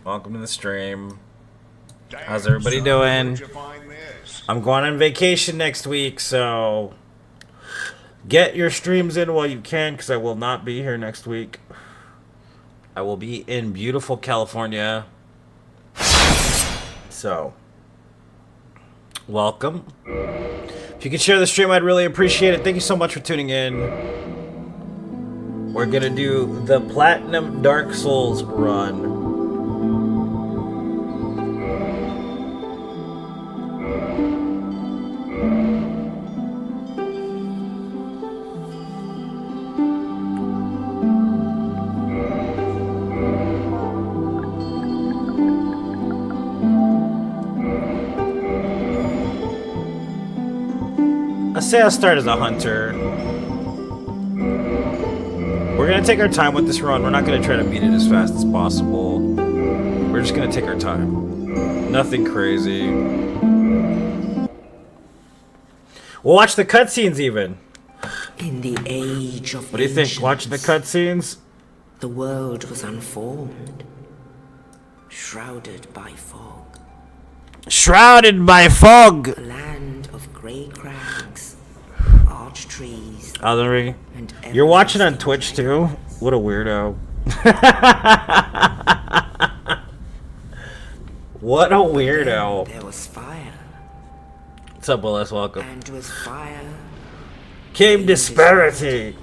Welcome to the stream. How's everybody doing? I'm going on vacation next week, so get your streams in while you can, because I will not be here next week. I will be in beautiful California. So, welcome. If you could share the stream, I'd really appreciate it. Thank you so much for tuning in. We're gonna do the Platinum Dark Souls run. I say I'll start as a hunter. We're gonna take our time with this run. We're not gonna try to beat it as fast as possible. We're just gonna take our time. Nothing crazy. We'll watch the cutscenes even. In the age of What do you think? Watching the cutscenes? The world was unformed, shrouded by fog. Shrouded by fog. A land of grey crags, arch trees. And you're watching on Twitch too? What a weirdo. What a weirdo. There was fire. What's up, Willis? Welcome. And with fire came disparity.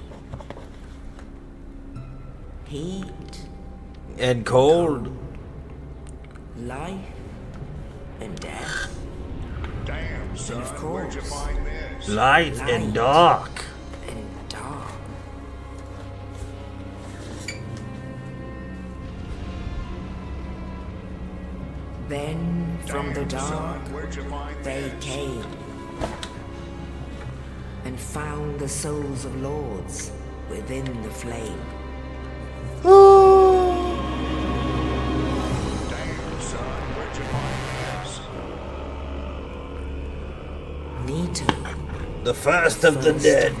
Heat and cold. Life and death. Damn, son, where'd you find this? Light and dark. And dark. Then from the dark they came and found the souls of lords within the flame. Damn, son, where'd you find this? Nito, the first of the dead.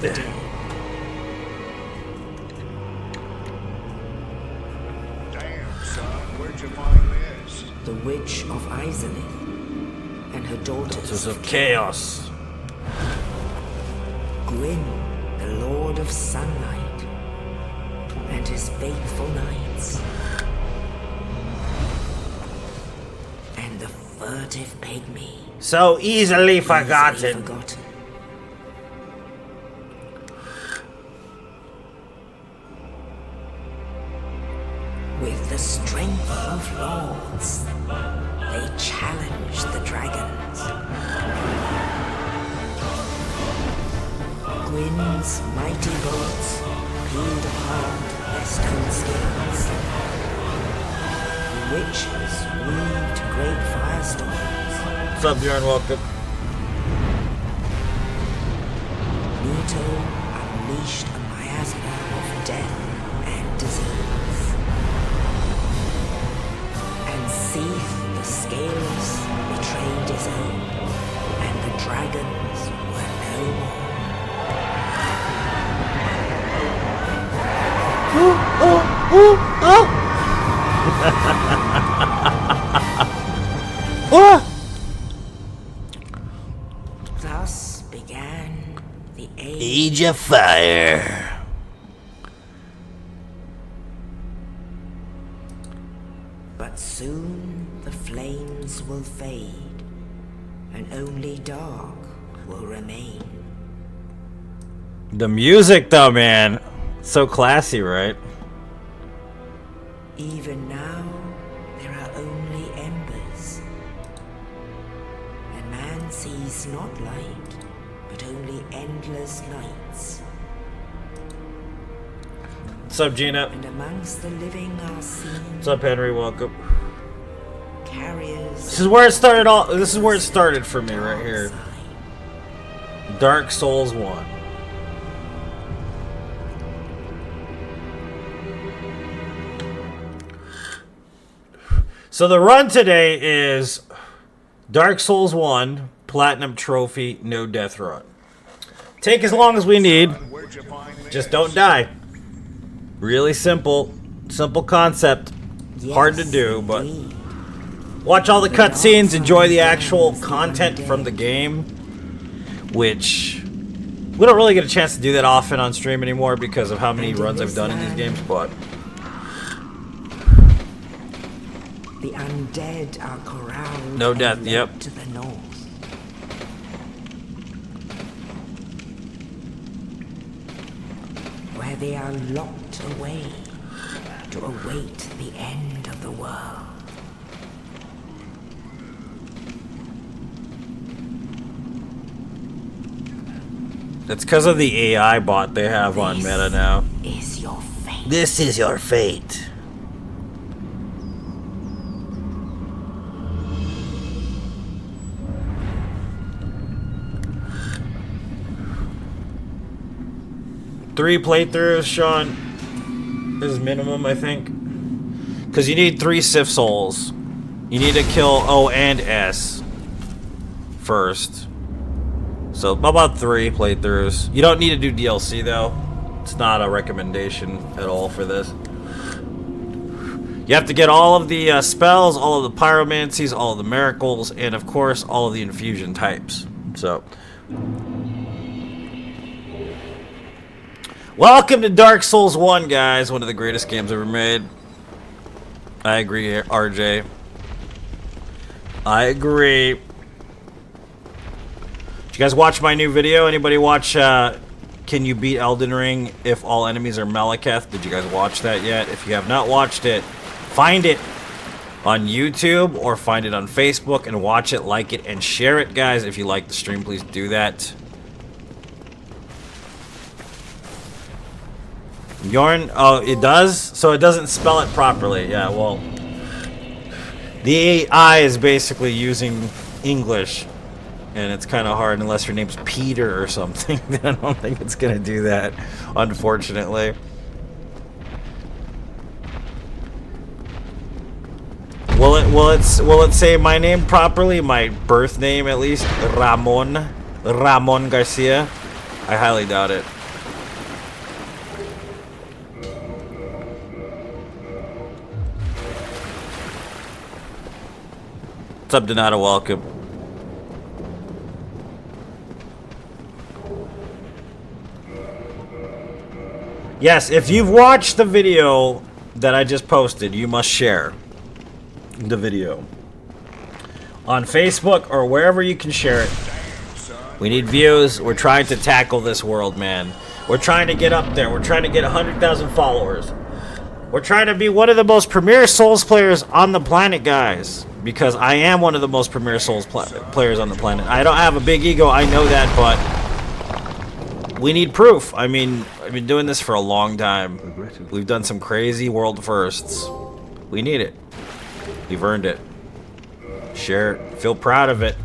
Damn, son, where'd you find this? the witch of Izalith, and her daughters of chaos. Gwyn, the Lord of Sunlight, and his faithful knights, and the furtive pygmy. So easily forgotten. With the strength of lords, they challenged the dragons. Gwyn's mighty bolts peeled apart their stone skins. The witches weaved great firestorms. What's up, Bjorn? Welcome. Nito unleashed a miasma of death and disease. And Seath the Scaleless betrayed his own, and the dragons were no more. Thus began the Age of Fire. But soon the flames will fade, and only dark will remain. The music, though, man. So classy, right? Even now, there are only embers. And man sees not light, but only endless nights. What's up, Gina? And amongst the living are seen What's up, Henry? Welcome. carriers. This is where it started. This is where it started for me, right here. Dark Souls 1. So the run today is Dark Souls 1, Platinum Trophy, no death run. Take as long as we need. Just don't die. Really simple. Simple concept. Hard to do, but watch all the cutscenes, enjoy the actual content from the game, which we don't really get a chance to do that often on stream anymore because of how many runs I've done in these games, but the undead are corralled. No death, and yep. led to the north. Where they are locked away to await the end of the world. it's because of the AI bot they have on Meta now. Is your fate. This is your fate. Three playthroughs, Sean, is minimum, I think. Because you need 3 Sif Souls. You need to kill O and S first. So about 3 playthroughs. You don't need to do DLC though. It's not a recommendation at all for this. You have to get all of the spells, all of the pyromancies, all of the miracles, and of course all of the infusion types. So welcome to Dark Souls 1, guys. One of the greatest games ever made. I agree, RJ. I agree. Did you guys watch my new video? Anybody watch Can You Beat Elden Ring If All Enemies Are Malekith? Did you guys watch that yet? If you have not watched it, find it on YouTube or find it on Facebook and watch it, like it, and share it, guys. If you like the stream, please do that. Yorn, oh, it does? So it doesn't spell it properly. Yeah, well, the AI is basically using English, and it's kind of hard unless your name's Peter or something. I don't think it's gonna do that, unfortunately. Will it say my name properly? My birth name, at least, Ramon Garcia? I highly doubt it. What's up, Donato? Welcome. Yes, if you've watched the video that I just posted, you must share the video on Facebook or wherever you can share it. We need views. We're trying to tackle this world, man. We're trying to get up there. We're trying to get 100,000 followers. We're trying to be one of the most premier Souls players on the planet, guys. Because I am one of the most premier Souls players on the planet. I don't have a big ego, I know that, but we need proof. I mean, I've been doing this for a long time. We've done some crazy world firsts. We need it. We've earned it. Share it. Feel proud of it.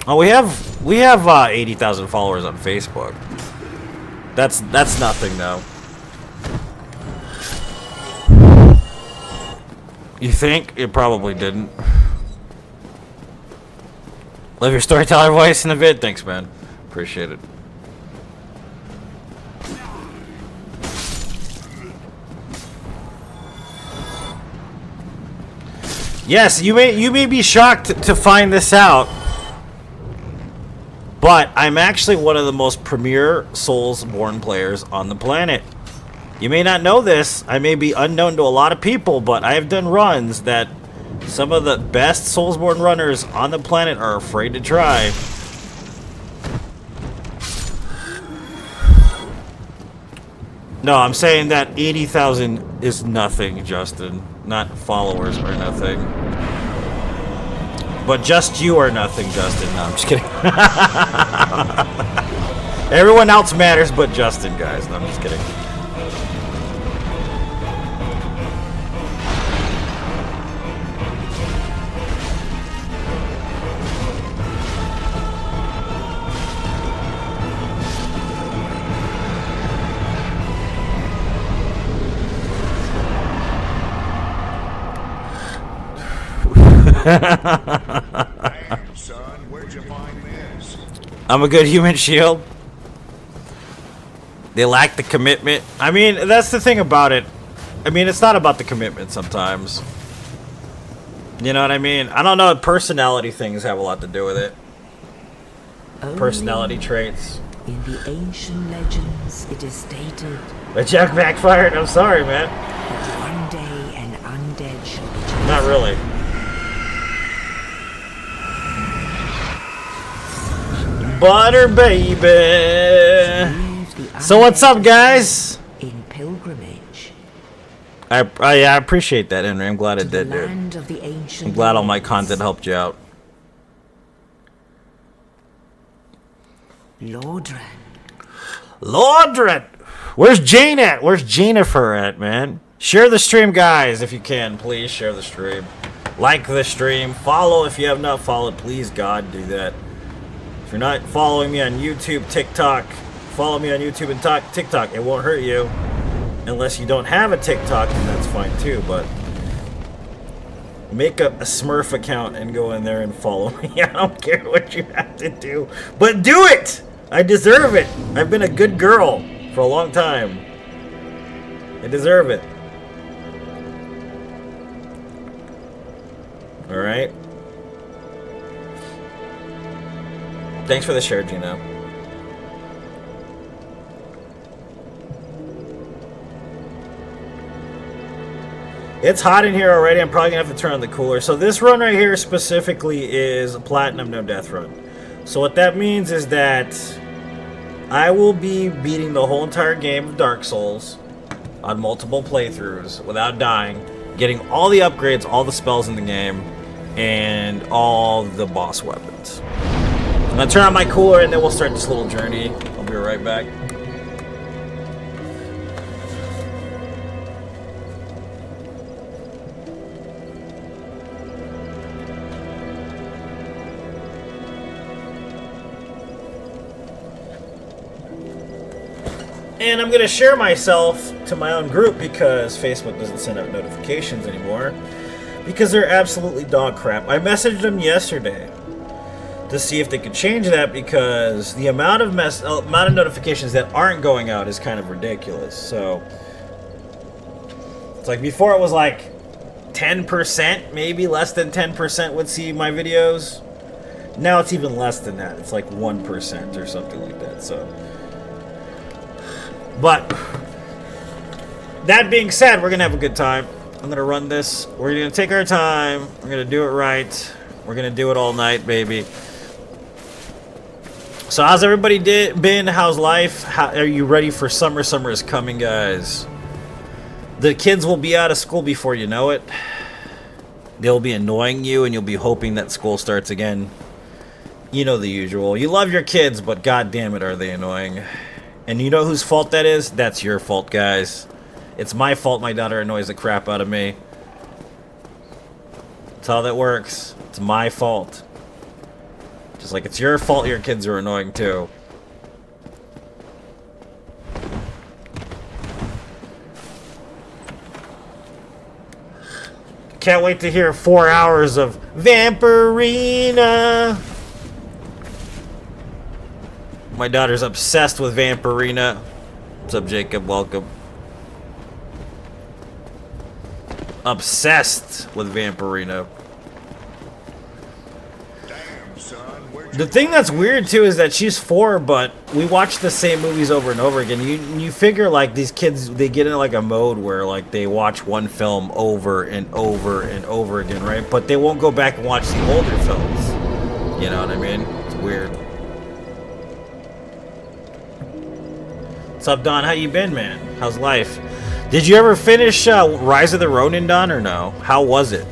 Oh, we have 80,000 followers on Facebook. That's nothing though. You think? It probably didn't. Love your storyteller voice in the vid. Thanks, man. Appreciate it. Yes, you may be shocked to find this out, but I'm actually one of the most premier Soulsborne players on the planet. You may not know this. I may be unknown to a lot of people, but I have done runs that some of the best Soulsborne runners on the planet are afraid to try. No, I'm saying that 80,000 is nothing, Justin. Not followers are nothing. But just you are nothing, Justin. No, I'm just kidding. Everyone else matters but Justin, guys. No, I'm just kidding. Damn, son, where'd you find this? I'm a good human shield. They lack the commitment. I mean, that's the thing about it. I mean, it's not about the commitment sometimes. You know what I mean? I don't know. Personality things have a lot to do with it. Personality traits. In the ancient legends, it is stated The check backfired. I'm sorry, man. that one day an undead shall be chosen. Not really. Butter baby. So what's up, guys? In pilgrimage. I appreciate that, Henry. I'm glad it The did, dude. land of the ancient I'm glad all my lands. content helped you out. Lordran. Lordred! Where's Jane at? Where's Jennifer at, man? Share the stream, guys, if you can. Please share the stream. Like the stream. Follow if you have not followed. Please, God, do that. If you're not following me on YouTube, TikTok, follow me on YouTube and TikTok. It won't hurt you. Unless you don't have a TikTok, and that's fine too, but make a Smurf account and go in there and follow me. I don't care what you have to do, but do it! I deserve it. I've been a good girl for a long time. I deserve it. Alright? Thanks for the share, Gino. It's hot in here already. I'm probably going to have to turn on the cooler. So this run right here specifically is a Platinum No Death run. So what that means is that I will be beating the whole entire game of Dark Souls on multiple playthroughs without dying, getting all the upgrades, all the spells in the game, and all the boss weapons. I'm going to turn on my cooler and then we'll start this little journey. I'll be right back. And I'm going to share myself to my own group because Facebook doesn't send out notifications anymore. Because they're absolutely dog crap. I messaged them yesterday to see if they could change that because the amount of notifications that aren't going out is kind of ridiculous. So it's like before it was like 10%, maybe less than 10% would see my videos. Now it's even less than that. It's like 1% or something like that. So, but that being said, we're gonna have a good time. I'm gonna run this. We're gonna take our time. We're gonna do it right. We're gonna do it all night, baby. So how's everybody been? How's life? Are you ready for summer? Summer is coming, guys. The kids will be out of school before you know it. They'll be annoying you, and you'll be hoping that school starts again. You know the usual. You love your kids, but god damn it, are they annoying. And you know whose fault that is? That's your fault, guys. It's my fault my daughter annoys the crap out of me. That's how that works. It's my fault. Just like it's your fault your kids are annoying too. Can't wait to hear 4 hours of Vampirina. My daughter's obsessed with Vampirina. What's up, Jacob? Welcome. Obsessed with Vampirina. Damn, son, where'd The thing that's weird too is that she's 4, but we watch the same movies over and over again. You figure like these kids, they get in like a mode where like they watch one film over and over and over again, right? But they won't go back and watch the older films. You know what I mean? It's weird. What's up, Don? How you been, man? How's life? Did you ever finish Rise of the Ronin, Don, or no? How was it?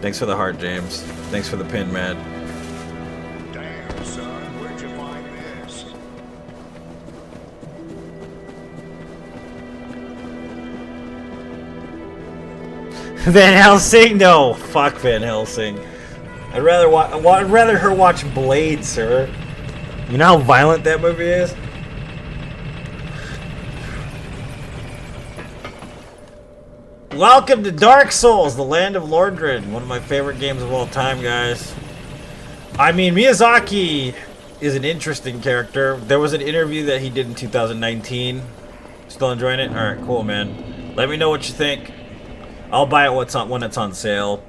Thanks for the heart, James. Thanks for the pin, man. Damn, son, where'd you find this? Van Helsing? No, fuck Van Helsing. I'd rather her watch Blade, sir. You know how violent that movie is? Welcome to Dark Souls, the land of Lordred. One of my favorite games of all time, guys. I mean, Miyazaki is an interesting character. There was an interview that he did in 2019 Still enjoying it? Alright, cool, man. Let me know what you think. I'll buy it when it's on sale.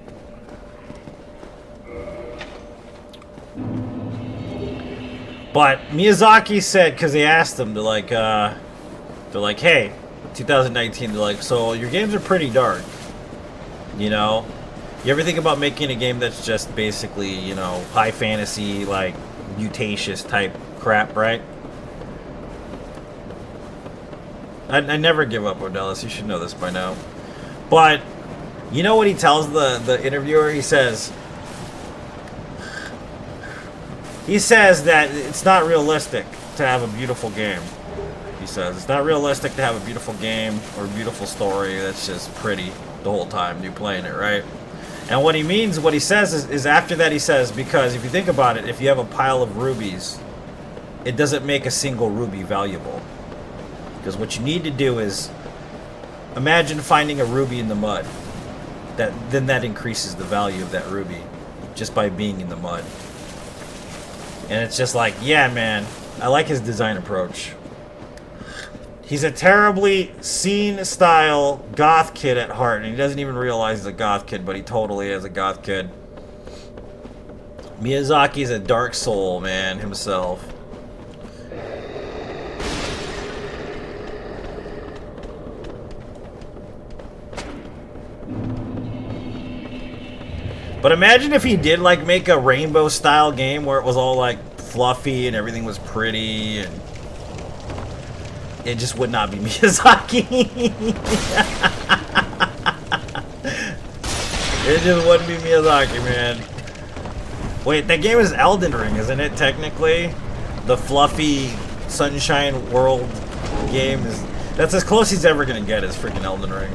But Miyazaki said, because they asked him, they're like, hey, 2019, they're like, so your games are pretty dark. You know? You ever think about making a game that's just basically, you know, high fantasy, like, mutatious type crap, right? I never give up, Odellis. You should know this by now. But, you know what he tells the interviewer? He says that it's not realistic to have a beautiful game. He says it's not realistic to have a beautiful game or a beautiful story that's just pretty the whole time you're playing it, right? And what he means, what he says is after that he says, because if you think about it, if you have a pile of rubies, it doesn't make a single ruby valuable. Because what you need to do is imagine finding a ruby in the mud. Then that increases the value of that ruby just by being in the mud. And it's just like, yeah, man, I like his design approach. He's a terribly scene-style goth kid at heart, and he doesn't even realize he's a goth kid, but he totally is a goth kid. Miyazaki's a dark soul, man, himself. But imagine if he did, like, make a rainbow-style game where it was all, like, fluffy and everything was pretty, and it just would not be Miyazaki. It just wouldn't be Miyazaki, man. Wait, that game is Elden Ring, isn't it, technically? The fluffy Sunshine World game is... That's as close he's ever gonna get is freaking Elden Ring.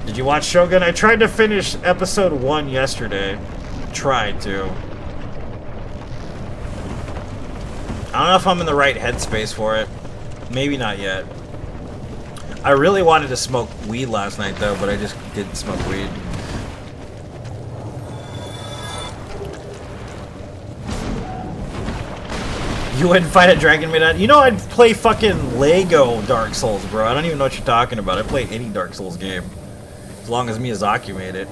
Did you watch Shogun? I tried to finish episode 1 yesterday. Tried to. I don't know if I'm in the right headspace for it. Maybe not yet. I really wanted to smoke weed last night, though, but I just didn't smoke weed. You wouldn't fight a dragon made out? You know, I'd play fucking Lego Dark Souls, bro. I don't even know what you're talking about. I'd play any Dark Souls game. As long as Miyazaki made it.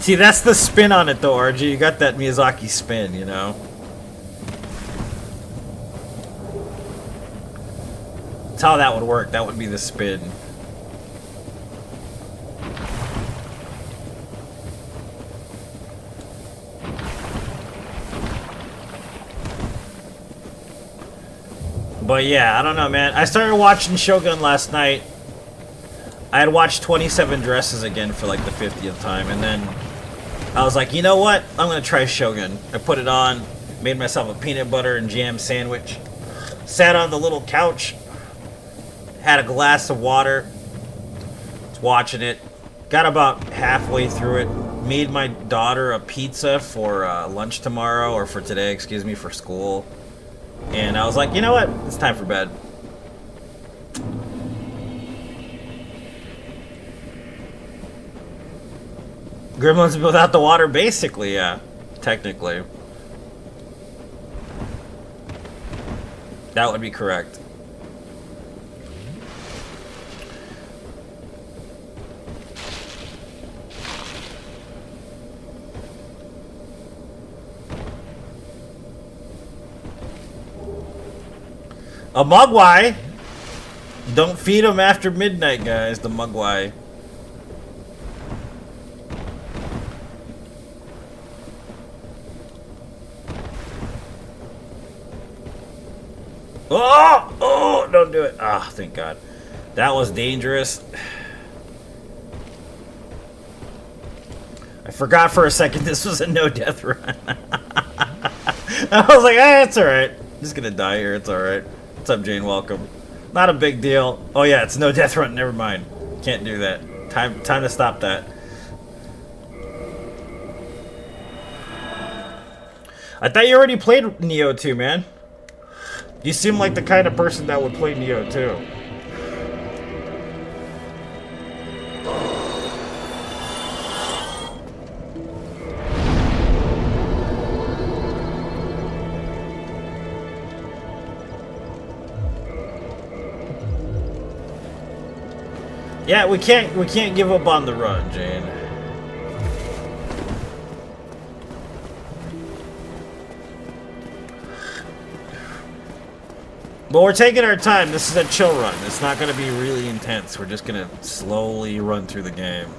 See, that's the spin on it, though, RG. You got that Miyazaki spin, you know? That's how that would work. That would be the spin. But yeah, I don't know, man. I started watching Shogun last night. I had watched 27 Dresses again for like the 50th time, and then I was like, you know what? I'm gonna try Shogun. I put it on, made myself a peanut butter and jam sandwich, sat on the little couch, had a glass of water, was watching it, got about halfway through it, made my daughter a pizza for lunch tomorrow, or for today, excuse me, for school. And I was like, you know what? It's time for bed. Gremlins without the water, basically, yeah. Technically. That would be correct. A Mugwai! Don't feed them after midnight, guys. The Mugwai. Oh! Oh! Don't do it. Ah, thank God. That was dangerous. I forgot for a second this was a no-death run. I was like, eh, it's alright. I'm just gonna die here. It's alright. What's up, Jane? Welcome. Not a big deal. Oh yeah, it's no death run. Never mind. Can't do that. Time to stop that. I thought you already played Neo 2, man. You seem like the kind of person that would play Neo 2. Yeah, we can't give up on the run, Jane. But we're taking our time. This is a chill run. It's not going to be really intense. We're just going to slowly run through the game.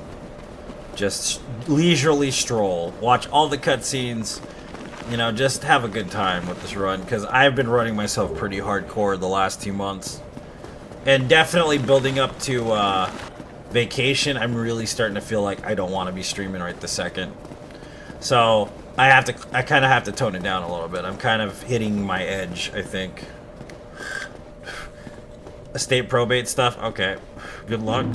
Just leisurely stroll. Watch all the cutscenes. You know, just have a good time with this run. Because I've been running myself pretty hardcore the last 2 months. And definitely building up to vacation, I'm really starting to feel like I don't want to be streaming right this second. So I kind of have to tone it down a little bit. I'm kind of hitting my edge, I think. Estate probate stuff? Okay. Good luck.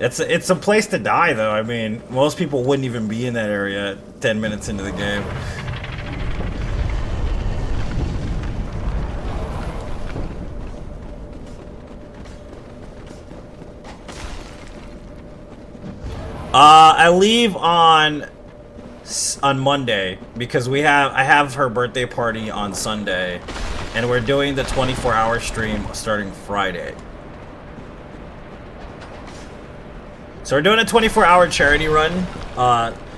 It's a place to die, though. I mean, most people wouldn't even be in that area 10 minutes into the game. I leave on Monday because I have her birthday party on Sunday, and we're doing the 24-hour stream starting Friday. So we're doing a 24-hour charity run.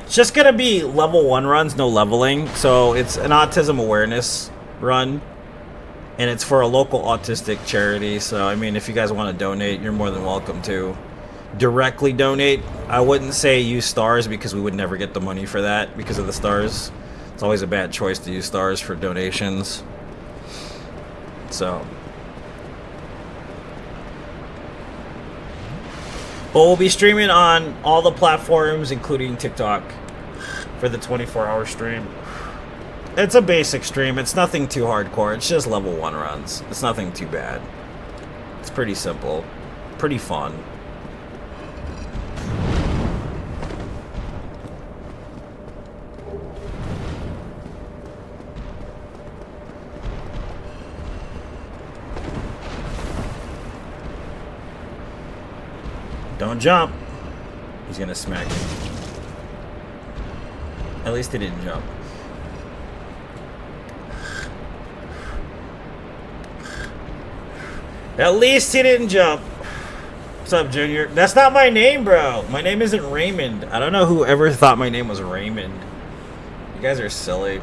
It's just gonna be level 1 runs, no leveling. So it's an autism awareness run, and it's for a local autistic charity. So I mean, if you guys want to donate, you're more than welcome to. Directly donate. I wouldn't say use stars because we would never get the money for that because of the stars. It's always a bad choice to use stars for donations. So, but we'll be streaming on all the platforms, including TikTok, for the 24-hour stream. It's a basic stream. It's nothing too hardcore. It's just level 1 runs. It's nothing too bad. It's pretty simple, pretty fun. Don't jump. He's gonna smack me. At least he didn't jump. At least he didn't jump. What's up, Junior? That's not my name, bro. My name isn't Raymond. I don't know who ever thought my name was Raymond. You guys are silly.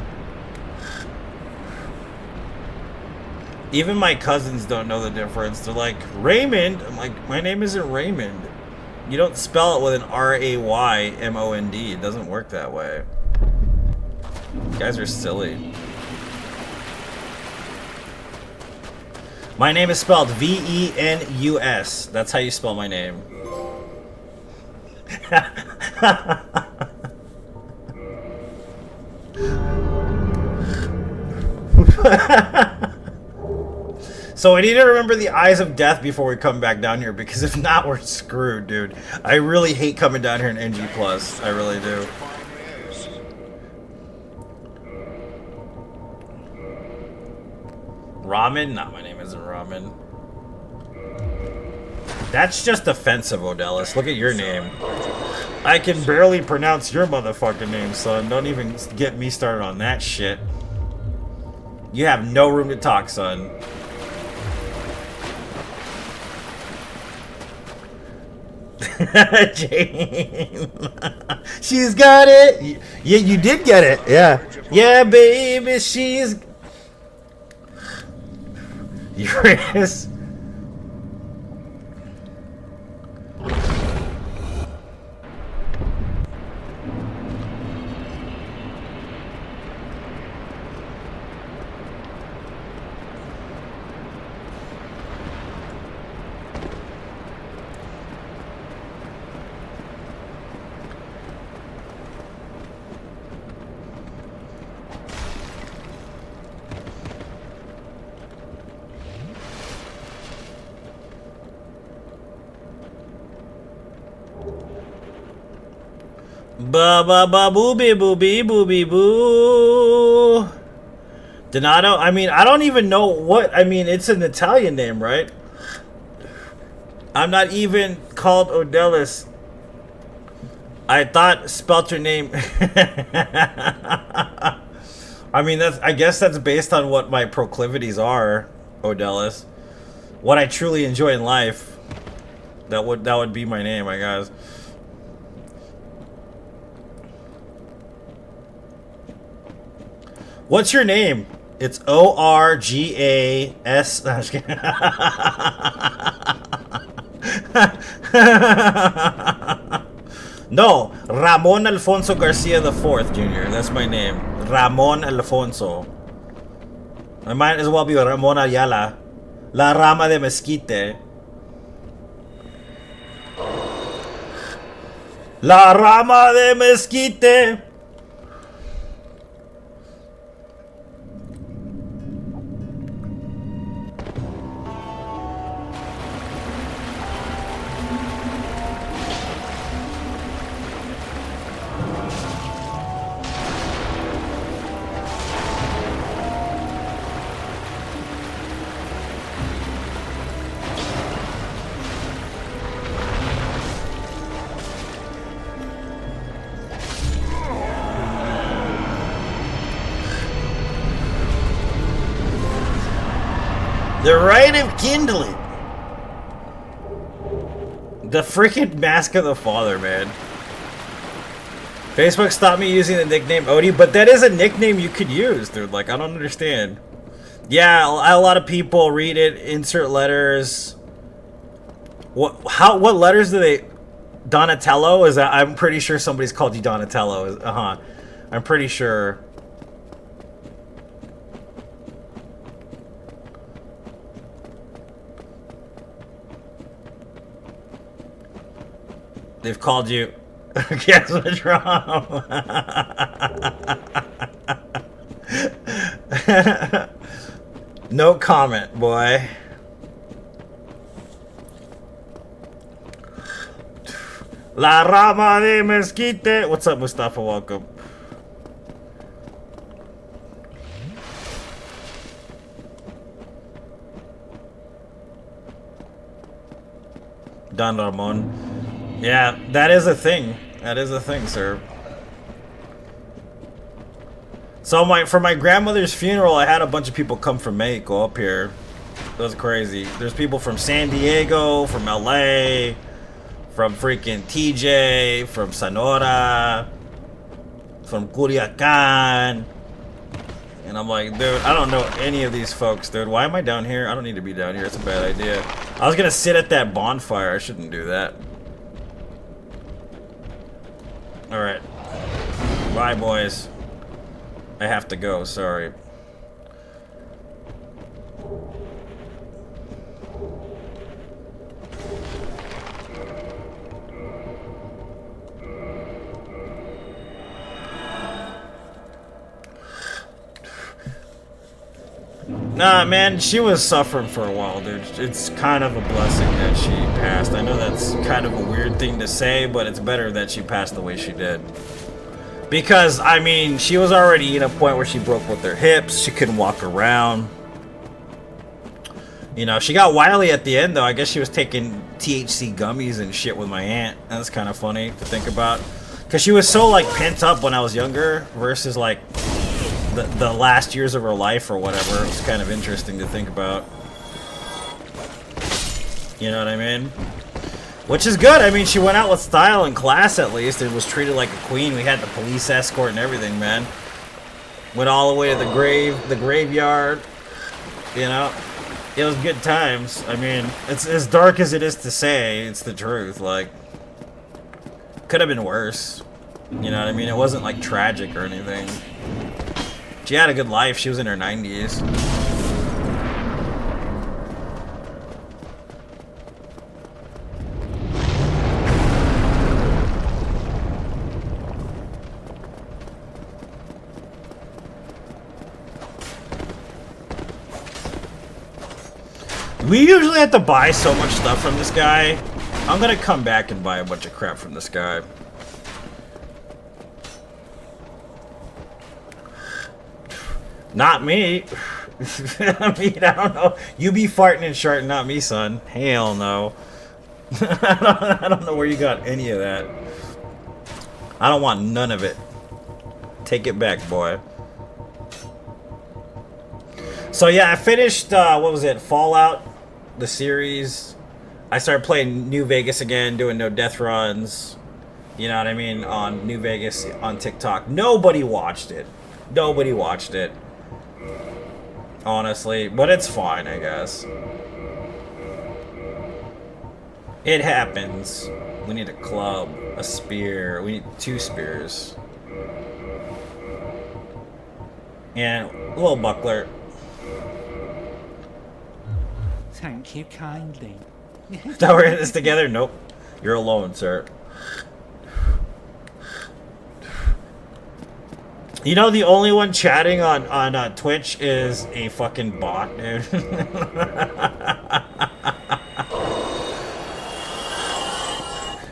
Even my cousins don't know the difference. They're like, Raymond? I'm like, my name isn't Raymond. You don't spell it with an R-A-Y-M-O-N-D. It doesn't work that way. You guys are silly. My name is spelled V-E-N-U-S. That's how you spell my name. So I need to remember the eyes of death before we come back down here, because if not, we're screwed, dude. I really hate coming down here in NG+. I really do. Ramen? Nah, my name isn't Ramen. That's just offensive, Odellis. Look at your name. I can barely pronounce your motherfucking name, son. Don't even get me started on that shit. You have no room to talk, son. Jane. She's got it. Yeah, you did get it. Yeah. Yeah, baby, she's... Chris. Ba ba ba booby booby booby boo. Donato? I mean, I don't even know what. I mean, it's an Italian name, right? I'm not even called Odellis. I thought spelt your name. I mean, I guess that's based on what my proclivities are, Odellis. What I truly enjoy in life. That would be my name, I guess. What's your name? It's O-R-G-A-S. No, I'm just kidding. No, Ramon Alfonso Garcia IV, Jr. That's my name. Ramon Alfonso. I might as well be Ramon Ayala. La Rama de Mezquite. La Rama de Mezquite. The right of kindling. The freaking Mask of the Father, man. Facebook stopped me using the nickname Odie, but that is a nickname you could use, dude. Like, I don't understand. Yeah, a lot of people read it, insert letters. What letters do they... Donatello? Is that... I'm pretty sure somebody's called you Donatello. I'm pretty sure... They've called you. Guess what's wrong? No comment, boy. La Rama de Mezquite. What's up, Mustafa? Welcome. Don Ramon. Yeah, that is a thing. That is a thing, sir. So for my grandmother's funeral, I had a bunch of people come from Mexico up here. That was crazy. There's people from San Diego, from LA, from freaking TJ, from Sonora, from Culiacan. And I'm like, dude, I don't know any of these folks, dude. Why am I down here? I don't need to be down here. It's a bad idea. I was gonna sit at that bonfire. I shouldn't do that. Alright. Bye, boys. I have to go, sorry. Nah, man, she was suffering for a while, dude. It's kind of a blessing that she passed. I know that's kind of a weird thing to say, but it's better that she passed the way she did. Because, I mean, she was already at a point where she broke both her hips. She couldn't walk around. You know, she got wily at the end, though. I guess she was taking THC gummies and shit with my aunt. That's kind of funny to think about. Because she was so, like, pent up when I was younger versus, like... The last years of her life or whatever. It was kind of interesting to think about. You know what I mean? Which is good. I mean, she went out with style and class at least and was treated like a queen. We had the police escort and everything, man. Went all the way to the graveyard. You know? It was good times. I mean, it's as dark as it is to say. It's the truth. Like, could have been worse. You know what I mean? It wasn't like tragic or anything. She had a good life. She was in her 90s. We usually have to buy so much stuff from this guy. I'm gonna come back and buy a bunch of crap from this guy. Not me. I mean, I don't know. You be farting and sharting, not me, son. Hell no. I don't know where you got any of that. I don't want none of it. Take it back, boy. So yeah, I finished, what was it, Fallout, the series. I started playing New Vegas again, doing no death runs. You know what I mean? On New Vegas on TikTok. Nobody watched it. Nobody watched it. Honestly. But it's fine, I guess. It happens. We need a club, a spear. We need 2 spears. And a little buckler. Thank you kindly. Thought we're in this together? Nope. You're alone, sir. You know, the only one chatting on Twitch is a fucking bot, dude.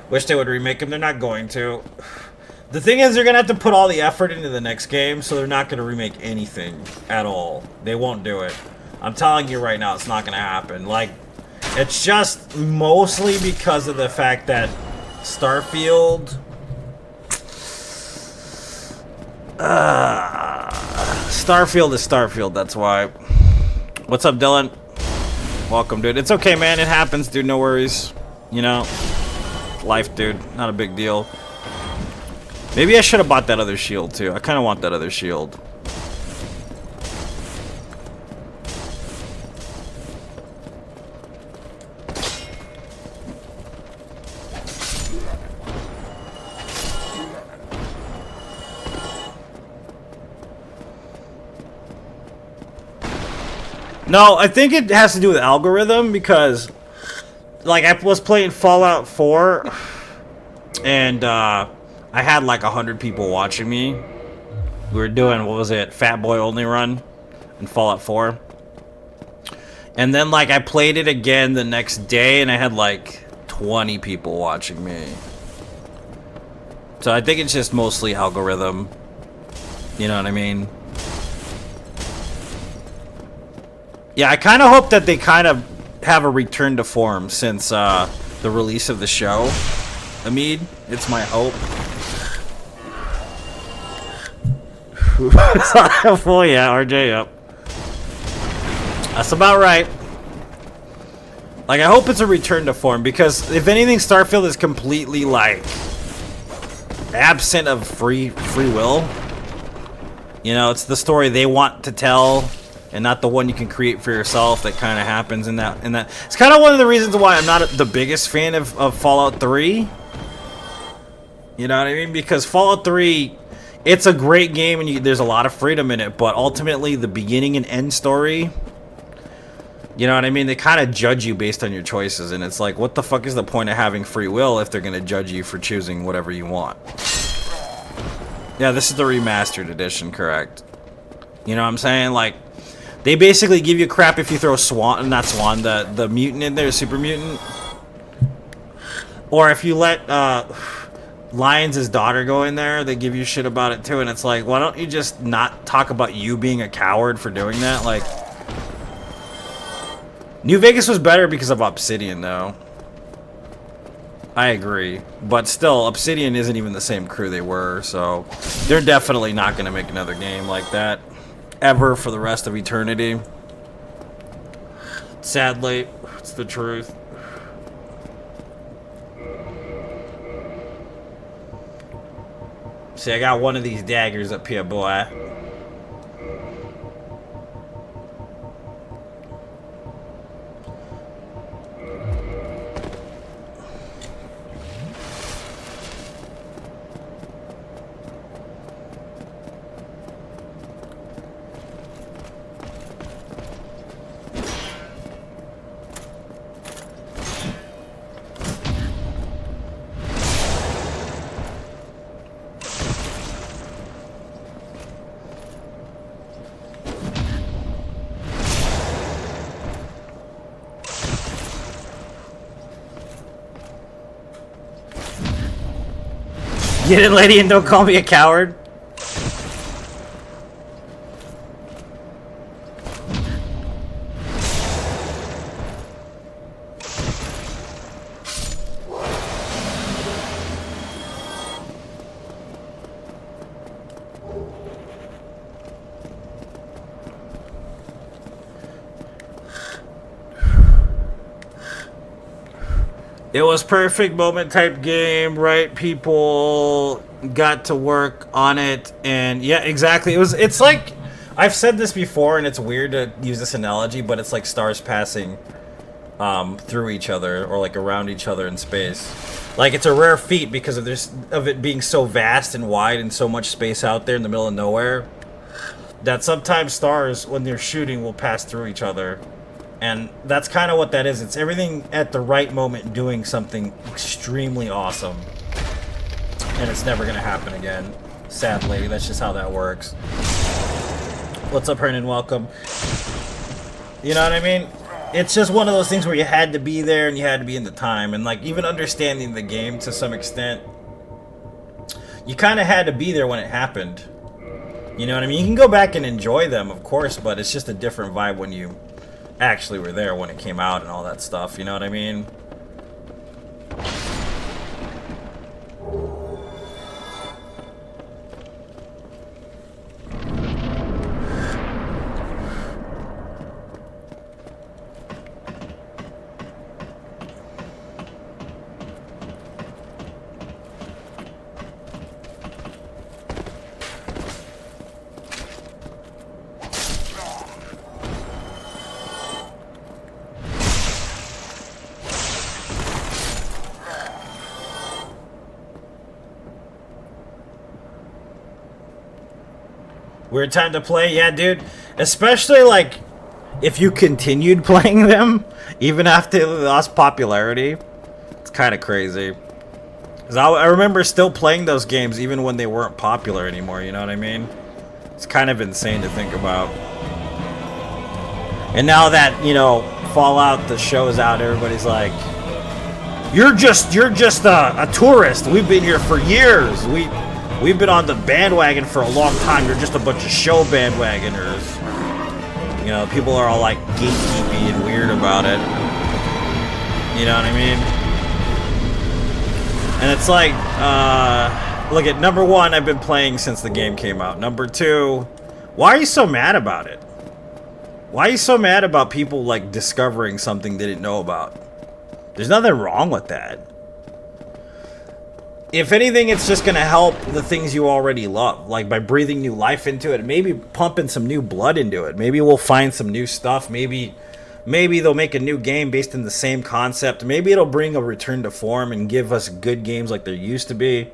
Wish they would remake them. They're not going to. The thing is, they're going to have to put all the effort into the next game, so they're not going to remake anything at all. They won't do it. I'm telling you right now, it's not going to happen. Like, it's just mostly because of the fact that Starfield... Starfield is Starfield, that's why. What's up, Dylan? Welcome, dude. It's okay, man. It happens, dude. No worries. You know, life, dude. Not a big deal. Maybe I should have bought that other shield, too. I kind of want that other shield. No, I think it has to do with algorithm because, like, I was playing Fallout 4 and I had like 100 people watching me. We were doing, what was it, Fat Boy Only Run in Fallout 4. And then, like, I played it again the next day and I had like 20 people watching me. So I think it's just mostly algorithm. You know what I mean? Yeah, I kind of hope that they kind of have a return to form since the release of the show. Amid, it's my hope. Oh yeah, RJ up. That's about right. Like, I hope it's a return to form because if anything, Starfield is completely like absent of free will. You know, it's the story they want to tell. And not the one you can create for yourself that kind of happens in that. It's kind of one of the reasons why I'm not the biggest fan of Fallout 3. You know what I mean? Because Fallout 3, it's a great game and there's a lot of freedom in it. But ultimately, the beginning and end story, you know what I mean? They kind of judge you based on your choices. And it's like, what the fuck is the point of having free will if they're going to judge you for choosing whatever you want? Yeah, this is the remastered edition, correct? You know what I'm saying? Like, they basically give you crap if you throw the mutant in there, super mutant. Or if you let Lions' daughter go in there, they give you shit about it too. And it's like, why don't you just not talk about you being a coward for doing that? Like, New Vegas was better because of Obsidian, though. I agree. But still, Obsidian isn't even the same crew they were, so they're definitely not going to make another game like that. Ever for the rest of eternity. Sadly, it's the truth. See, I got one of these daggers up here, boy. Get it, lady, and don't call me a coward. It was perfect moment type game, right? People got to work on it, and yeah, exactly. It's like, I've said this before, and it's weird to use this analogy, but it's like stars passing through each other or like around each other in space. Like, it's a rare feat because of it being so vast and wide and so much space out there in the middle of nowhere, that sometimes stars, when they're shooting, will pass through each other. And that's kind of what that is. It's everything at the right moment doing something extremely awesome. And it's never going to happen again. Sadly, that's just how that works. What's up, Hernan? Welcome. You know what I mean? It's just one of those things where you had to be there and you had to be in the time. And like, even understanding the game to some extent, you kind of had to be there when it happened. You know what I mean? You can go back and enjoy them, of course, but it's just a different vibe when you actually were there when it came out and all that stuff. You know what I mean? Weird time to play, yeah, dude. Especially, like, if you continued playing them, even after they lost popularity. It's kind of crazy. Because I remember still playing those games even when they weren't popular anymore, you know what I mean? It's kind of insane to think about. And now that, you know, Fallout, the show is out, everybody's like, You're just a tourist. We've been here for years. We've been on the bandwagon for a long time. You're just a bunch of show bandwagoners. You know, people are all like gatekeepy and weird about it. You know what I mean? And it's like, look at number one, I've been playing since the game came out. Number two, why are you so mad about it? Why are you so mad about people like discovering something they didn't know about? There's nothing wrong with that. If anything, it's just gonna help the things you already love, like by breathing new life into it, maybe pumping some new blood into it. Maybe we'll find some new stuff. Maybe they'll make a new game based in the same concept. Maybe it'll bring a return to form and give us good games like there used to be.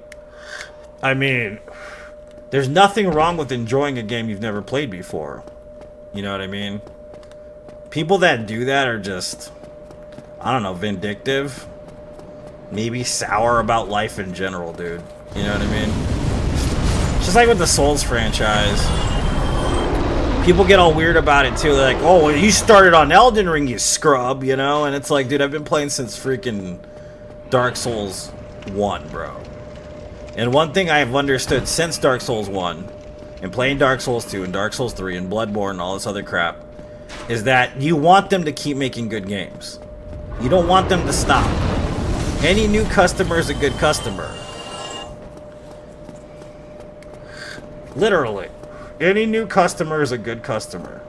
I mean, there's nothing wrong with enjoying a game you've never played before. You know what I mean? People that do that are just, I don't know, vindictive. Maybe sour about life in general, dude. You know what I mean? Just like with the Souls franchise. People get all weird about it too. They're like, oh, well, you started on Elden Ring, you scrub, you know? And it's like, dude, I've been playing since freaking Dark Souls 1, bro. And one thing I have understood since Dark Souls 1, and playing Dark Souls 2, and Dark Souls 3, and Bloodborne, and all this other crap, is that you want them to keep making good games. You don't want them to stop. Any new customer is a good customer. Literally. Any new customer is a good customer.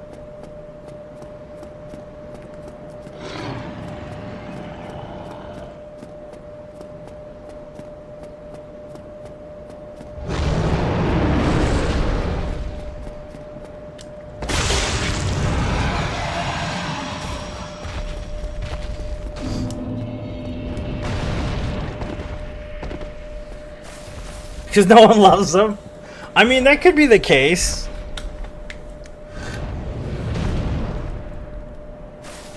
Because no one loves them. I mean, that could be the case.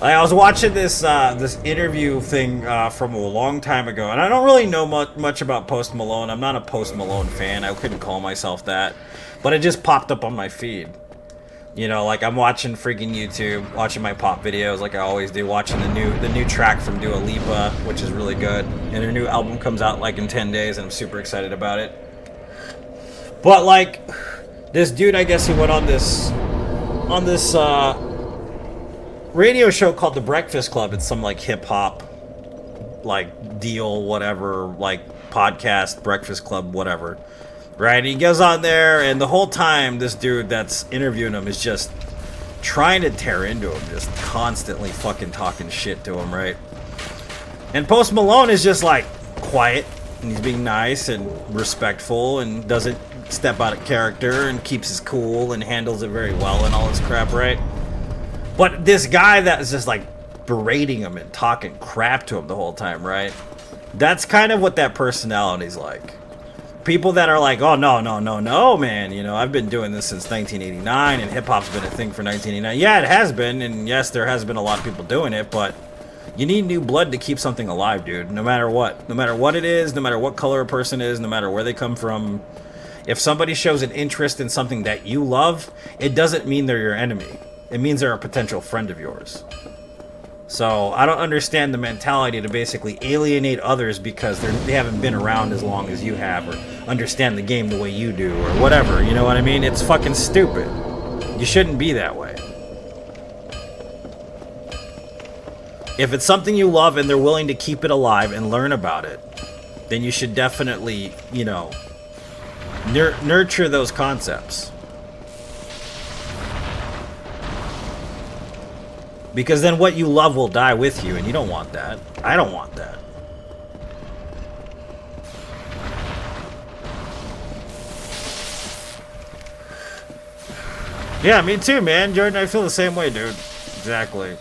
I was watching this this interview thing from a long time ago, and I don't really know much about Post Malone. I'm not a Post Malone fan. I couldn't call myself that, but it just popped up on my feed. You know, like I'm watching freaking YouTube, watching my pop videos like I always do, watching the new track from Dua Lipa, which is really good, and her new album comes out like in 10 days, and I'm super excited about it. But like, this dude, I guess he went on this radio show called The Breakfast Club. It's some like hip hop like deal, whatever, like podcast, Breakfast Club, whatever. Right? He goes on there, and the whole time this dude that's interviewing him is just trying to tear into him, just constantly fucking talking shit to him, right? And Post Malone is just like quiet, and he's being nice and respectful and doesn't step out of character and keeps his cool and handles it very well and all this crap, right? But this guy that is just like berating him and talking crap to him the whole time, right? That's kind of what that personality's like. People that are like, oh, no, man, you know, I've been doing this since 1989 and hip-hop's been a thing for 1989. Yeah, it has been, and yes, there has been a lot of people doing it, but you need new blood to keep something alive, dude, no matter what. No matter what it is, no matter what color a person is, no matter where they come from. If somebody shows an interest in something that you love, it doesn't mean they're your enemy. It means they're a potential friend of yours. So I don't understand the mentality to basically alienate others because they haven't been around as long as you have or understand the game the way you do or whatever. You know what I mean? It's fucking stupid. You shouldn't be that way. If it's something you love and they're willing to keep it alive and learn about it, then you should definitely, you know, nurture those concepts. Because then what you love will die with you, and you don't want that. I don't want that. Yeah, me too, man. Jordan, I feel the same way, dude. Exactly.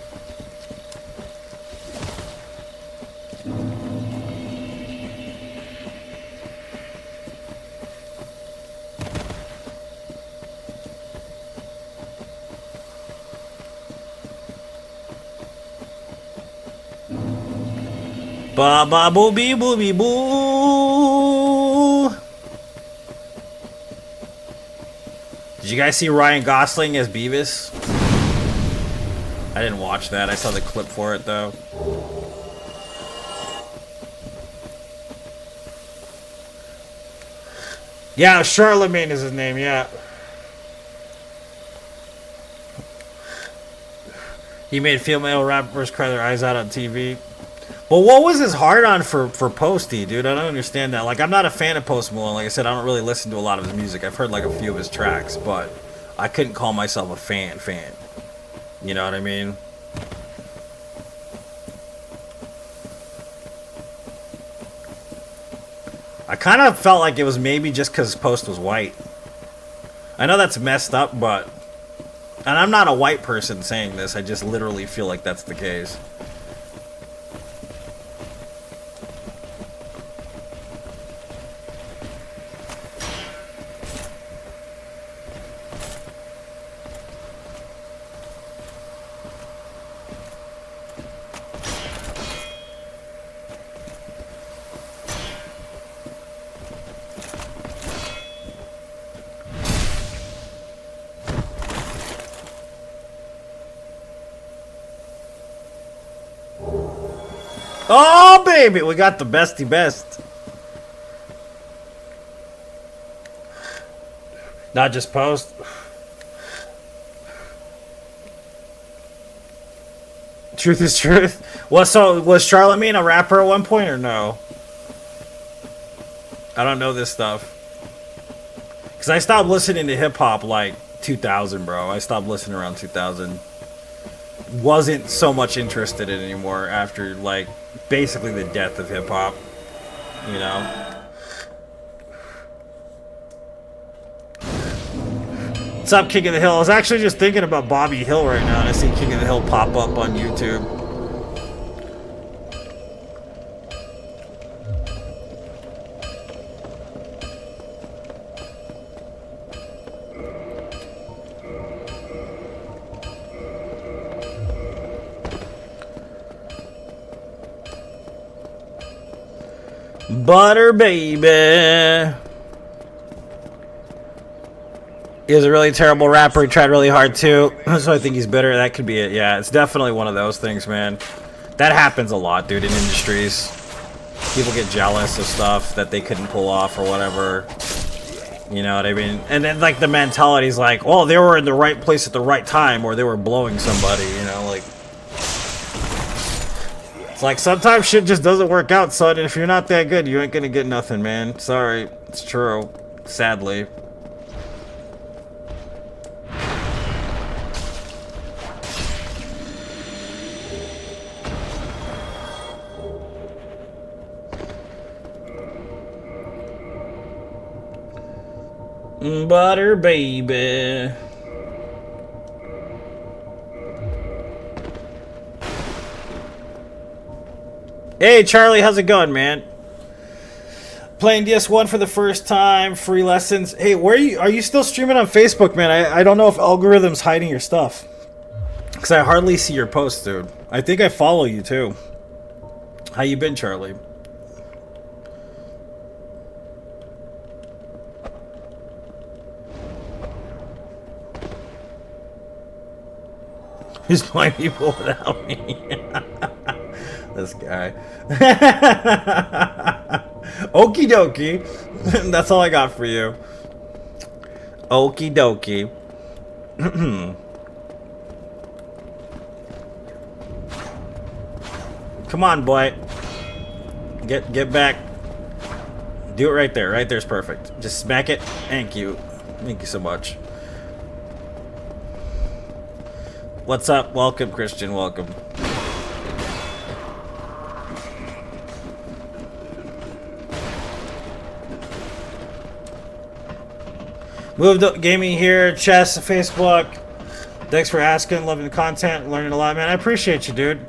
Ba ba boo bee boo bee boo. Did you guys see Ryan Gosling as Beavis? I didn't watch that. I saw the clip for it though. Yeah, Charlemagne is his name, yeah. He made female rappers cry their eyes out on TV. But what was his hard on for Posty, dude? I don't understand that. Like, I'm not a fan of Post Malone. Like I said, I don't really listen to a lot of his music. I've heard like a few of his tracks, but I couldn't call myself a fan. You know what I mean? I kind of felt like it was maybe just because Post was white. I know that's messed up, but... And I'm not a white person saying this. I just literally feel like that's the case. Oh, baby, we got the bestie best. Not just Post. Truth is truth. Was Charlemagne a rapper at one point or no? I don't know this stuff. Because I stopped listening to hip hop like 2000, bro. I stopped listening around 2000. Wasn't so much interested in it anymore after like basically the death of hip hop, you know. What's up, King of the Hill? I was actually just thinking about Bobby Hill right now, and I see King of the Hill pop up on YouTube. Butter baby. He was a really terrible rapper. He tried really hard too. So I think he's bitter. That could be it. Yeah, it's definitely one of those things, man. That happens a lot, dude, in industries. People get jealous of stuff that they couldn't pull off or whatever. You know what I mean? And then like the mentality's like, well, they were in the right place at the right time, or they were blowing somebody, you know, like. It's like sometimes shit just doesn't work out, son. And if you're not that good, you ain't gonna get nothing, man. Sorry. It's true. Sadly. Butter baby. Hey Charlie, how's it going, man? Playing DS1 for the first time, free lessons. Hey, where are you still streaming on Facebook, man? I don't know if algorithm's hiding your stuff. Because I hardly see your posts, dude. I think I follow you, too. How you been, Charlie? He's playing people without me. This guy. Okie dokie. That's all I got for you. Okie dokie. Come on, boy. Get back. Do it right there. Right there's perfect. Just smack it. Thank you. Thank you so much. What's up? Welcome, Christian. Welcome. Moved up gaming here. Chess, Facebook. Thanks for asking. Loving the content. Learning a lot, man. I appreciate you, dude.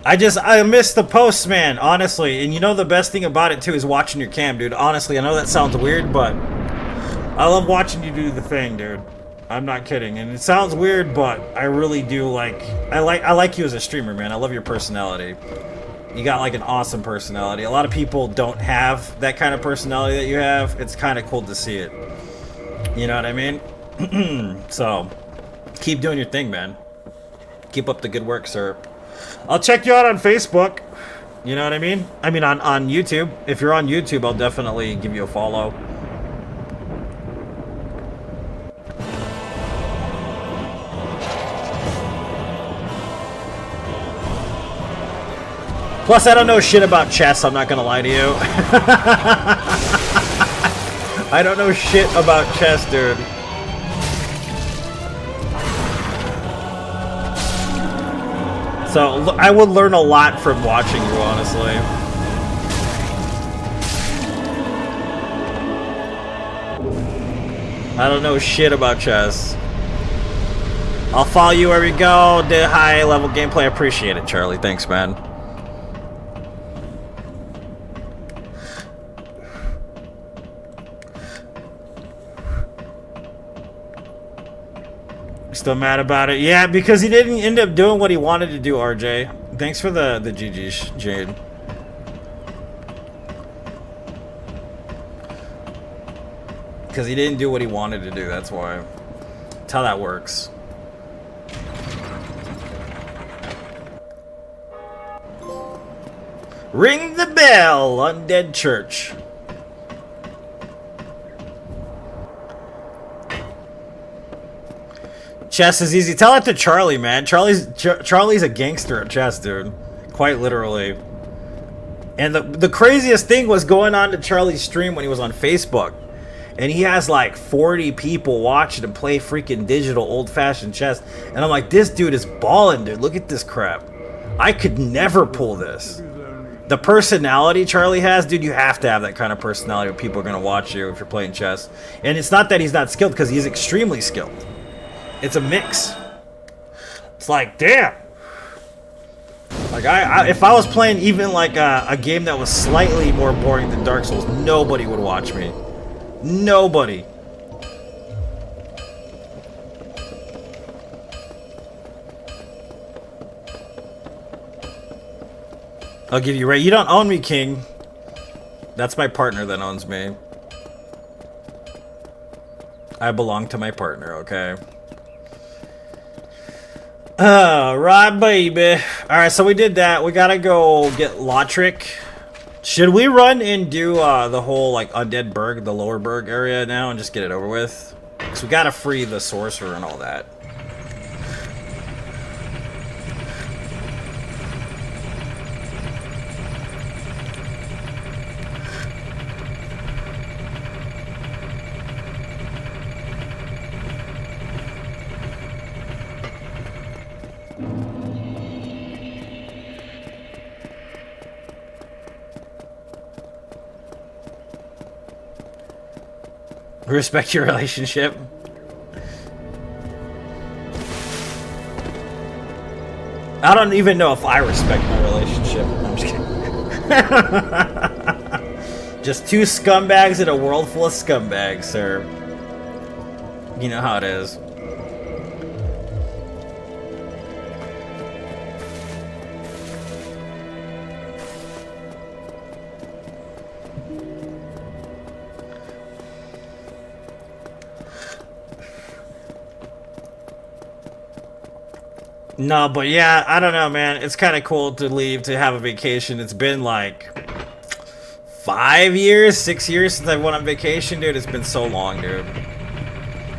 I miss the posts, man, honestly. And you know the best thing about it, too, is watching your cam, dude. Honestly, I know that sounds weird, but I love watching you do the thing, dude. I'm not kidding. And it sounds weird, but I really do like... I like you as a streamer, man. I love your personality. You got, like, an awesome personality. A lot of people don't have that kind of personality that you have. It's kind of cool to see it. You know what I mean? So, keep doing your thing, man. Keep up the good work, sir. I'll check you out on Facebook. You know what I mean? I mean, on YouTube. If you're on YouTube, I'll definitely give you a follow. Plus, I don't know shit about chess. I'm not gonna lie to you. I don't know shit about chess, dude. So, I would learn a lot from watching you, honestly. I don't know shit about chess. I'll follow you where we go. The high level gameplay. I appreciate it, Charlie. Thanks, man. Still mad about it? Yeah, because he didn't end up doing what he wanted to do, RJ. Thanks for the GG's, Jade. Because he didn't do what he wanted to do, that's why. That's how that works. Ring the bell, Undead Church. Chess is easy. Tell it to Charlie, man. Charlie's a gangster at chess, dude. Quite literally. And the craziest thing was going on to Charlie's stream when he was on Facebook. And he has like 40 people watching him play freaking digital old-fashioned chess. And I'm like, this dude is balling, dude. Look at this crap. I could never pull this. The personality Charlie has, dude, you have to have that kind of personality where people are going to watch you if you're playing chess. And it's not that he's not skilled, because he's extremely skilled. It's a mix. It's like, damn. Like, if I was playing even like a game that was slightly more boring than Dark Souls, nobody would watch me. Nobody. I'll give you right. You don't own me, King. That's my partner that owns me. I belong to my partner, okay? Right, baby. Alright, so we did that. We gotta go get Lotric. Should we run and do the whole, like, Undead Burg, the Lower Burg area now, and just get it over with? Because we gotta free the Sorcerer and all that. Respect your relationship. I don't even know if I respect my relationship. I'm just kidding. Just two scumbags in a world full of scumbags, sir. You know how it is. No, but yeah, I don't know, man. It's kind of cool to leave to have a vacation. It's been like 5 years, 6 years since I went on vacation, dude. It's been so long, dude.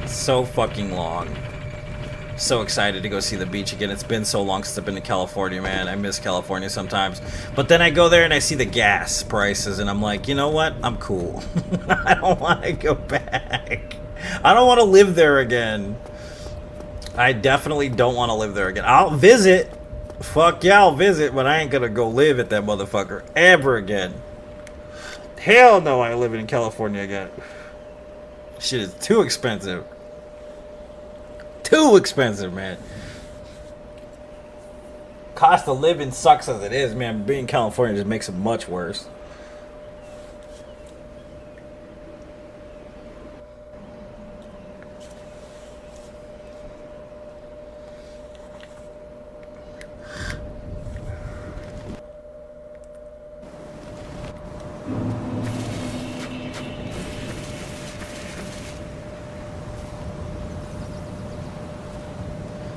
So fucking long. So excited to go see the beach again. It's been so long since I've been to California, man. I miss California sometimes. But then I go there and I see the gas prices and I'm like, you know what? I'm cool. I don't want to go back. I don't want to live there again. I definitely don't want to live there again. I'll visit. Fuck yeah, I'll visit, but I ain't gonna go live at that motherfucker ever again. Hell no, I ain't living in California again. Shit is too expensive. Too expensive, man. Cost of living sucks as it is, man. Being in California just makes it much worse.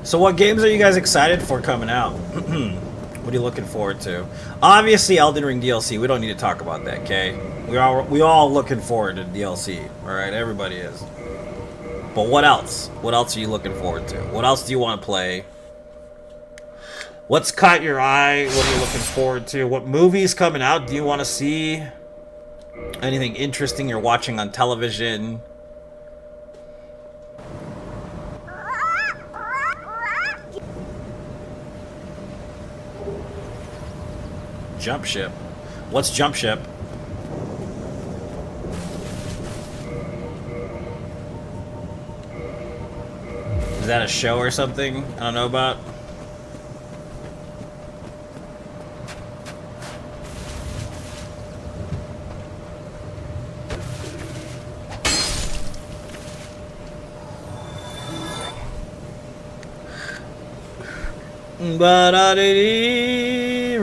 So what games are you guys excited for coming out? What are you looking forward to? Obviously, Elden Ring DLC. We don't need to talk about that, okay? We all looking forward to DLC. All right, everybody is. But what else? What else are you looking forward to? What else do you want to play? What's caught your eye? What are you looking forward to? What movies coming out do you want to see? Anything interesting you're watching on television? Jump ship. What's jump ship? Is that a show or something I don't know about?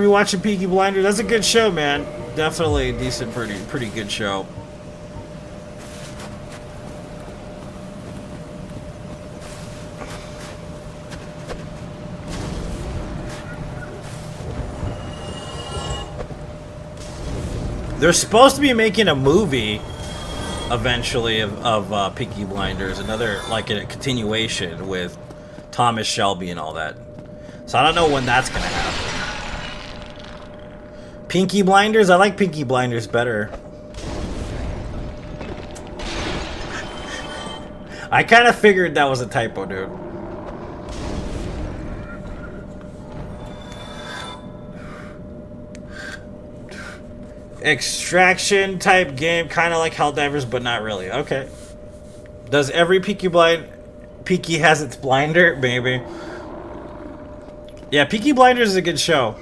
Rewatching Peaky Blinders. That's a good show, man. Definitely a decent, pretty good show. They're supposed to be making a movie eventually of Peaky Blinders, another like a continuation with Thomas Shelby and all that. So I don't know when that's gonna happen. Pinky Blinders? I like Pinky Blinders better. I kind of figured that was a typo, dude. Extraction type game, kind of like Helldivers, but not really. Okay. Does every Peaky has its blinder? Maybe. Yeah, Peaky Blinders is a good show.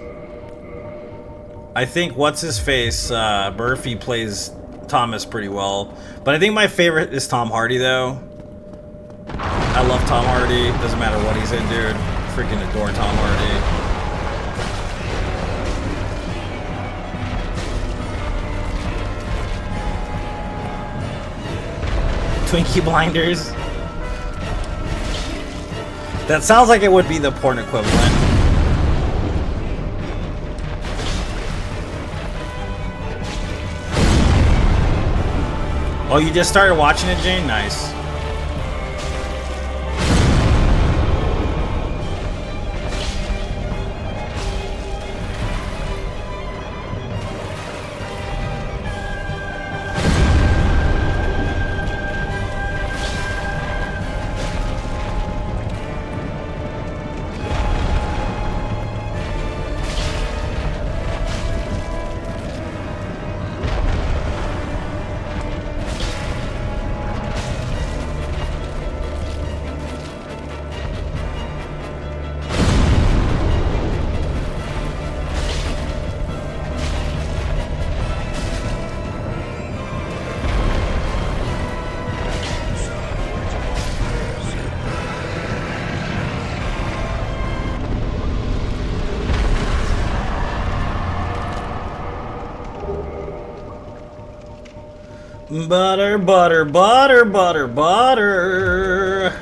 I think what's-his-face, Murphy plays Thomas pretty well. But I think my favorite is Tom Hardy, though. I love Tom Hardy. Doesn't matter what he's in, dude. Freaking adore Tom Hardy. Twinkie Blinders. That sounds like it would be the porn equivalent. Oh, you just started watching it, Jane? Nice. Butter, butter, butter, butter, butter.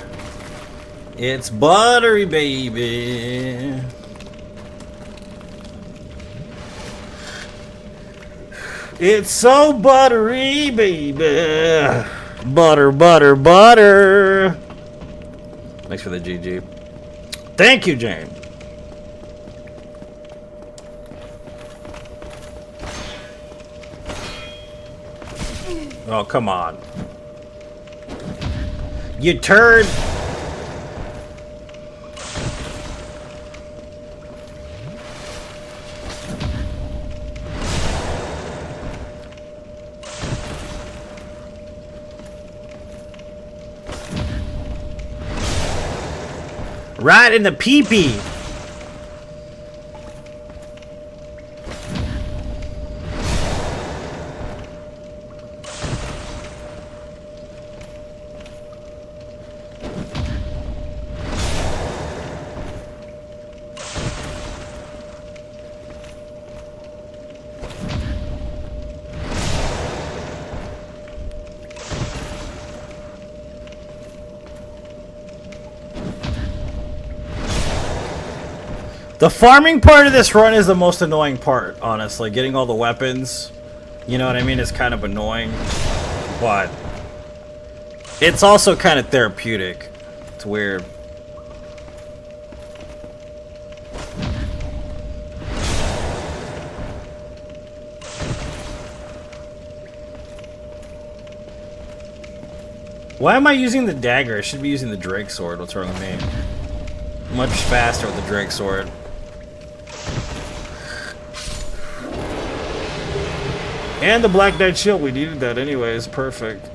It's buttery, baby. It's so buttery, baby. Butter, butter, butter. Thanks for the GG. Thank you, Jane. Oh, come on. You turd. Right in the pee-pee. The farming part of this run is the most annoying part, honestly. Getting all the weapons, you know what I mean, is kind of annoying. But it's also kind of therapeutic. It's weird. Why am I using the dagger? I should be using the Drake sword. What's wrong with me? Much faster with the Drake sword. And the Black Knight shield, we needed that anyways, perfect.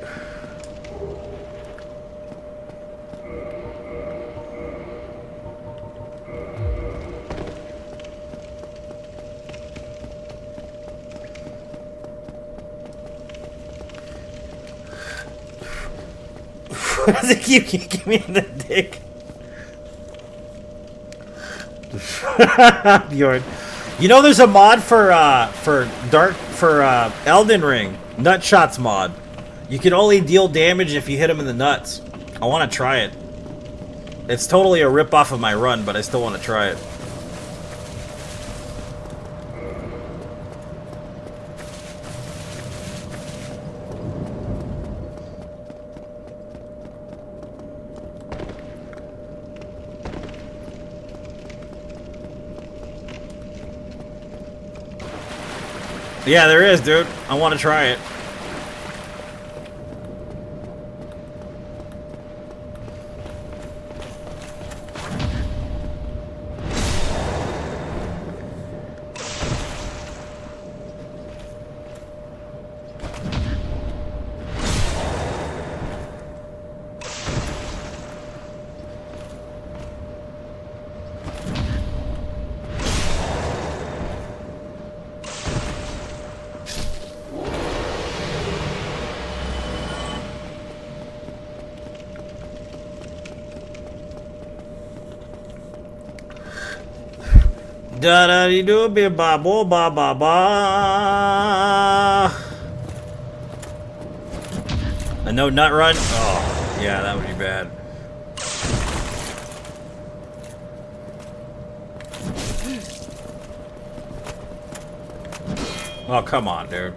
What does it keep kicking me in the dick? Bjorn. You know there's a mod for Elden Ring. Nut shots mod. You can only deal damage if you hit him in the nuts. I want to try it. It's totally a rip-off of my run, but I still want to try it. Yeah, there is, dude. I want to try it. Da da dee do be ba bo ba ba ba. A no nut run? Oh, yeah, that would be bad. Oh, come on, dude.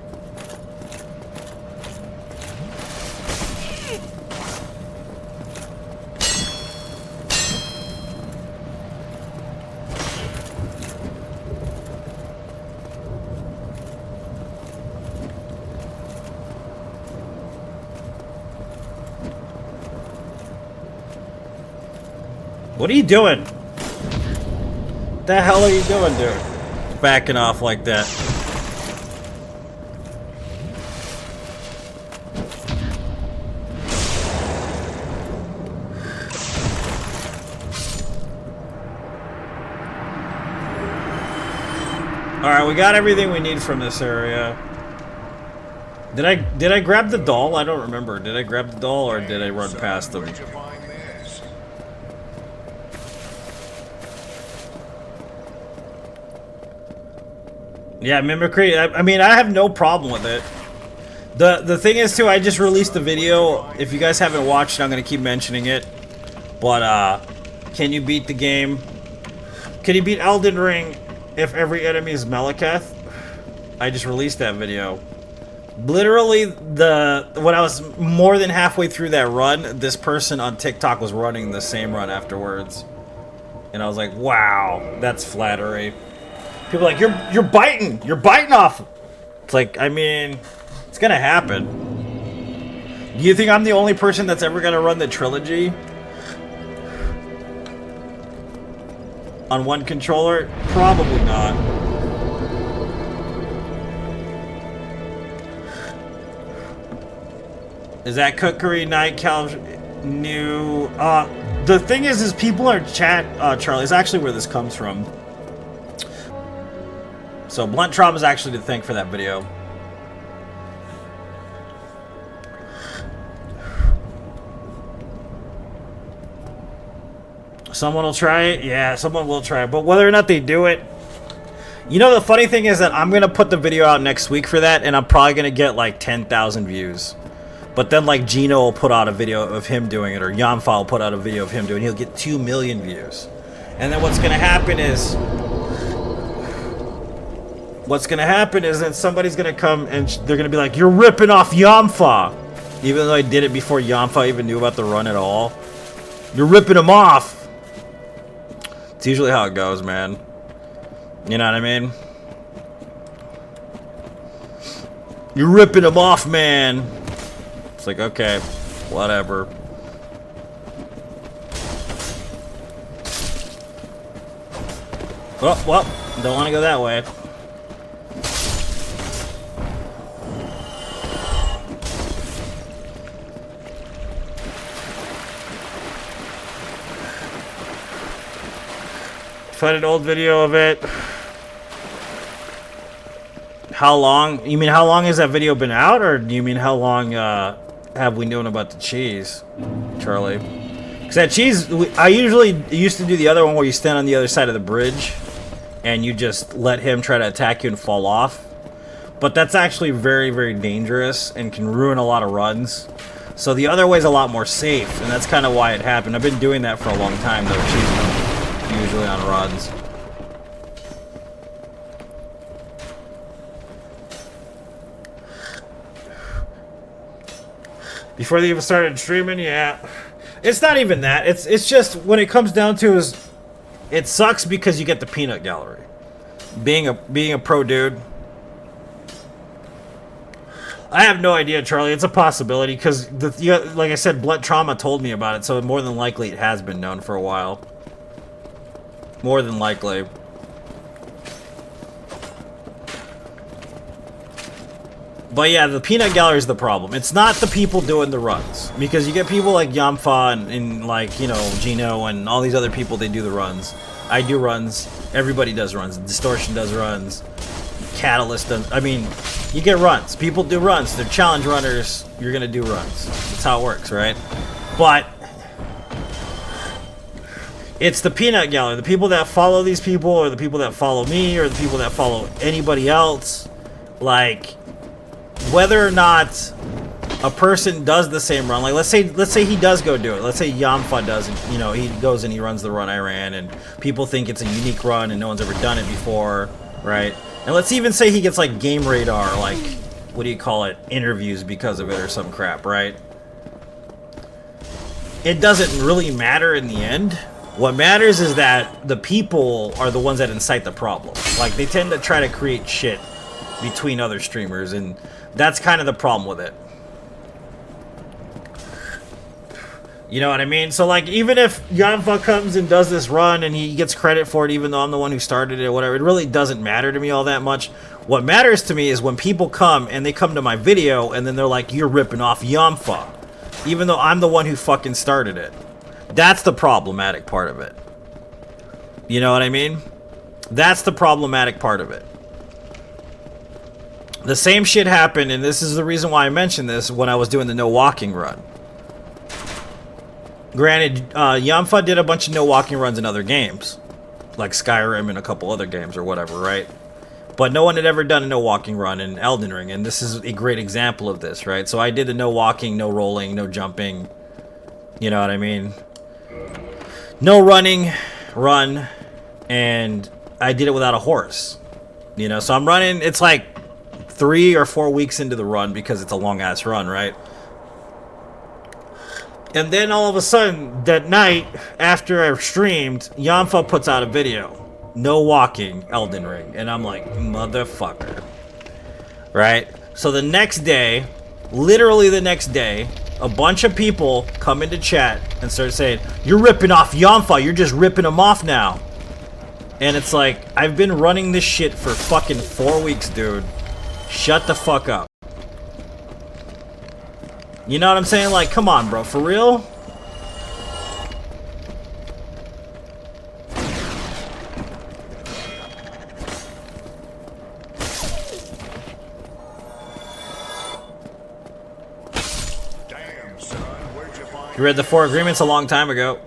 What are you doing? What the hell are you doing, dude? Backing off like that. Alright, we got everything we need from this area. Did I grab the doll? I don't remember. Did I grab the doll or did I run past them? Where'd you find this? Yeah, mimicry. I mean, I have no problem with it. The thing is too, I just released a video. If you guys haven't watched, I'm gonna keep mentioning it. But can you beat the game? Can you beat Elden Ring if every enemy is Malekith? I just released that video. Literally, when I was more than halfway through that run, this person on TikTok was running the same run afterwards, and I was like, "Wow, that's flattery." People are like, "You're biting off." It's like, I mean, it's gonna happen. Do you think I'm the only person that's ever gonna run the trilogy on one controller? Probably not. Is that Cookery Night Cal new? The thing is people are chat, Charlie, is actually where this comes from. So Blunt Trauma is actually to thank for that video. Someone will try it? Yeah, someone will try it. But whether or not they do it... You know, the funny thing is that I'm going to put the video out next week for that, and I'm probably going to get like 10,000 views. But then, like, Gino will put out a video of him doing it, or Yamfa will put out a video of him doing it. He'll get 2 million views. And then what's going to happen is... that somebody's going to come and they're going to be like, "You're ripping off Yamfa!" Even though I did it before Yamfa even knew about the run at all. You're ripping him off! It's usually how it goes, man. You know what I mean? You're ripping him off, man! It's like, okay, whatever. Oh, well, don't want to go that way. Find an old video of it. How long? You mean how long has that video been out, or do you mean how long have we known about the cheese, Charlie? Because that cheese, I usually used to do the other one where you stand on the other side of the bridge and you just let him try to attack you and fall off. But that's actually very, very dangerous and can ruin a lot of runs. So the other way is a lot more safe, and that's kind of why it happened. I've been doing that for a long time, though, cheese usually on runs. Before they even started streaming, yeah. It's not even that. It's just when it comes down to is, it sucks because you get the peanut gallery. Being a pro dude. I have no idea, Charlie. It's a possibility because like I said, Blunt Trauma told me about it, so more than likely it has been known for a while. More than likely. But yeah, the peanut gallery is the problem. It's not the people doing the runs. Because you get people like Yamfa and like, you know, Gino and all these other people, they do the runs. I do runs. Everybody does runs. Distortion does runs. Catalyst does. I mean, you get runs. People do runs. They're challenge runners. You're going to do runs. That's how it works, right? But it's the peanut gallery. The people that follow these people, or the people that follow me, or the people that follow anybody else, like, whether or not a person does the same run, like let's say he does go do it. Let's say Yamfa does, you know, he goes and he runs the run I ran, and people think it's a unique run and no one's ever done it before, right? And let's even say he gets like game radar, like, what do you call it, interviews because of it or some crap, right? It doesn't really matter in the end. What matters is that the people are the ones that incite the problem. Like, they tend to try to create shit between other streamers, and that's kind of the problem with it. You know what I mean? So, like, even if Yamfa comes and does this run and he gets credit for it, even though I'm the one who started it or whatever, it really doesn't matter to me all that much. What matters to me is when people come and they come to my video and then they're like, "You're ripping off Yamfa," even though I'm the one who fucking started it. That's the problematic part of it. You know what I mean? That's the problematic part of it. The same shit happened, and this is the reason why I mentioned this, when I was doing the no walking run. Granted, Yamfa did a bunch of no walking runs in other games, like Skyrim and a couple other games or whatever, right? But no one had ever done a no walking run in Elden Ring, and this is a great example of this, right? So I did the no walking, no rolling, no jumping. You know what I mean? No running, run, and I did it without a horse. You know, so I'm running, it's like 3 or 4 weeks into the run because it's a long ass run, right? And then all of a sudden, that night, after I streamed, Yamfa puts out a video. No walking, Elden Ring. And I'm like, motherfucker. Right? So the next day, literally the next day, a bunch of people come into chat and start saying, you're ripping off Yamfa, you're just ripping him off now. And it's like, I've been running this shit for fucking 4 weeks, dude. Shut the fuck up. You know what I'm saying? Like, come on, bro. For real? Damn, son, where'd you find You read the 4 agreements a long time ago.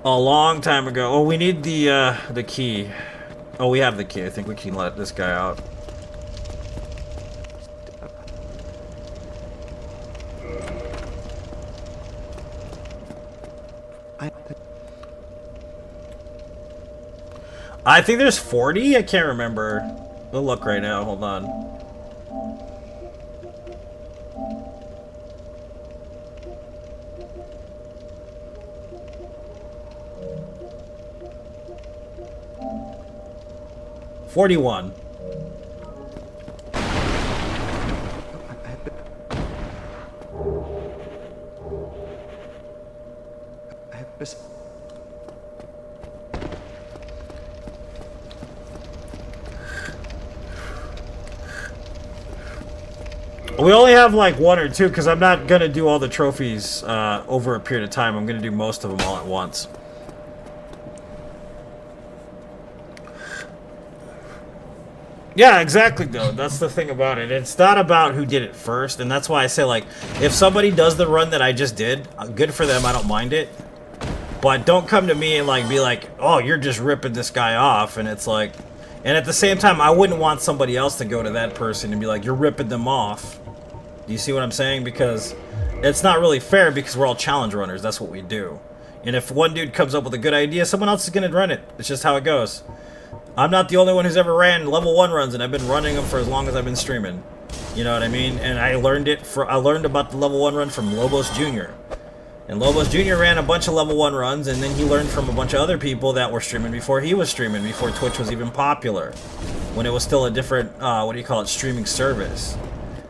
A long time ago. Oh, we need the key. Oh, we have the key. I think we can let this guy out. I think there's 40? I can't remember. We'll look right now. Hold on. $41. We only have like 1 or 2 because I'm not gonna do all the trophies over a period of time. I'm gonna do most of them all at once. Yeah, exactly, though. That's the thing about it. It's not about who did it first, and that's why I say, like, if somebody does the run that I just did, good for them, I don't mind it. But don't come to me and, like, be like, oh, you're just ripping this guy off, and it's like... And at the same time, I wouldn't want somebody else to go to that person and be like, you're ripping them off. Do you see what I'm saying? Because it's not really fair because we're all challenge runners. That's what we do. And if one dude comes up with a good idea, someone else is going to run it. It's just how it goes. I'm not the only one who's ever ran level 1 runs, and I've been running them for as long as I've been streaming. You know what I mean? And I learned about the level 1 run from Lobos Jr. And Lobos Jr. ran a bunch of level 1 runs, and then he learned from a bunch of other people that were streaming before he was streaming, before Twitch was even popular. When it was still a different, what do you call it, streaming service.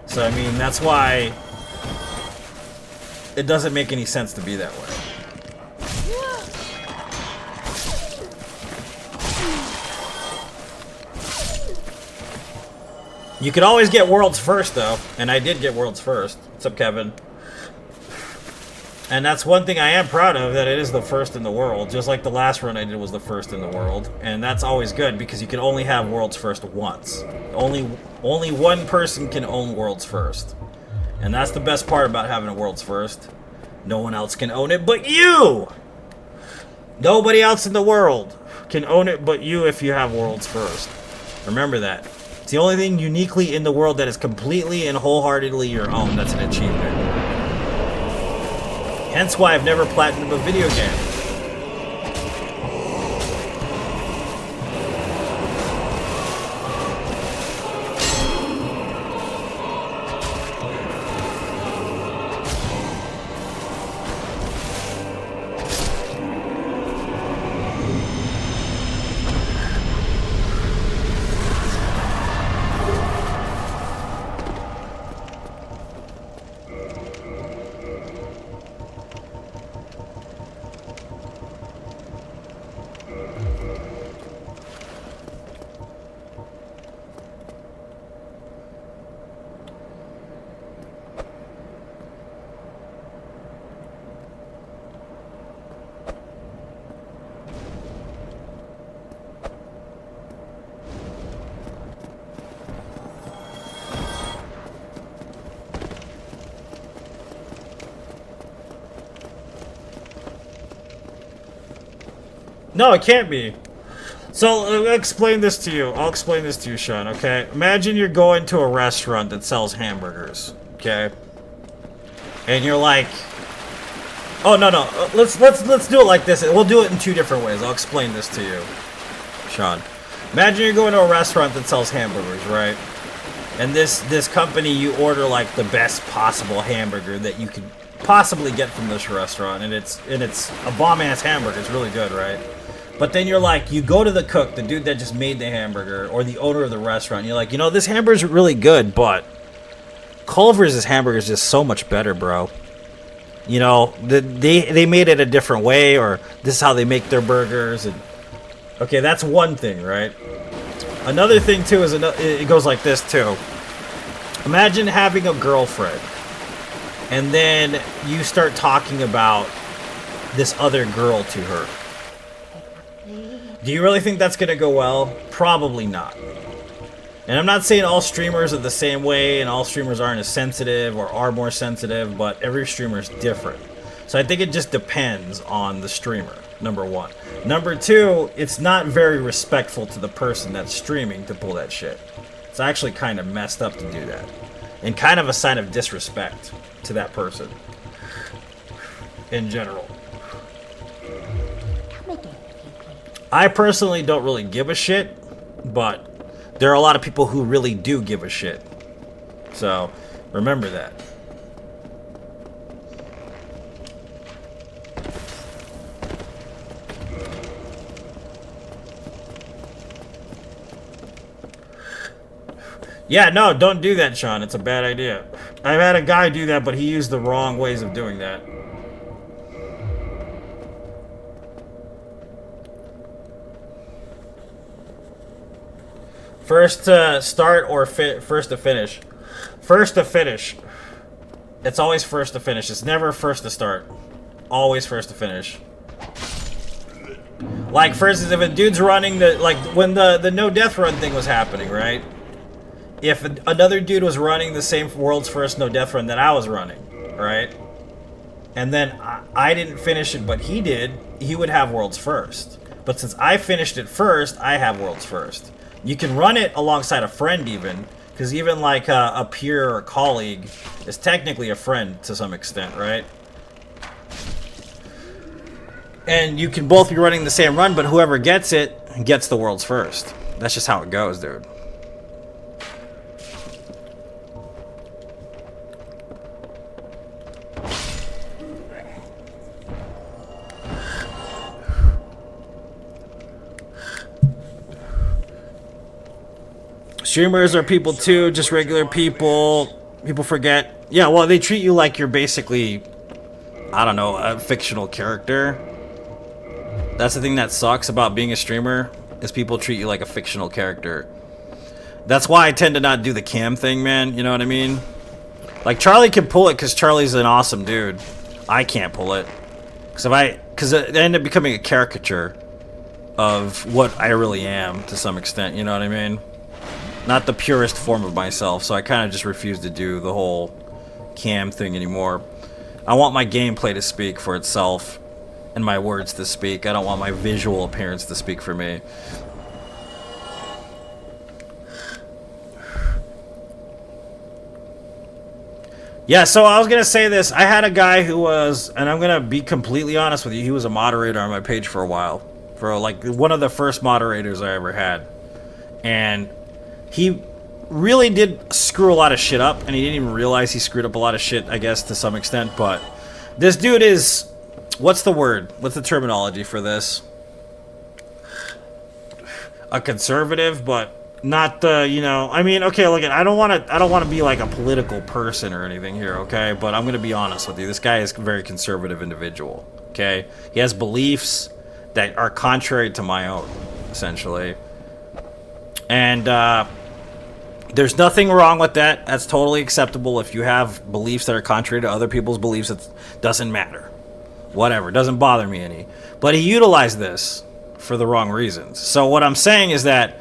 So, I mean, that's why it doesn't make any sense to be that way. You could always get worlds first, though, and I did get worlds first. What's up, Kevin? And that's one thing I am proud of, that it is the first in the world. Just like the last run I did was the first in the world. And that's always good, because you can only have worlds first once. Only one person can own worlds first. And that's the best part about having a worlds first. No one else can own it but you! Nobody else in the world can own it but you if you have worlds first. Remember that. It's the only thing uniquely in the world that is completely and wholeheartedly your own. That's an achievement. Hence why I've never platinumed a video game. No, it can't be. So, I'll explain this to you. I'll explain this to you, Sean, okay? Imagine you're going to a restaurant that sells hamburgers, okay? And you're like... Oh, no. Let's do it like this. We'll do it in two different ways. I'll explain this to you, Sean. Imagine you're going to a restaurant that sells hamburgers, right? And this company, you order, like, the best possible hamburger that you could possibly get from this restaurant. And it's a bomb-ass hamburger. It's really good, right? But then you're like, you go to the cook, the dude that just made the hamburger, or the owner of the restaurant. You're like, you know, this hamburger's really good, but Culver's hamburger is just so much better, bro. You know, they made it a different way, or this is how they make their burgers. And okay, that's one thing, right? Another thing too is it goes like this too. Imagine having a girlfriend, and then you start talking about this other girl to her. Do you really think that's gonna go well? Probably not. And I'm not saying all streamers are the same way and all streamers aren't as sensitive or are more sensitive, but every streamer is different. So I think it just depends on the streamer, number one. Number two, it's not very respectful to the person that's streaming to pull that shit. It's actually kind of messed up to do that. And kind of a sign of disrespect to that person. In general. I personally don't really give a shit, but there are a lot of people who really do give a shit. So, remember that. Yeah, no, don't do that, Sean. It's a bad idea. I've had a guy do that, but he used the wrong ways of doing that. First to start or first to finish? First to finish. It's always first to finish. It's never first to start. Always first to finish. Like, for instance, if a dude's running the... Like, when the no death run thing was happening, right? If another dude was running the same world's first no death run that I was running, right? And then I didn't finish it, but he did, he would have world's first. But since I finished it first, I have world's first. You can run it alongside a friend even, because even like a peer or a colleague is technically a friend to some extent, right? And you can both be running the same run, but whoever gets it gets the world's first. That's just how it goes, dude. Streamers are people too, just regular people. People forget. Yeah, well, they treat you like you're basically, I don't know, a fictional character. That's the thing that sucks about being a streamer, is people treat you like a fictional character. That's why I tend to not do the cam thing, man. You know what I mean? Like, Charlie can pull it because Charlie's an awesome dude. I can't pull it. Because I end up becoming a caricature of what I really am, to some extent. You know what I mean? Not the purest form of myself, so I kind of just refuse to do the whole cam thing anymore. I want my gameplay to speak for itself, and my words to speak. I don't want my visual appearance to speak for me. Yeah, so I was gonna say this. I had a guy who was, and I'm gonna be completely honest with you, he was a moderator on my page for a while. For like one of the first moderators I ever had. And he really did screw a lot of shit up, and he didn't even realize he screwed up a lot of shit, I guess, to some extent, but this dude is... What's the word? What's the terminology for this? A conservative, but not the, you know... I mean, okay, look, I don't want to be like a political person or anything here, okay? But I'm going to be honest with you. This guy is a very conservative individual, okay? He has beliefs that are contrary to my own, essentially. And, there's nothing wrong with that. That's totally acceptable. If you have beliefs that are contrary to other people's beliefs, it doesn't matter. Whatever. Doesn't bother me any. But he utilized this for the wrong reasons. So what I'm saying is that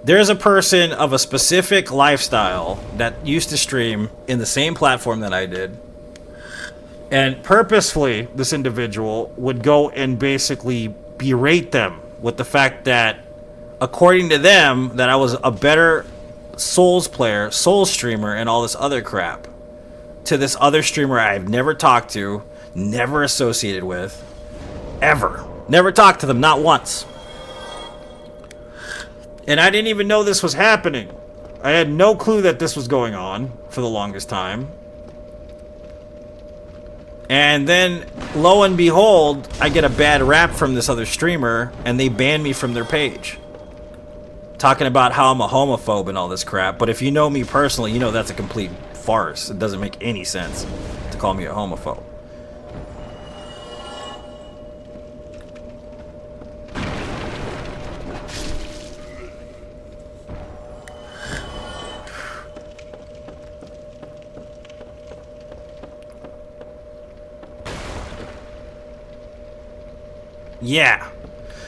there's a person of a specific lifestyle that used to stream in the same platform that I did. And purposefully, this individual would go and basically berate them with the fact that, according to them, that I was a better Souls player, Souls streamer, and all this other crap. To this other streamer I've never talked to, never associated with, ever. Never talked to them, not once. And I didn't even know this was happening. I had no clue that this was going on for the longest time. And then, lo and behold, I get a bad rap from this other streamer, and they ban me from their page. Talking about how I'm a homophobe and all this crap. But if you know me personally, you know that's a complete farce. It doesn't make any sense to call me a homophobe. Yeah.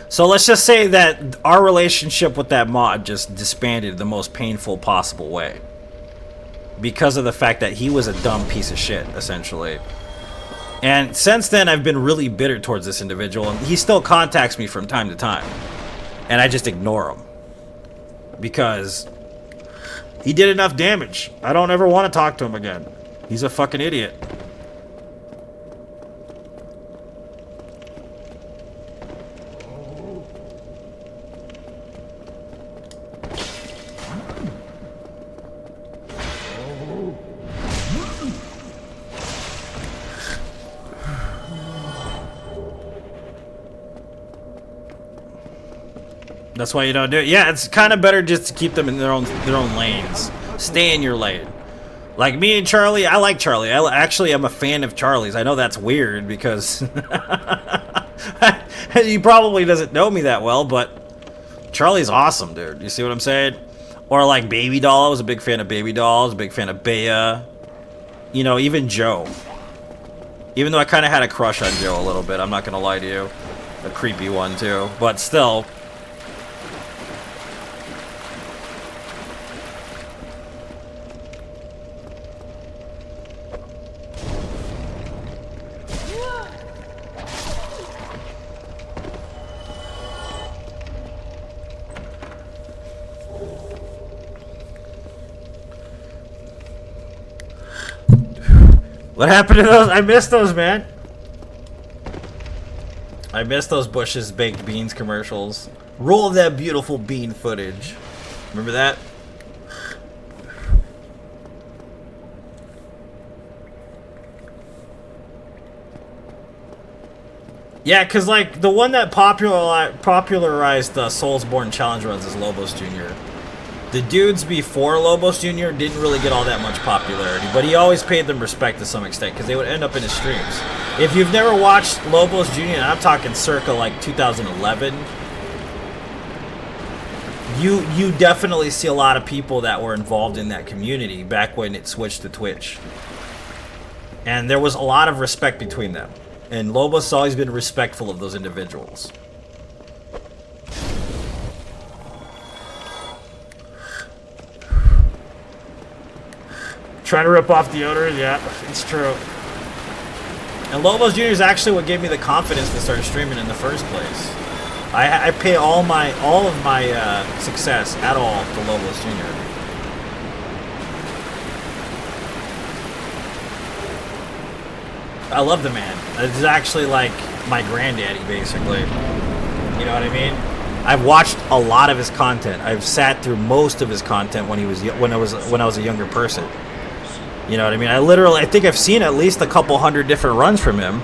So let's just say that our relationship with that mod just disbanded the most painful possible way. Because of the fact that he was a dumb piece of shit, essentially. And since then, I've been really bitter towards this individual, and he still contacts me from time to time. And I just ignore him. Because he did enough damage. I don't ever want to talk to him again. He's a fucking idiot. That's why you don't do it. Yeah, it's kind of better just to keep them in their own lanes. Stay in your lane. Like me and Charlie, I like Charlie. I'm a fan of Charlie's. I know that's weird because he probably doesn't know me that well, but Charlie's awesome, dude. You see what I'm saying? Or like Baby Doll. I was a big fan of Baby Doll. I was a big fan of Bea. You know, even Joe. Even though I kind of had a crush on Joe a little bit. I'm not going to lie to you. A creepy one, too. But still... What happened to those? I missed those, man. I missed those Bush's Baked Beans commercials. Roll that beautiful bean footage. Remember that? Yeah, because, like, the one that popularized the Soulsborne challenge runs is Lobos Jr. The dudes before Lobos Jr. didn't really get all that much popularity, but he always paid them respect to some extent because they would end up in his streams. If you've never watched Lobos Jr., and I'm talking circa like 2011, you definitely see a lot of people that were involved in that community back when it switched to Twitch. And there was a lot of respect between them. And Lobos has always been respectful of those individuals. Trying to rip off the owner? Yeah, it's true. And Lobos Jr. is actually what gave me the confidence to start streaming in the first place. I pay all of my success at all to Lobos Jr. I love the man. It's actually like my granddaddy, basically. You know what I mean? I've watched a lot of his content. I've sat through most of his content when I was a younger person. You know what I mean? I think I've seen at least a couple hundred different runs from him.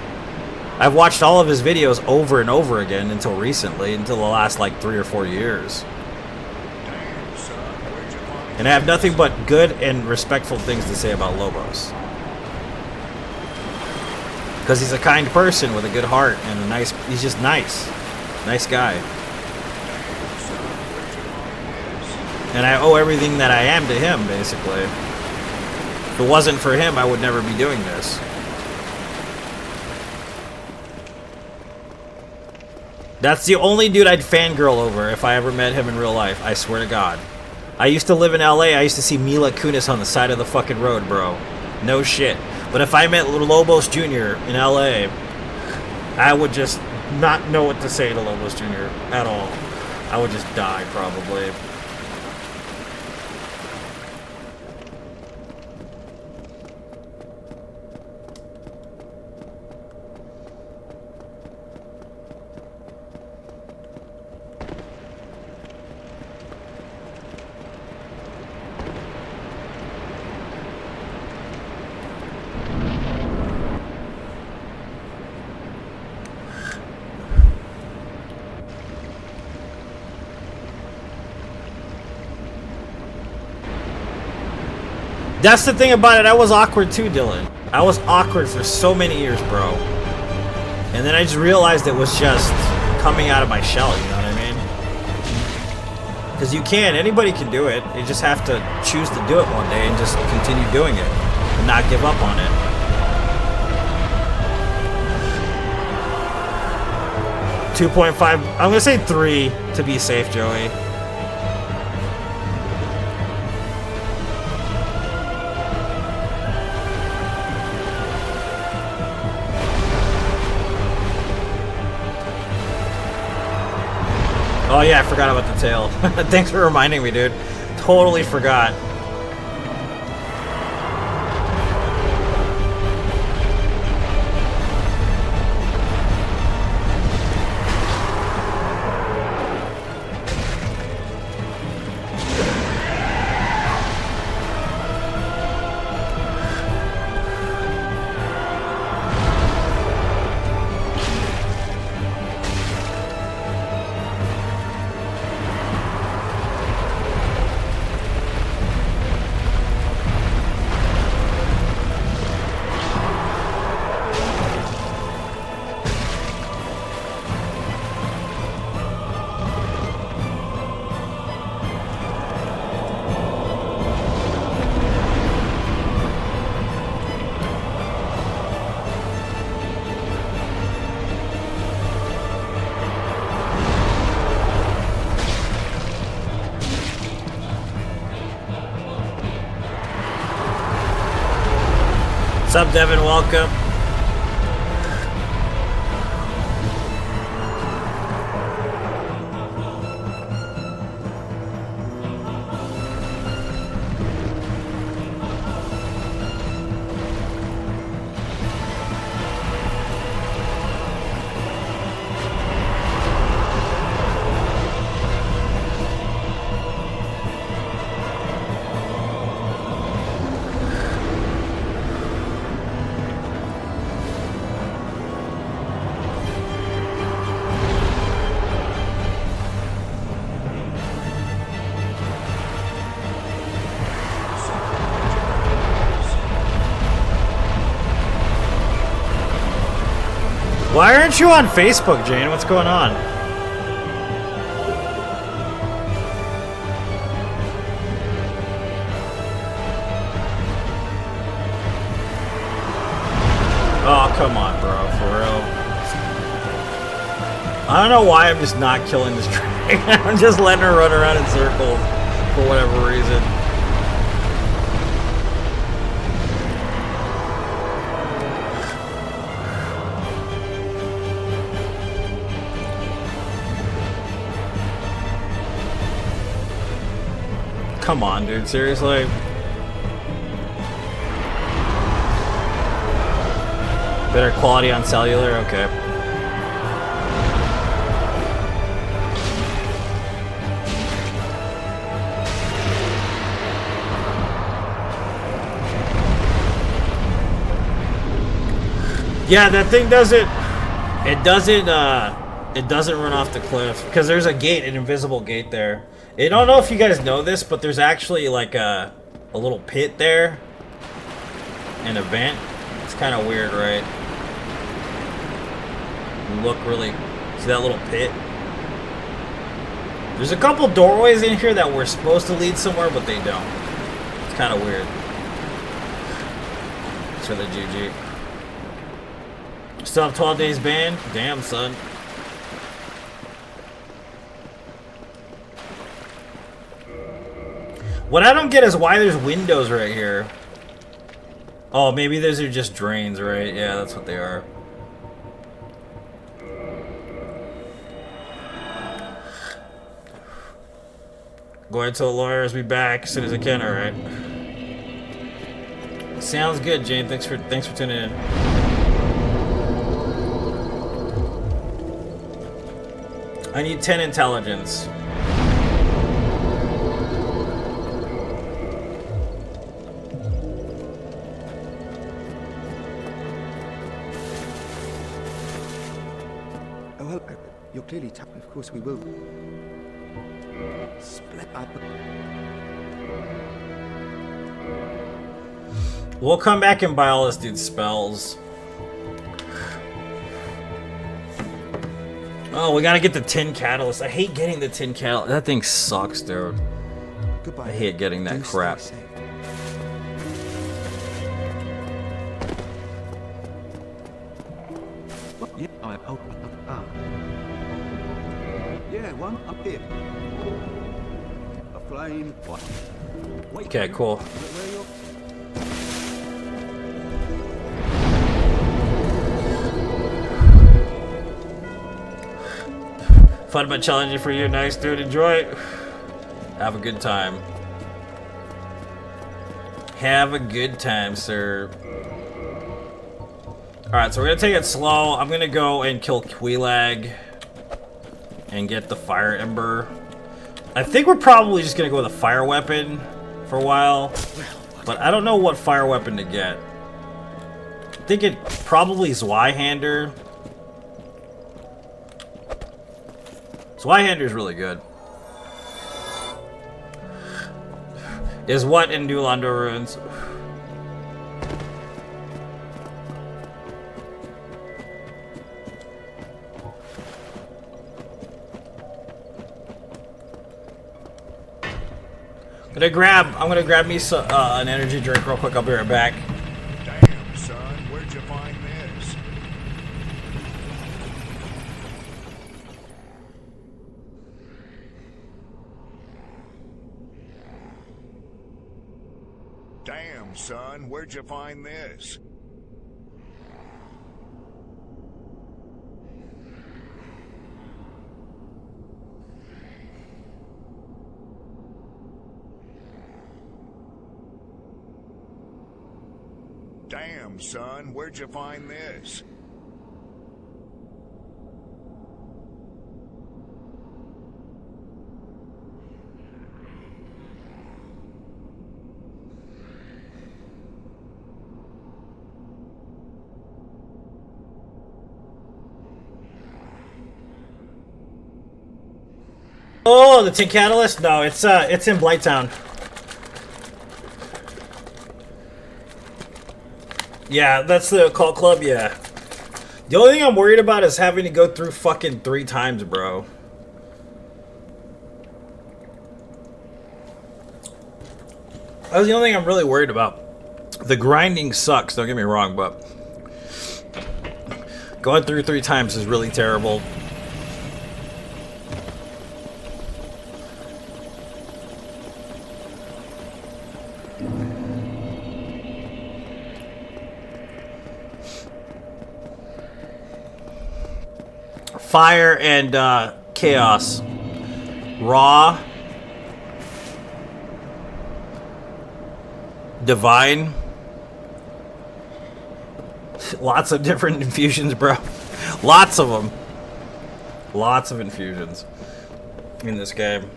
I've watched all of his videos over and over again until recently, until the last like 3 or 4 years. And I have nothing but good and respectful things to say about Lobos. Because he's a kind person with a good heart and he's just nice. Nice guy. And I owe everything that I am to him, basically. If it wasn't for him, I would never be doing this. That's the only dude I'd fangirl over if I ever met him in real life, I swear to God. I used to live in LA, I used to see Mila Kunis on the side of the fucking road, bro. No shit. But if I met Lobos Jr. in LA, I would just not know what to say to Lobos Jr. at all. I would just die, probably. That's the thing about it. I was awkward too, Dylan. I was awkward for so many years, bro. And then I just realized it was just coming out of my shell, you know what I mean? Because you can. Anybody can do it. You just have to choose to do it one day and just continue doing it. And not give up on it. .5. I'm going to say 3 to be safe, Joey. Oh yeah, I forgot about the tail. Thanks for reminding me, dude. Totally forgot. What's up, Devin? Welcome. Why aren't you on Facebook, Jane? What's going on? Oh, come on, bro. For real. I don't know why I'm just not killing this dragon. I'm just letting her run around in circles for whatever reason. Come on, dude. Seriously? Better quality on cellular? Okay. Yeah, that thing doesn't... It doesn't run off the cliff. Because there's a gate, an invisible gate there. I don't know if you guys know this, but there's actually like a little pit there. An event. It's kind of weird, right? Look really... See that little pit? There's a couple doorways in here that were supposed to lead somewhere, but they don't. It's kind of weird. It's for the GG. Still have 12 days banned? Damn, son. What I don't get is why there's windows right here. Oh, maybe those are just drains, right? Yeah, that's what they are. Going to the lawyers, be back as soon as I can. All right. Sounds good, Jane. Thanks for tuning in. I need 10 intelligence. Oh, well, you're clearly tough. Of course we will. Split up. We'll come back and buy all this dude's spells. Oh, we gotta get the tin catalyst. I hate getting the tin catalyst. That thing sucks, dude. Goodbye. I hate getting that Do crap. stay safe. What? Yeah, yeah, one up here. A flame. What? Wait, Okay, cool. where are you? Fun but challenging for you. Nice, dude. Enjoy it. Have a good time. Have a good time, sir. Alright, so we're gonna take it slow. I'm gonna go and kill Queelag and get the fire ember. I think we're probably just gonna go with a fire weapon for a while. But I don't know what fire weapon to get. I think it probably Zweihander. Zweihander is really good. Is what in New Londo Ruins? I'm gonna grab me an energy drink real quick. I'll be right back. Damn, son, where'd you find this? Damn, son, where'd you find this? Damn, son, where'd you find this? Oh, the tin catalyst? No, it's in Blighttown. Yeah, that's the occult club, yeah. The only thing I'm worried about is having to go through fucking 3 times, bro. That's the only thing I'm really worried about. The grinding sucks, don't get me wrong, but going through 3 times is really terrible. Fire and chaos. Raw. Divine. Lots of different infusions, bro. Lots of them. Lots of infusions in this game.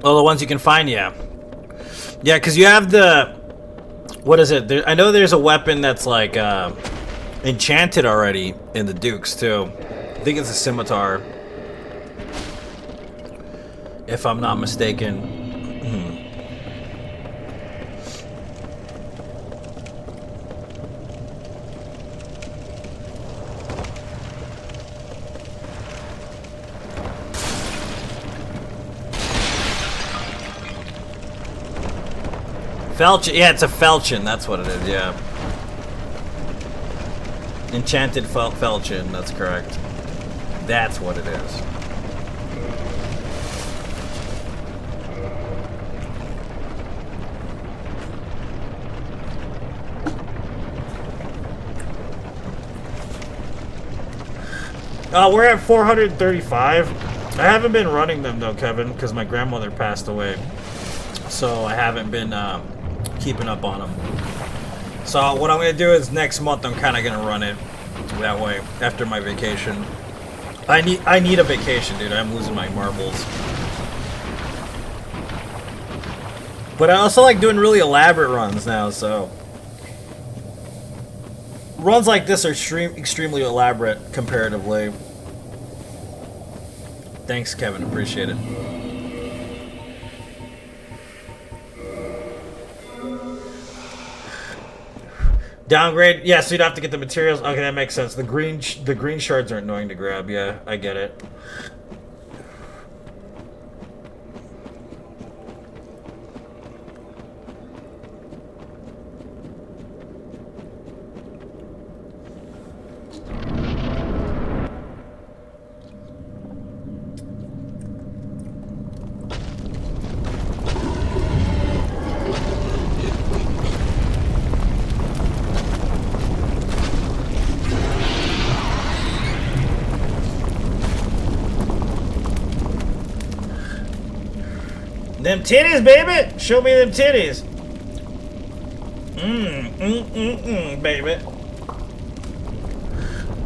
Oh, the ones you can find, yeah. Yeah, because you have the... What is it? I know there's a weapon that's like enchanted already in the Dukes, too. I think it's a scimitar. If I'm not mistaken. Felchin, yeah, it's a Felchin, that's what it is, yeah. Enchanted Felchin, that's correct. That's what it is. We're at 435. I haven't been running them though, Kevin, because my grandmother passed away. So I haven't been keeping up on them. So what I'm going to do is next month I'm kind of going to run it that way after my vacation. I need a vacation, dude. I'm losing my marbles. But I also like doing really elaborate runs now, so... Runs like this are extremely elaborate, comparatively. Thanks, Kevin. Appreciate it. Downgrade? Yeah, so you'd have to get the materials. Okay, that makes sense. The green shards are annoying to grab. Yeah, I get it. Them titties, baby! Show me them titties. Baby.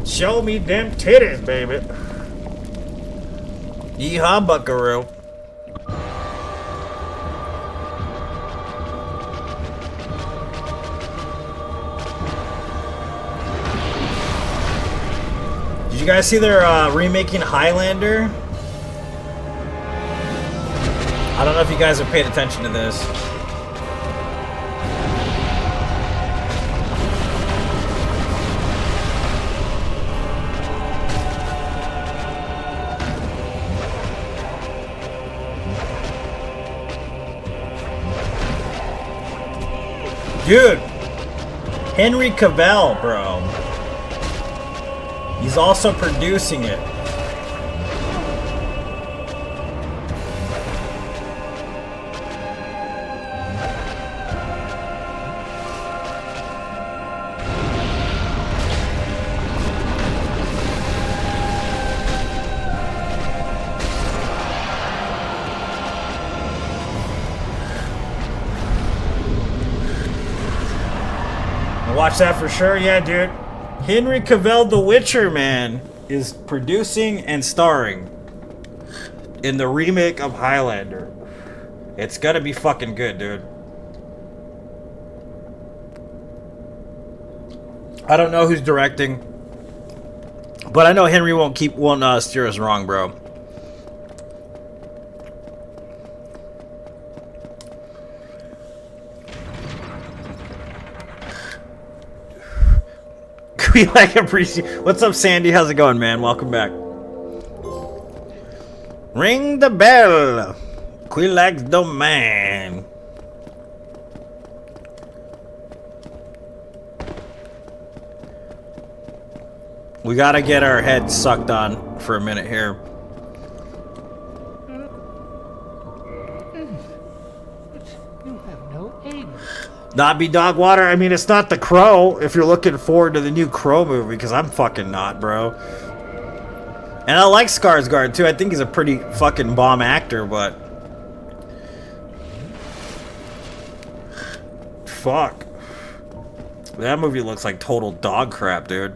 Show me them titties, baby. Yeehaw, buckaroo. Did you guys see they're remaking Highlander? I don't know if you guys have paid attention to this. Dude, Henry Cavill, bro. He's also producing it. Watch that for sure, yeah, dude. Henry Cavill, The Witcher, man, is producing and starring in the remake of Highlander. It's gonna be fucking good, dude. I don't know who's directing, but I know Henry won't steer us wrong, bro. We like appreciate. What's up, Sandy? How's it going, man? Welcome back. Ring the bell. Quilax Domain. We gotta get our heads sucked on for a minute here. You have no eggs. Not be dog water? I mean, it's not The Crow, if you're looking forward to the new Crow movie, because I'm fucking not, bro. And I like Skarsgård, too. I think he's a pretty fucking bomb actor, but... Fuck. That movie looks like total dog crap, dude.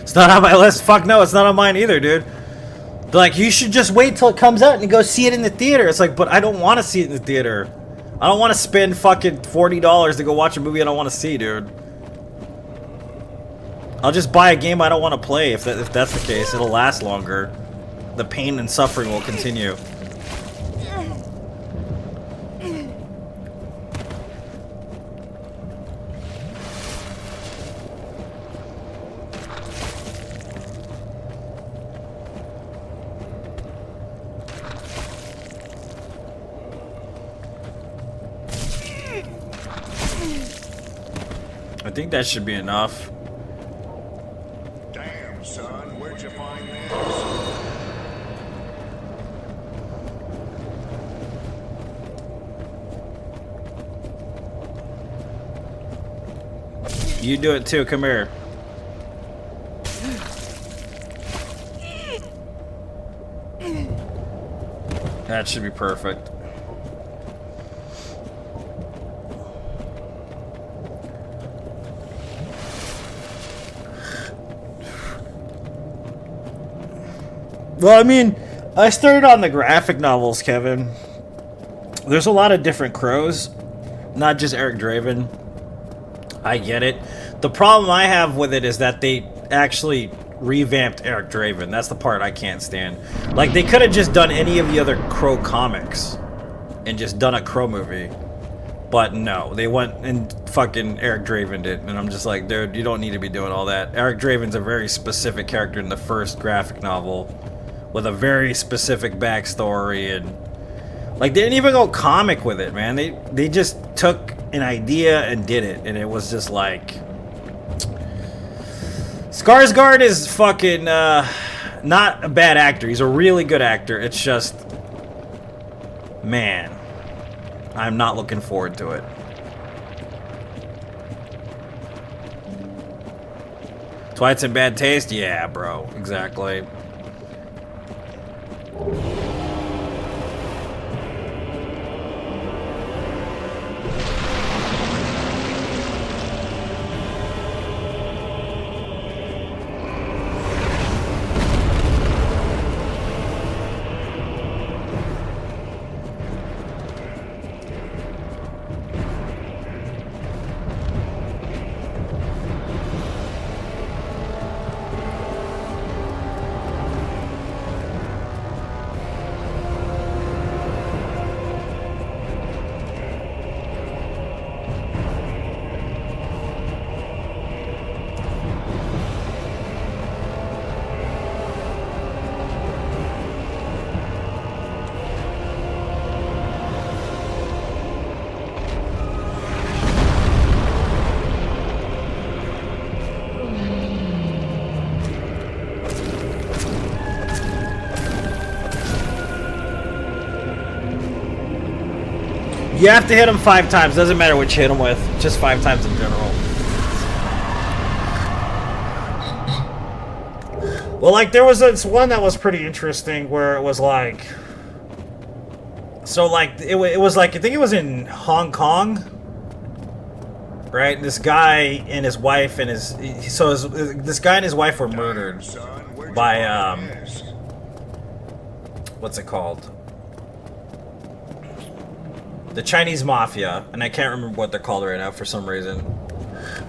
It's not on my list. Fuck no, it's not on mine either, dude. They're like, you should just wait till it comes out and go see it in the theater. It's like, but I don't want to see it in the theater. I don't want to spend fucking $40 to go watch a movie I don't want to see, dude. I'll just buy a game I don't want to play if that's the case. It'll last longer. The pain and suffering will continue. I think that should be enough. Damn, son, where'd you find this? You do it too. Come here. That should be perfect. Well, I mean, I started on the graphic novels, Kevin. There's a lot of different crows, not just Eric Draven. I get it. The problem I have with it is that they actually revamped Eric Draven. That's the part I can't stand. Like, they could have just done any of the other Crow comics and just done a Crow movie. But no, they went and fucking Eric Draven did. And I'm just like, dude, you don't need to be doing all that. Eric Draven's a very specific character in the first graphic novel with a very specific backstory, and like they didn't even go comic with it, man. They just took an idea and did it, and it was just like Skarsgård is fucking not a bad actor. He's a really good actor. It's just, man, I'm not looking forward to it. Twilight's in bad taste? Yeah, bro. Exactly. You have to hit him 5 times. Doesn't matter which you hit him with. Just 5 times in general. Well, like, there was this one that was pretty interesting where it was like... So, like, it was like, I think it was in Hong Kong. Right? This guy and his wife and his... So, this guy and his wife were murdered by, what's it called? The Chinese Mafia, and I can't remember what they're called right now for some reason.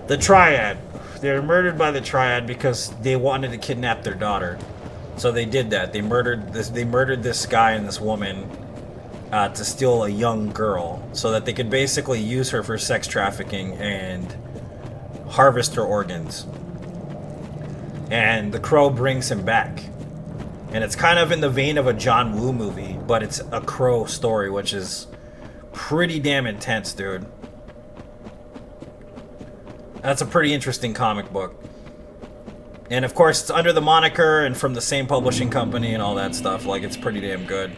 The Triad. They were murdered by the Triad because they wanted to kidnap their daughter. So they did that. They murdered this guy and this woman to steal a young girl so that they could basically use her for sex trafficking and harvest her organs. And the Crow brings him back. And it's kind of in the vein of a John Woo movie, but it's a Crow story, which is pretty damn intense, dude. That's a pretty interesting comic book. And of course, it's under the moniker and from the same publishing company and all that stuff. Like, it's pretty damn good.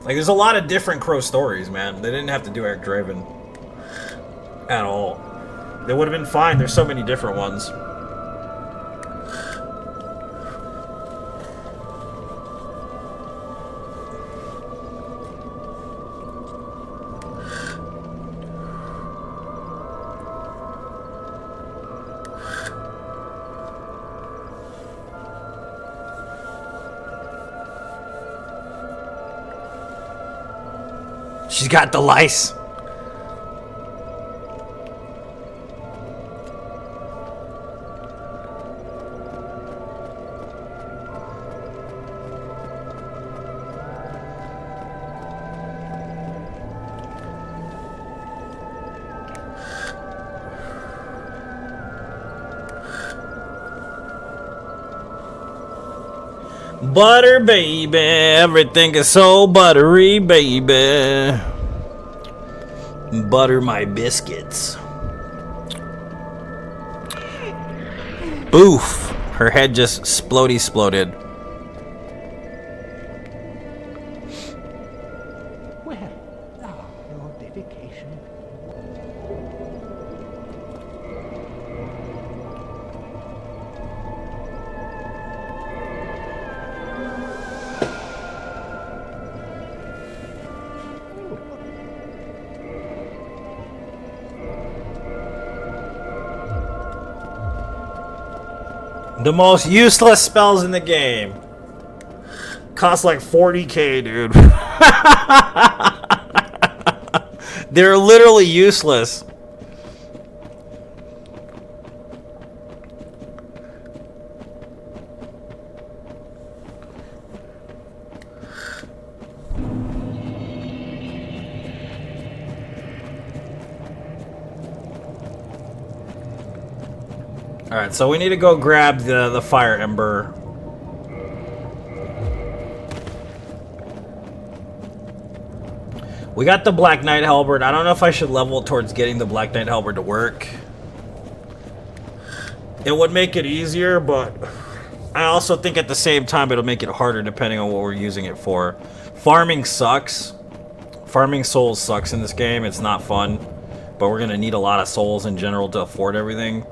Like, there's a lot of different Crow stories, man. They didn't have to do Eric Draven at all. They would have been fine. There's so many different ones. She's got the lice. Butter, baby. Everything is so buttery, baby. Butter my biscuits. Boof. Her head just exploded. Well, your dedication. The most useless spells in the game. Cost like 40k, dude. They're literally useless. Alright, so we need to go grab the fire ember. We got the Black Knight Halberd. I don't know if I should level towards getting the Black Knight Halberd to work. It would make it easier, but I also think at the same time it'll make it harder depending on what we're using it for. Farming sucks. Farming souls sucks in this game. It's not fun. But we're going to need a lot of souls in general to afford everything.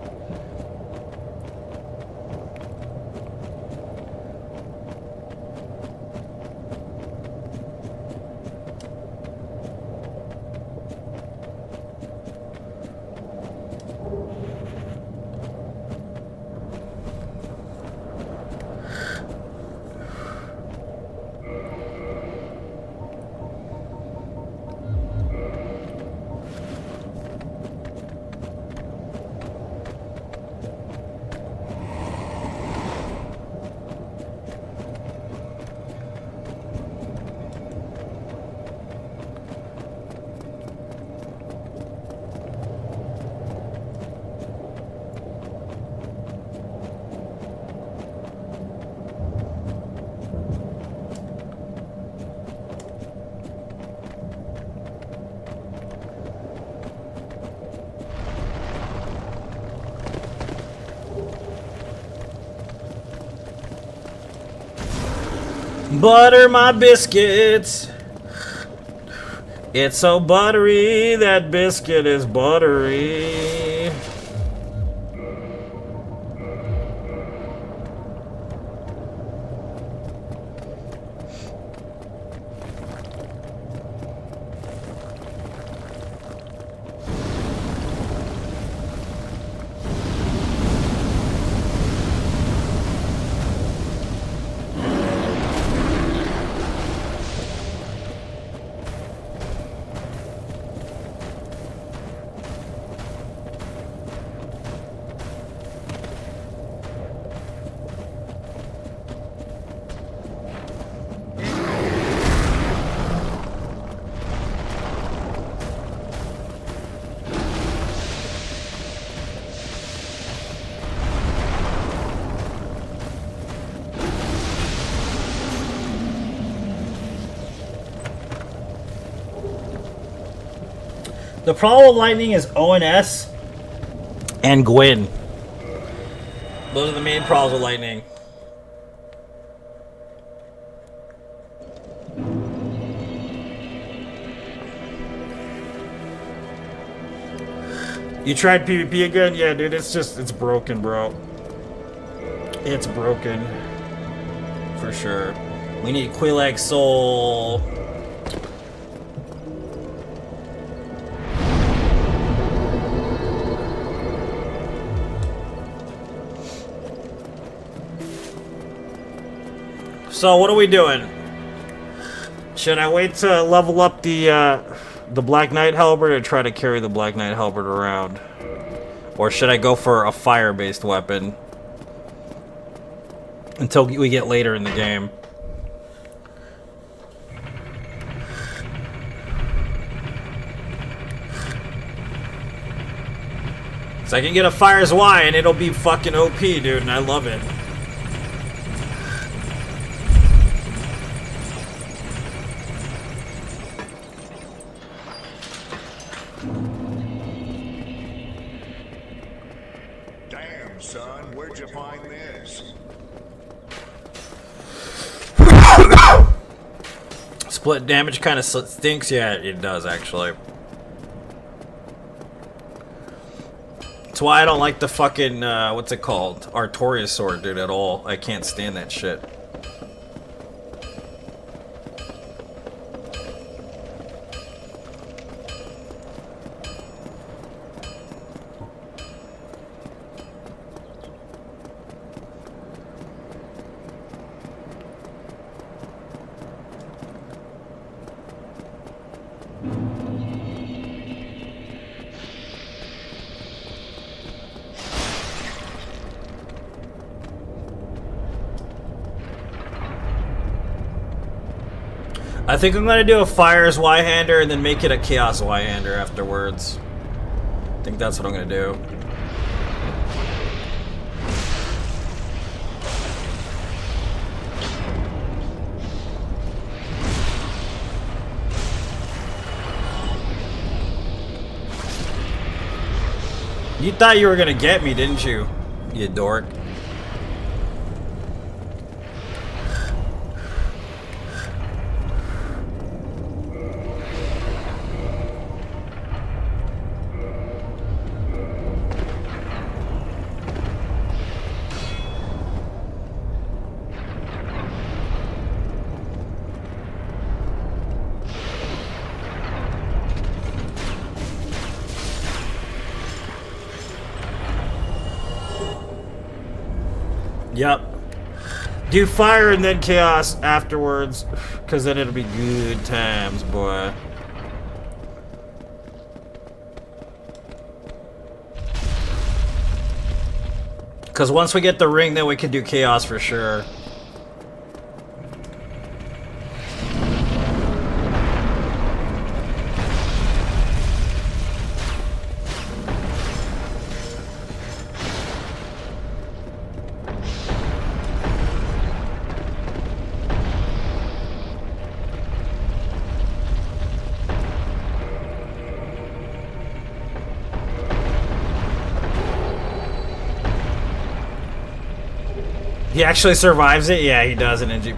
Butter my biscuits. It's so buttery, that biscuit is buttery. The problem with Lightning is ONS and Gwyn. Those are the main problems with Lightning. You tried PvP again? Yeah, dude, it's broken, bro. It's broken. For sure. We need Quilag Soul. So what are we doing? Should I wait to level up the Black Knight Halberd or try to carry the Black Knight Halberd around? Or should I go for a fire-based weapon until we get later in the game? So I can get a Fire's Y and it'll be fucking OP, dude, and I love it. Damn, son, where'd you find this? Split damage kind of stinks. Yeah, it does actually. That's why I don't like the fucking what's it called, Artorias sword, dude, at all. I can't stand that shit. I think I'm gonna do a Fires Y-hander and then make it a Chaos Y-hander afterwards. I think that's what I'm gonna do. You thought you were gonna get me, didn't you? You dork. Yep. Do fire and then chaos afterwards, because then it'll be good times, boy. Because once we get the ring, then we can do chaos for sure. He actually survives it? Yeah, he does in NG+.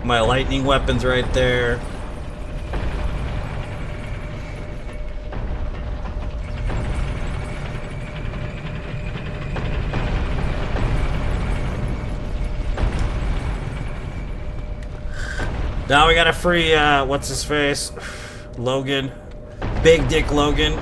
My lightning weapon's right there. Now we got a free, what's his face? Logan. Big Dick Logan.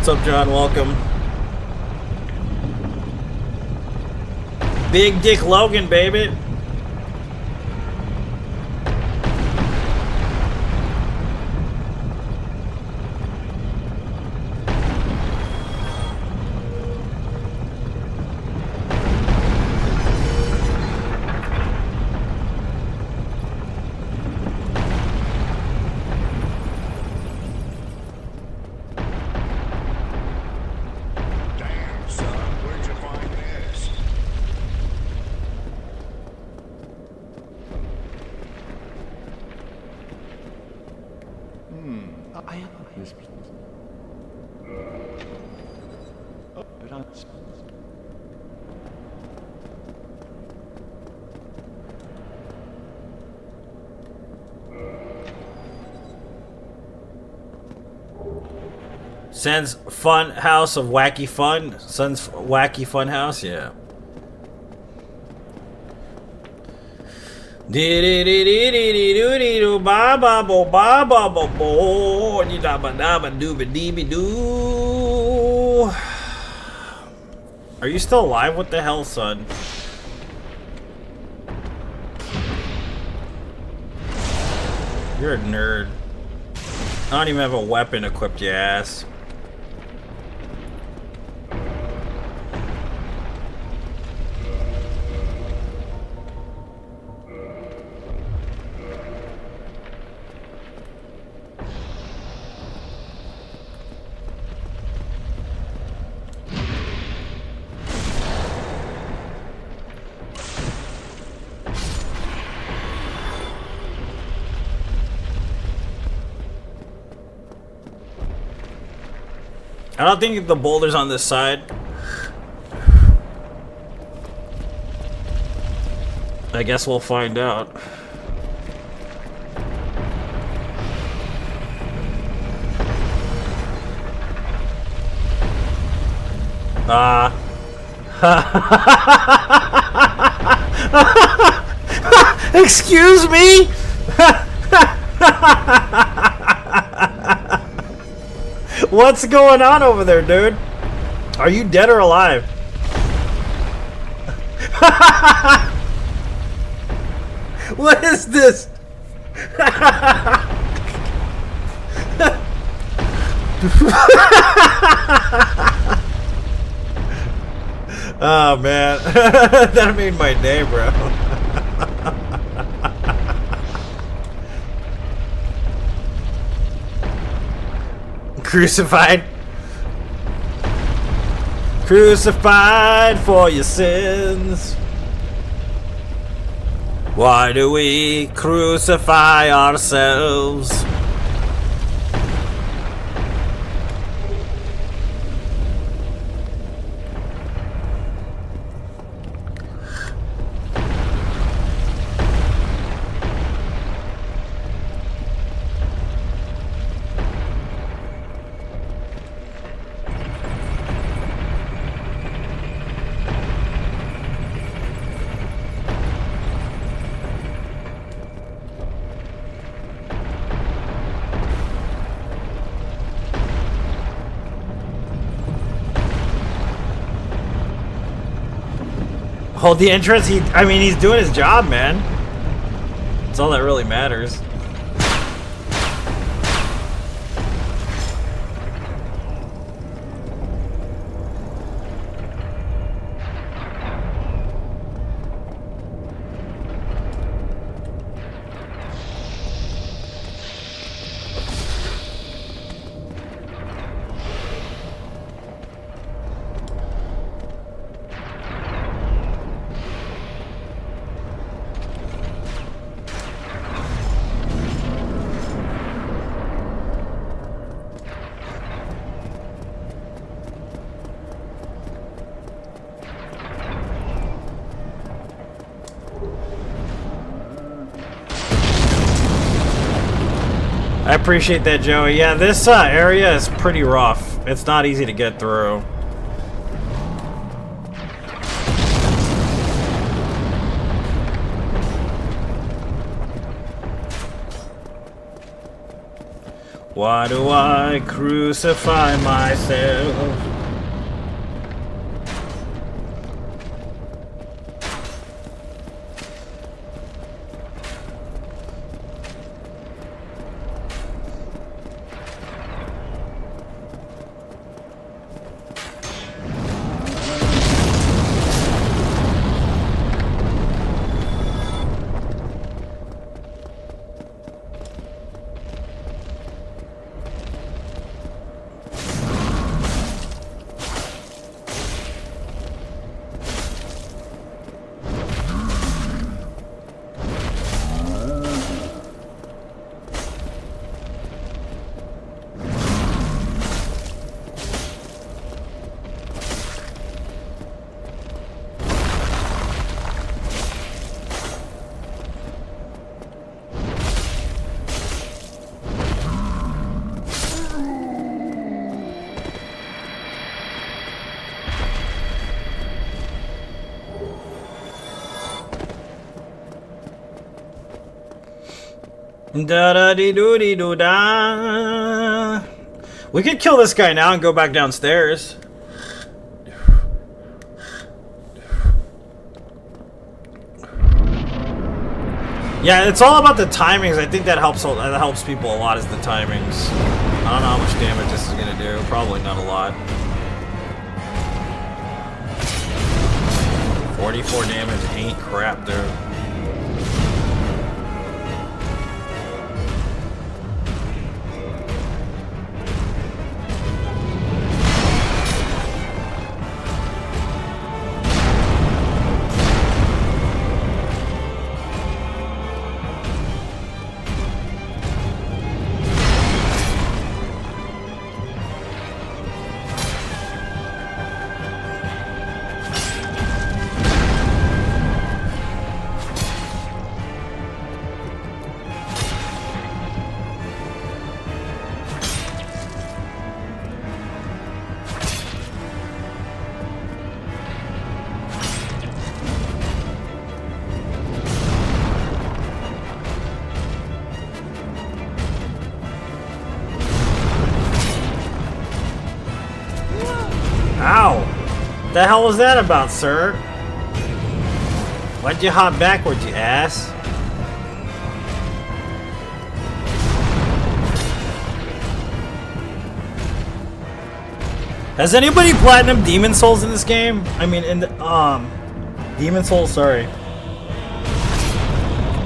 What's up, John? Welcome. Big Dick Logan, baby. I am this place. Oh, but I'm... Sen's Fun House of Wacky Fun. Sen's Wacky Fun House, yeah. Are you still alive? What the hell, son? You're a nerd. I don't even have a weapon equipped, you ass. I don't think the boulder's on this side. I guess we'll find out. Excuse me? What's going on over there, dude? Are you dead or alive? What is this? Oh man, that made my day, bro. Crucified. Crucified for your sins. Why do we crucify ourselves? Hold the entrance. I mean, he's doing his job, man. That's all that really matters. I appreciate that, Joey. Yeah, this area is pretty rough. It's not easy to get through. Why do I crucify myself? Da da dee doo dee doo da. We could kill this guy now and go back downstairs. Yeah, it's all about the timings. I think that helps people a lot, is the timings. I don't know how much damage this is gonna do. Probably not a lot. 44 damage ain't crap, dude. Ow! The hell was that about, sir? Why'd you hop backwards, you ass? Has anybody platinum Demon Souls in this game? I mean, in the, Demon Souls, sorry.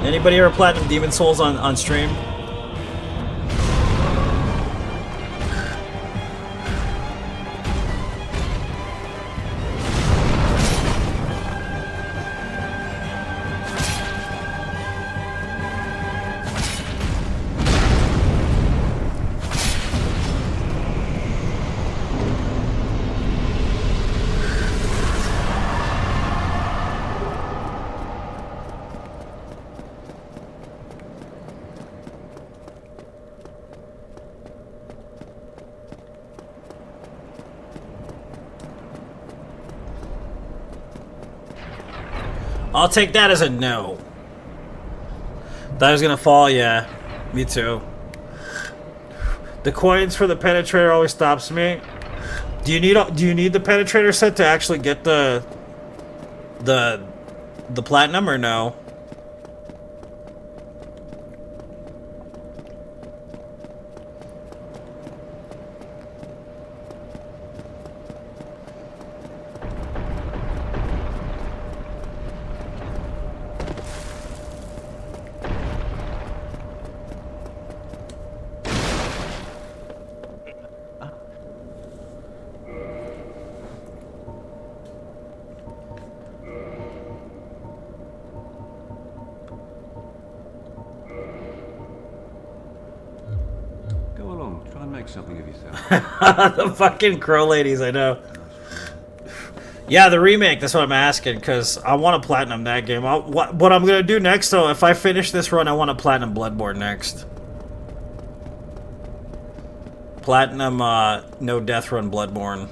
Anybody ever platinum Demon Souls on stream? I'll take that as a no. Thought I was gonna fall, yeah. Me too. The coins for the penetrator always stops me. Do you need the penetrator set to actually get the platinum or no? Something of yourself. The fucking crow ladies, I know. Yeah, the remake, that's what I'm asking, because I want to platinum that game. What I'm going to do next, though, if I finish this run, I want to platinum Bloodborne next. Platinum, no death run Bloodborne.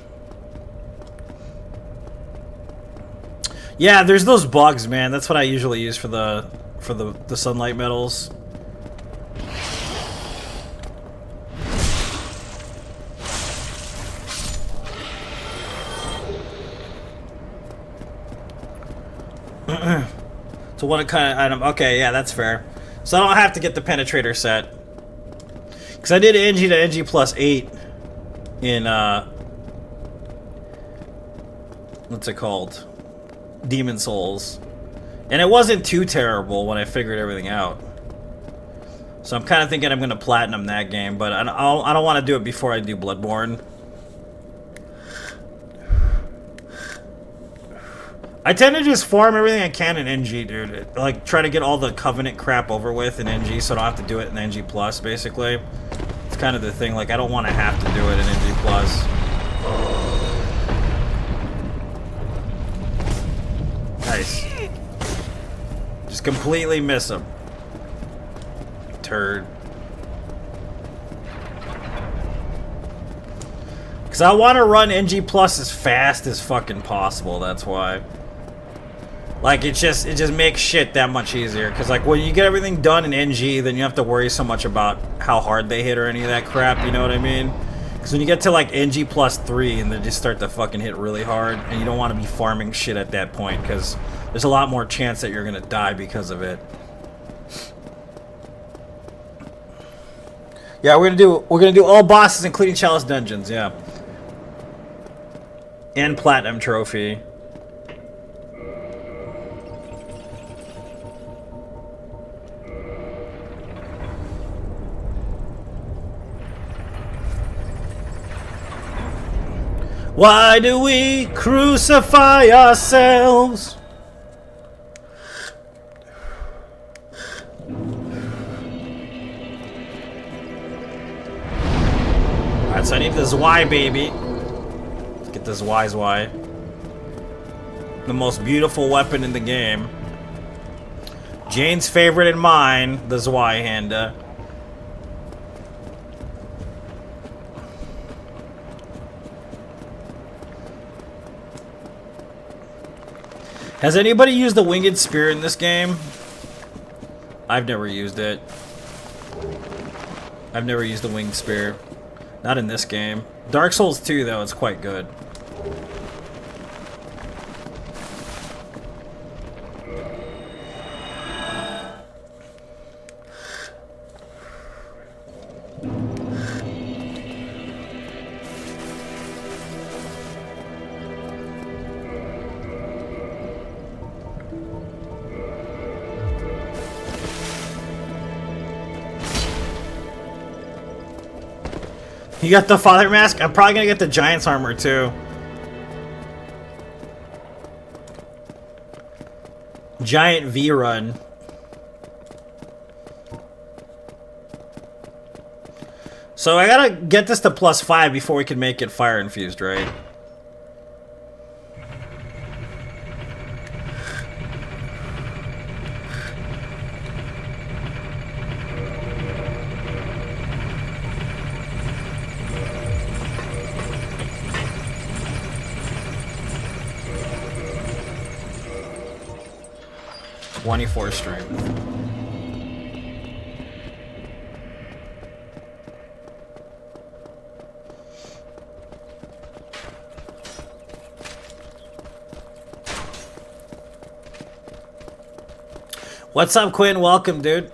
Yeah, there's those bugs, man. That's what I usually use for the sunlight medals. So what kind of item? Okay, yeah, that's fair. So I don't have to get the penetrator set. Because I did NG to NG plus 8 in, what's it called? Demon Souls. And it wasn't too terrible when I figured everything out. So I'm kind of thinking I'm going to platinum that game, but I don't want to do it before I do Bloodborne. I tend to just farm everything I can in NG, dude. Like, try to get all the Covenant crap over with in NG so I don't have to do it in NG+, basically. It's kind of the thing, like, I don't want to have to do it in NG+. Nice. Just completely miss him. Turd. Because I want to run NG+ as fast as fucking possible, that's why. Like, it just makes shit that much easier. Because, like, when you get everything done in NG, then you have to worry so much about how hard they hit or any of that crap, you know what I mean? Because when you get to, like, NG plus 3 and they just start to fucking hit really hard, and you don't want to be farming shit at that point, because there's a lot more chance that you're going to die because of it. Yeah, we're gonna do all bosses, including Chalice Dungeons, yeah. And Platinum Trophy. Why do we crucify ourselves? Alright, so I need this Y, baby. Let's get this Y. The most beautiful weapon in the game. Jane's favorite and mine, the Zweihander. Has anybody used the Winged Spear in this game? I've never used it. I've never used the Winged Spear. Not in this game. Dark Souls 2, though, it's quite good. You got the father mask? I'm probably gonna get the Giant's armor too. Giant V-Run. So I gotta get this to +5 before we can make it fire infused, right? '24 strength. What's up, Quinn? Welcome, dude.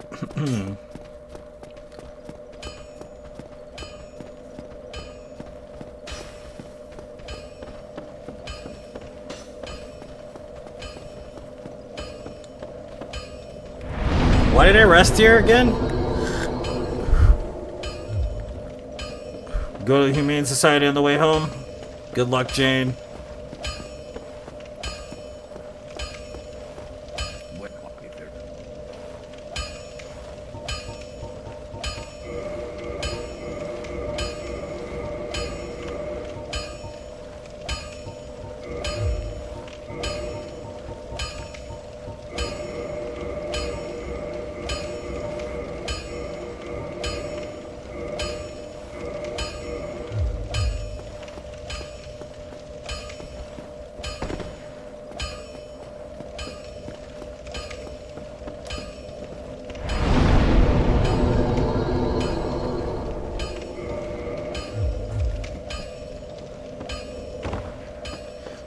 Why did I rest here again? Go to the Humane Society on the way home. Good luck, Jane.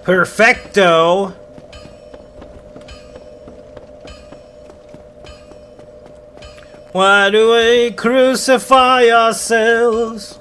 Perfecto. Why do we crucify ourselves?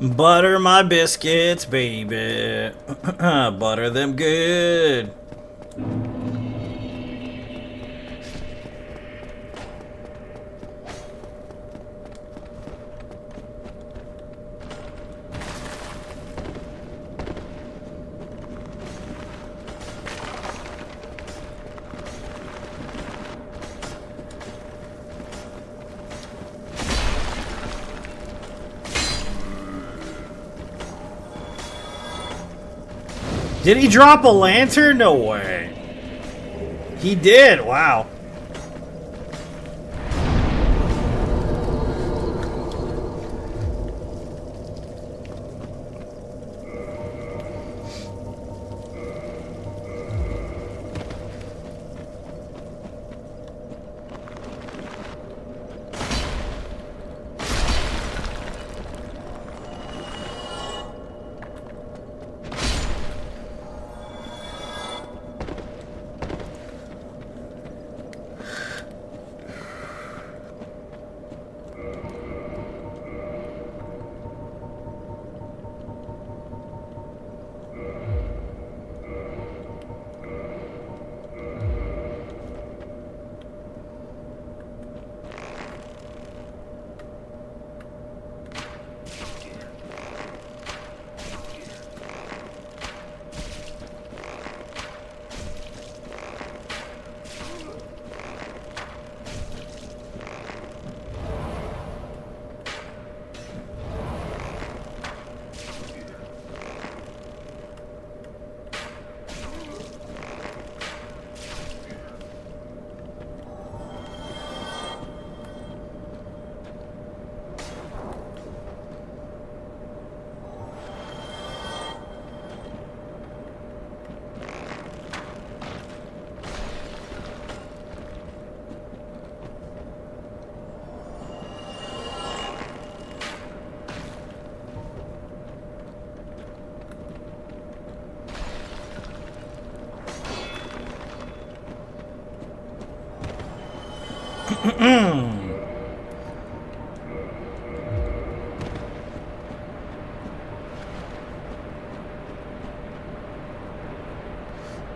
Butter my biscuits, baby. Butter them good. Did he drop a lantern? No way. He did. Wow.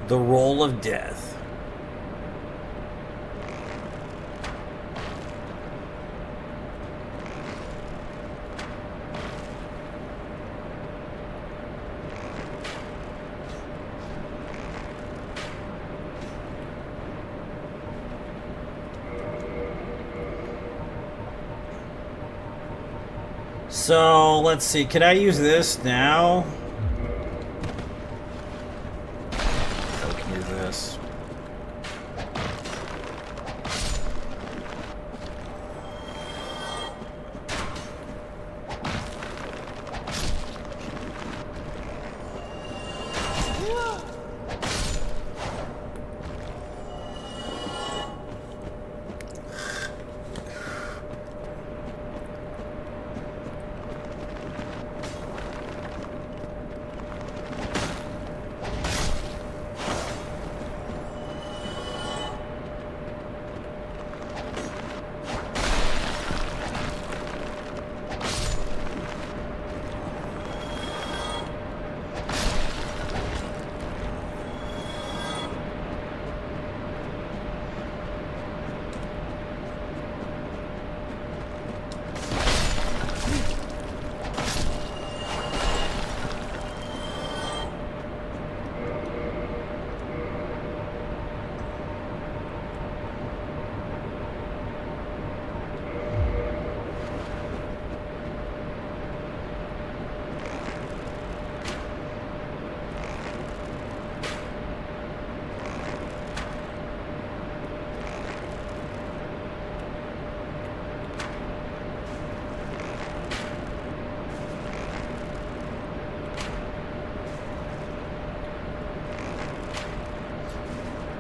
The roll of death. So, let's see. Can I use this now? I can use this.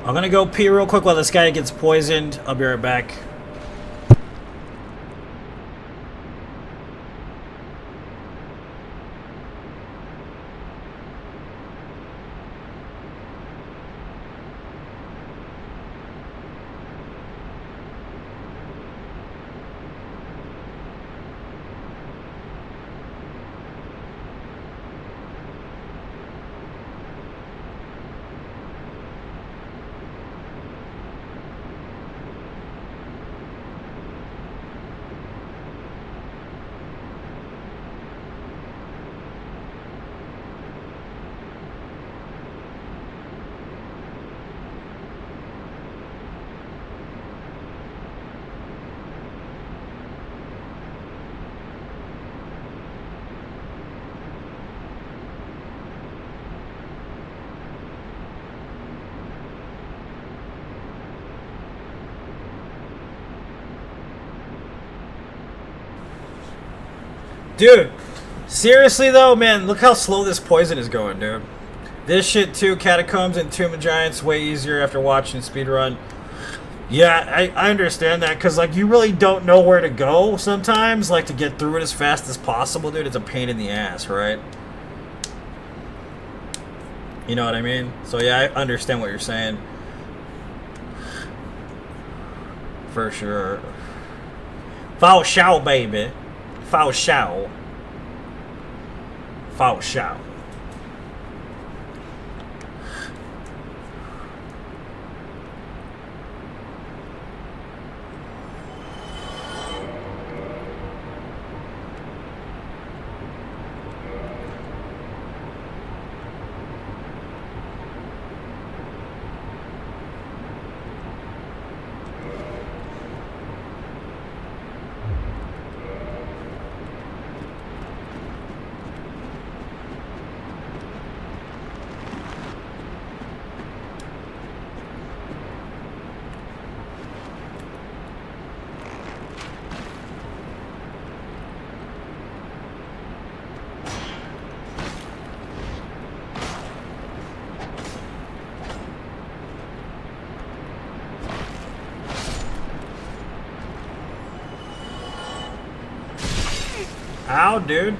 I'm gonna go pee real quick while this guy gets poisoned. I'll be right back. Dude, seriously though, man, look how slow this poison is going, dude. This shit too, Catacombs and Tomb of Giants, way easier after watching speedrun. Yeah, I understand that, because, like, you really don't know where to go sometimes, like, to get through it as fast as possible, dude. It's a pain in the ass, right? You know what I mean? So, yeah, I understand what you're saying. For sure. Foul shao, baby. Foul shao. Foul shao. Ow, dude.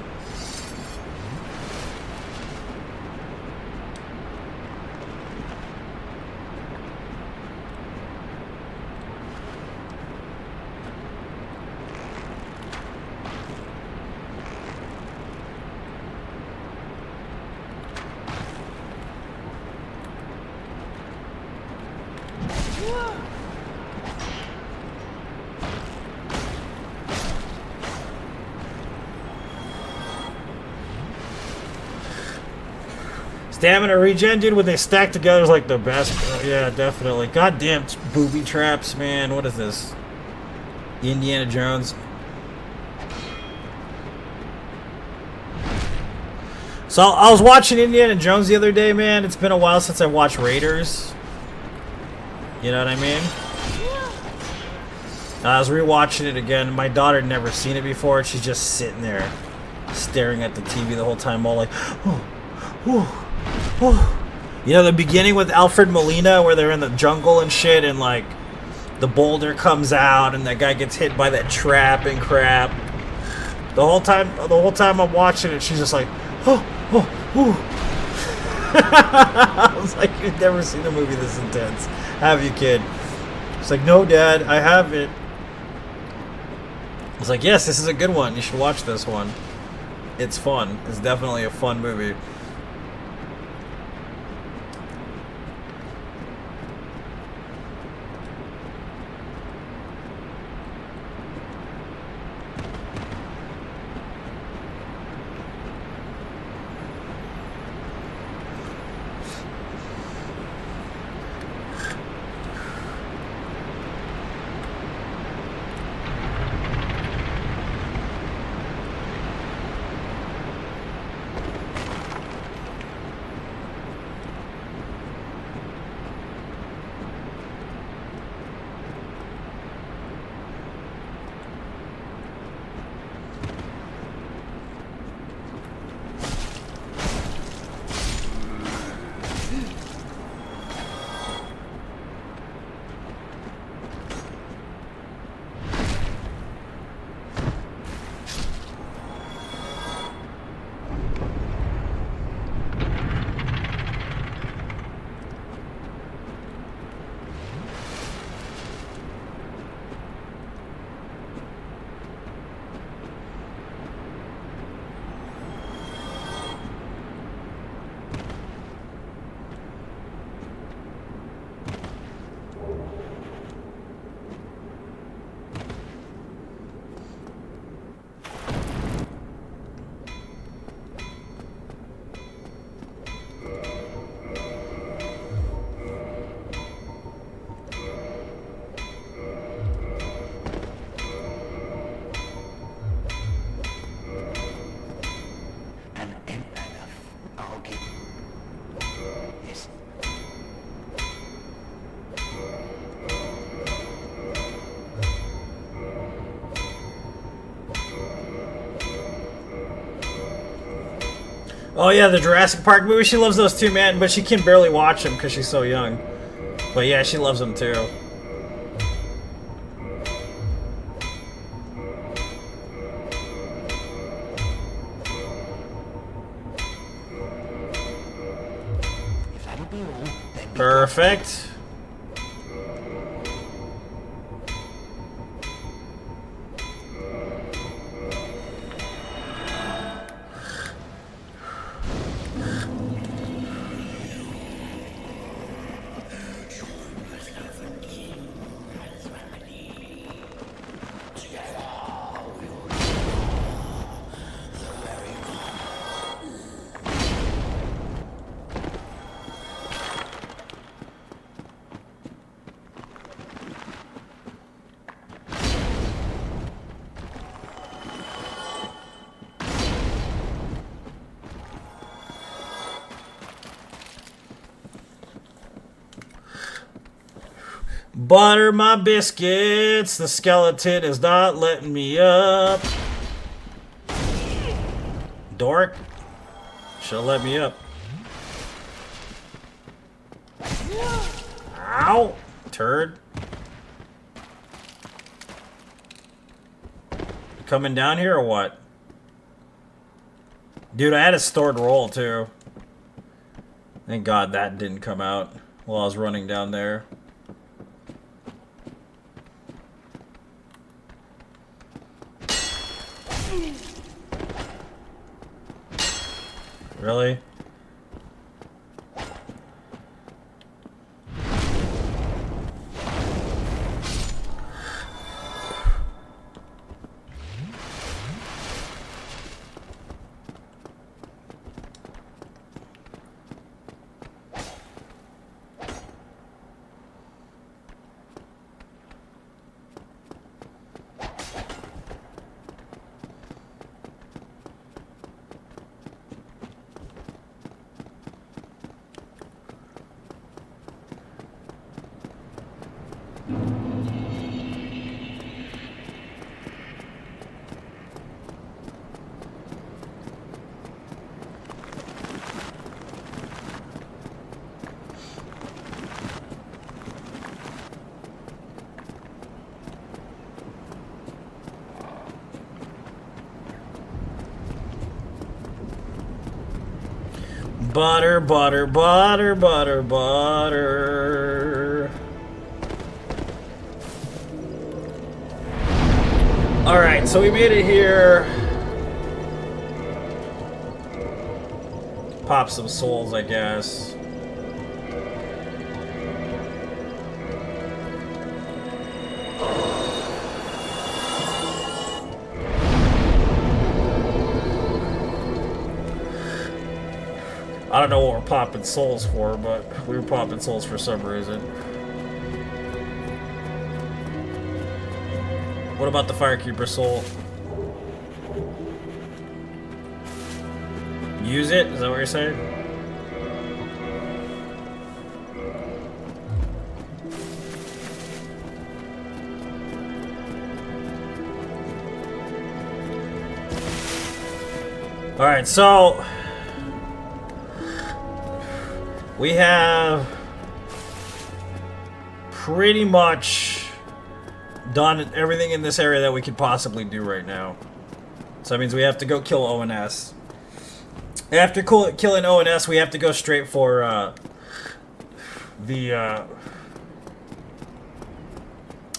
Stamina regen, dude, when they stack together is like the best. Yeah, definitely. Goddamn booby traps, man. What is this? Indiana Jones. So I was watching Indiana Jones the other day, man. It's been a while since I watched Raiders. You know what I mean? I was rewatching it again. My daughter had never seen it before. She's just sitting there staring at the TV the whole time, all like, oh, oh, oh. You know, the beginning with Alfred Molina where they're in the jungle and shit and, like, the boulder comes out and that guy gets hit by that trap and crap. The whole time I'm watching it, she's just like, oh, oh, oh. I was like, you've never seen a movie this intense, have you, kid? It's like, no, Dad, I haven't. I was like, yes, this is a good one. You should watch this one. It's fun. It's definitely a fun movie. Oh yeah, the Jurassic Park movie. She loves those too, man. But she can barely watch them because she's so young. But yeah, she loves them too. Perfect. Butter my biscuits. The skeleton is not letting me up. Dork. Should've let me up. Ow. Turd. You coming down here or what? Dude, I had a stored roll too. Thank God that didn't come out while I was running down there. Really? Butter, butter, butter, butter, butter. Alright, so we made it here. Pop some souls, I guess. I don't know what we're popping souls for, but we were popping souls for some reason. What about the Firekeeper soul? Use it? Is that what you're saying? Alright, so we have pretty much done everything in this area that we could possibly do right now. So that means we have to go kill ONS. After killing ONS, we have to go straight for the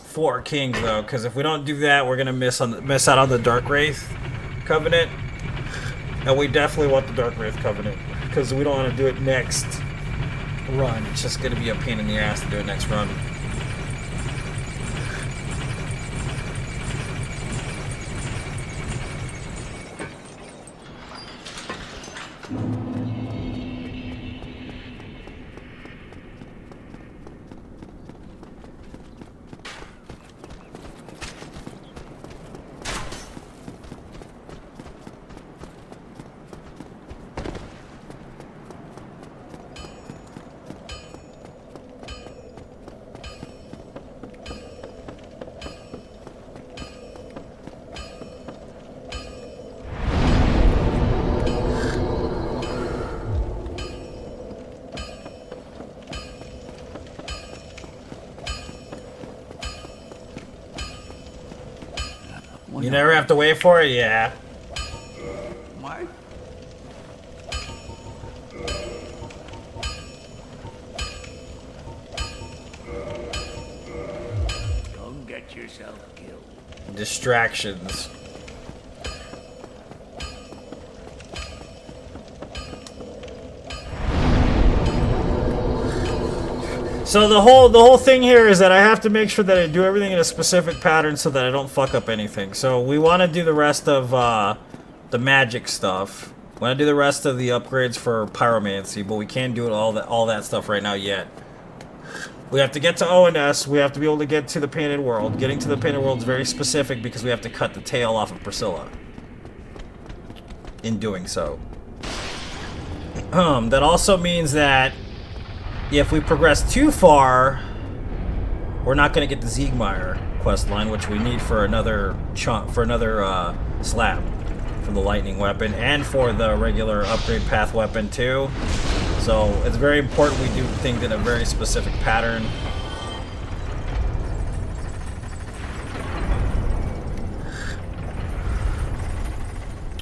Four Kings, though, because if we don't do that, we're gonna miss out on the Dark Wraith Covenant, and we definitely want the Dark Wraith Covenant because we don't want to do it next run. It's just gonna be a pain in the ass to do it next run. You never have to wait for it? Yeah. What? Don't get yourself killed. Distractions. So the whole thing here is that I have to make sure that I do everything in a specific pattern so that I don't fuck up anything. So we want to do the rest of the magic stuff. We want to do the rest of the upgrades for pyromancy, but we can't do all that stuff right now yet. We have to get to ONS. We have to be able to get to the Painted World. Getting to the Painted World is very specific because we have to cut the tail off of Priscilla. In doing so. That also means that if we progress too far, we're not going to get the Siegmeyer questline, which we need for another slab for the lightning weapon and for the regular upgrade path weapon too. So it's very important we do things in a very specific pattern.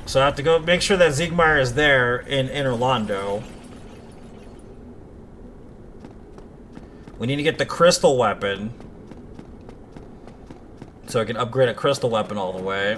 So I have to go make sure that Siegmeyer is there in Orlando. We need to get the crystal weapon so I can upgrade a crystal weapon all the way.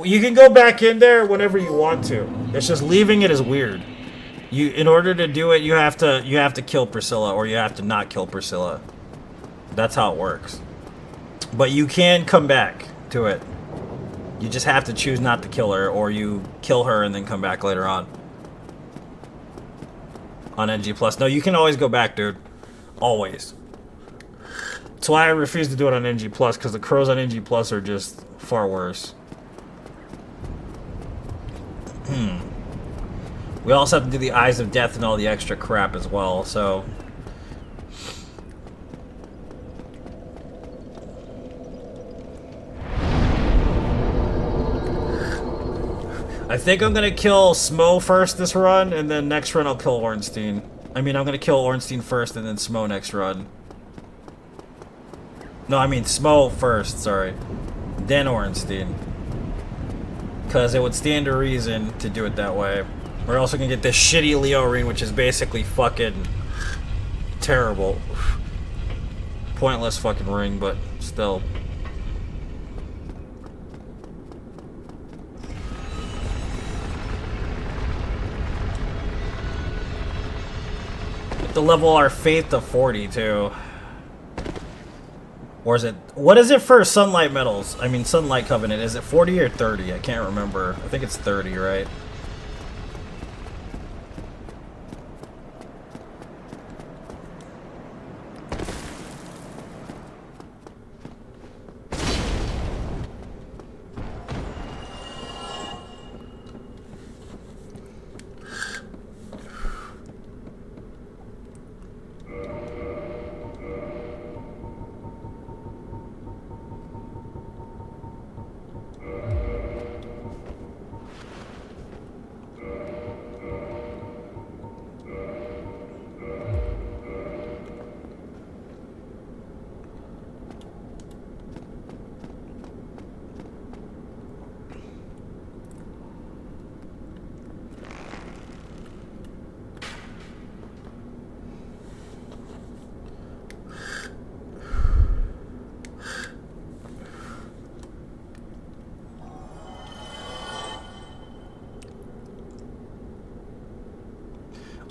You can go back in there whenever you want to. It's just leaving it is weird. In order to do it, you have to kill Priscilla, or you have to not kill Priscilla. That's how it works. But you can come back to it. You just have to choose not to kill her, or you kill her and then come back later on. On NG+. No, you can always go back, dude. Always. That's why I refuse to do it on NG+, because the crows on NG+ are just far worse. We also have to do the Eyes of Death and all the extra crap as well, so... I think I'm gonna kill Smo first this run, and then next run I'll kill Ornstein. I mean, I'm gonna kill Ornstein first, and then Smo next run. No, I mean Smo first, sorry. Then Ornstein. Because it would stand to reason to do it that way. We're also gonna get this shitty Leo ring, which is basically fucking terrible. Pointless fucking ring, but still. We have to level our faith to 40 too. Or is it, what is it for Sunlight Metals? I mean, Sunlight Covenant. Is it 40 or 30? I can't remember. I think it's 30, right?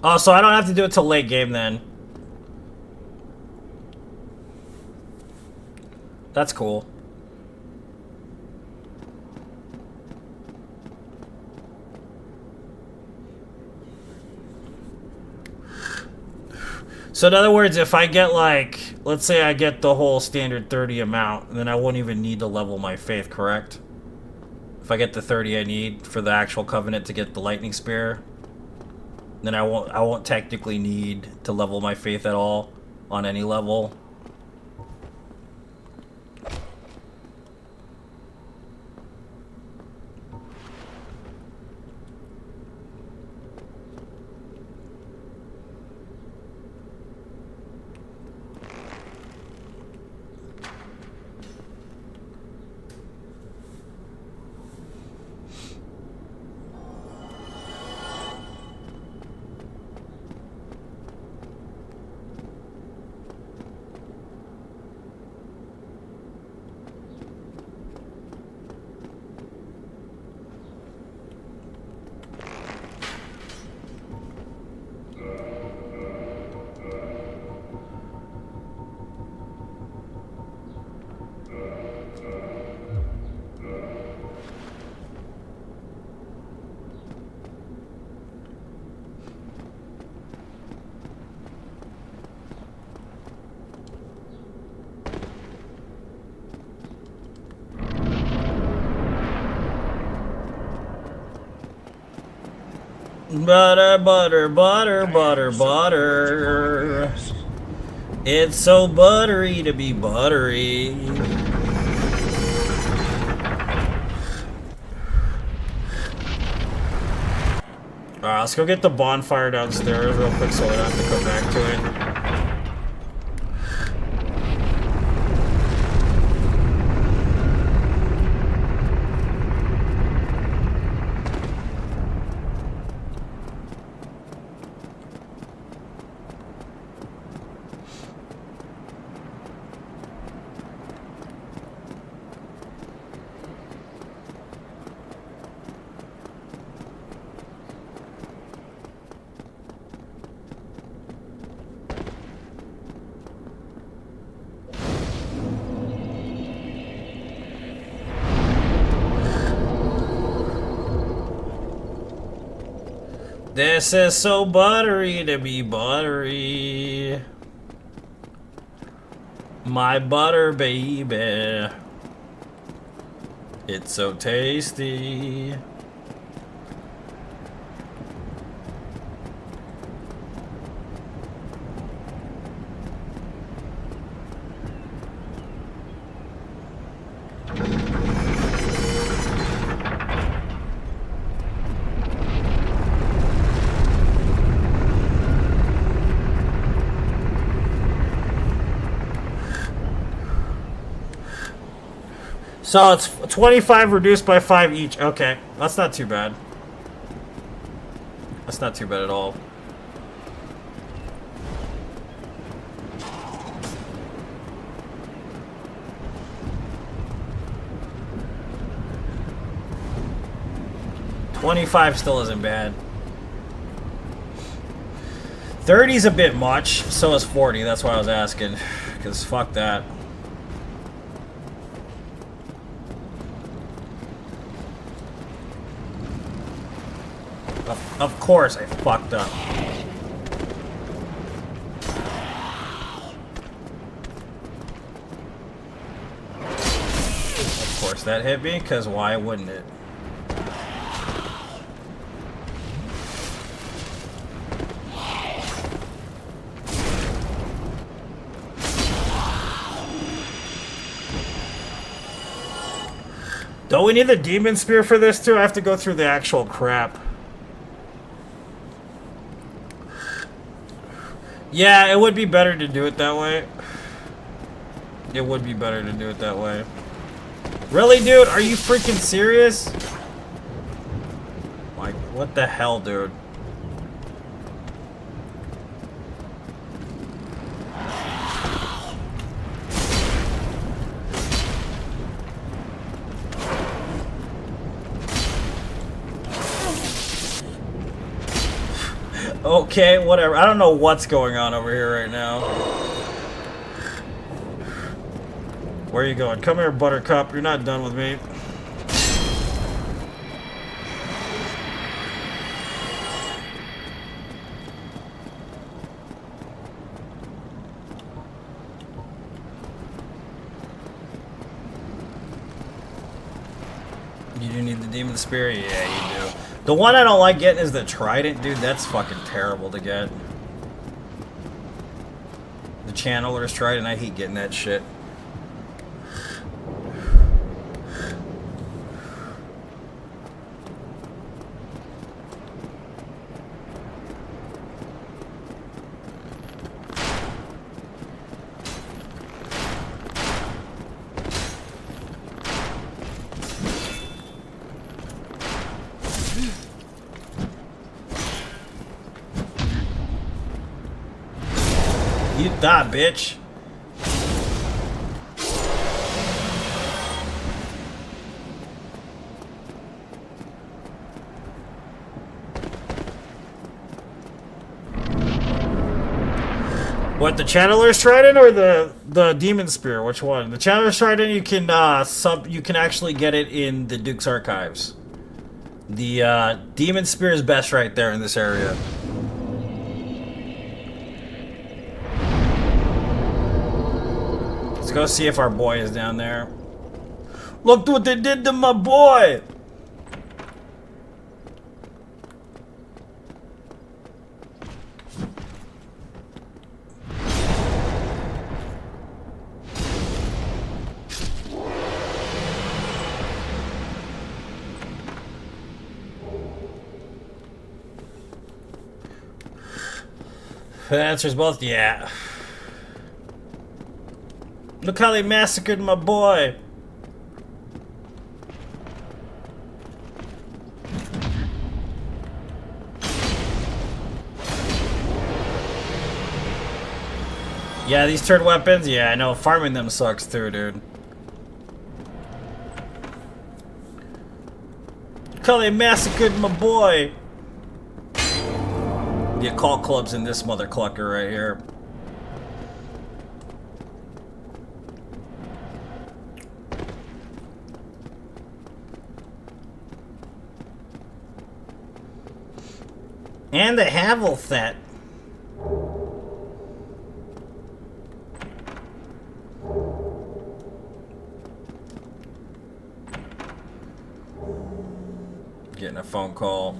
Oh, so I don't have to do it till late game then. That's cool. So in other words, if I get like, let's say I get the whole standard 30 amount, then I won't even need to level my faith, correct? If I get the 30 I need for the actual covenant to get the lightning spear, then I won't technically need to level my faith at all on any level. Butter, butter, butter, butter, butter. It's so buttery to be buttery. Alright, let's go get the bonfire downstairs real quick so I don't have to come back to it. This is so buttery to be buttery. My butter baby. It's so tasty. So it's 25 reduced by 5 each. Okay, that's not too bad. That's not too bad at all. $25 still isn't bad. 30's a bit much, so is 40. That's why I was asking. Because fuck that. Of course I fucked up. Of course that hit me, because why wouldn't it? Don't we need the demon spear for this too? I have to go through the actual crap. Yeah, it would be better to do it that way. It would be better to do it that way. Really, dude? Are you freaking serious? Like, what the hell, dude? Okay, whatever. I don't know what's going on over here right now. Where are you going? Come here, Buttercup. You're not done with me. You do need the demon spear? Yeah, you do. The one I don't like getting is the trident, dude. That's fucking terrible to get. The channeler's trident, I hate getting that shit. You die, bitch. What, the Channeler's Trident or the Demon Spear? Which one? The Channeler's Trident, you can you can actually get it in the Duke's Archives. The Demon Spear is best right there in this area. Let's go see if our boy is down there. Look what they did to my boy! The answer's both yeah. Look how they massacred my boy. Yeah, these turret weapons, yeah, I know. Farming them sucks too, dude. Look how they massacred my boy. The occult club's in this mother clucker right here. And the Havel set. Getting a phone call.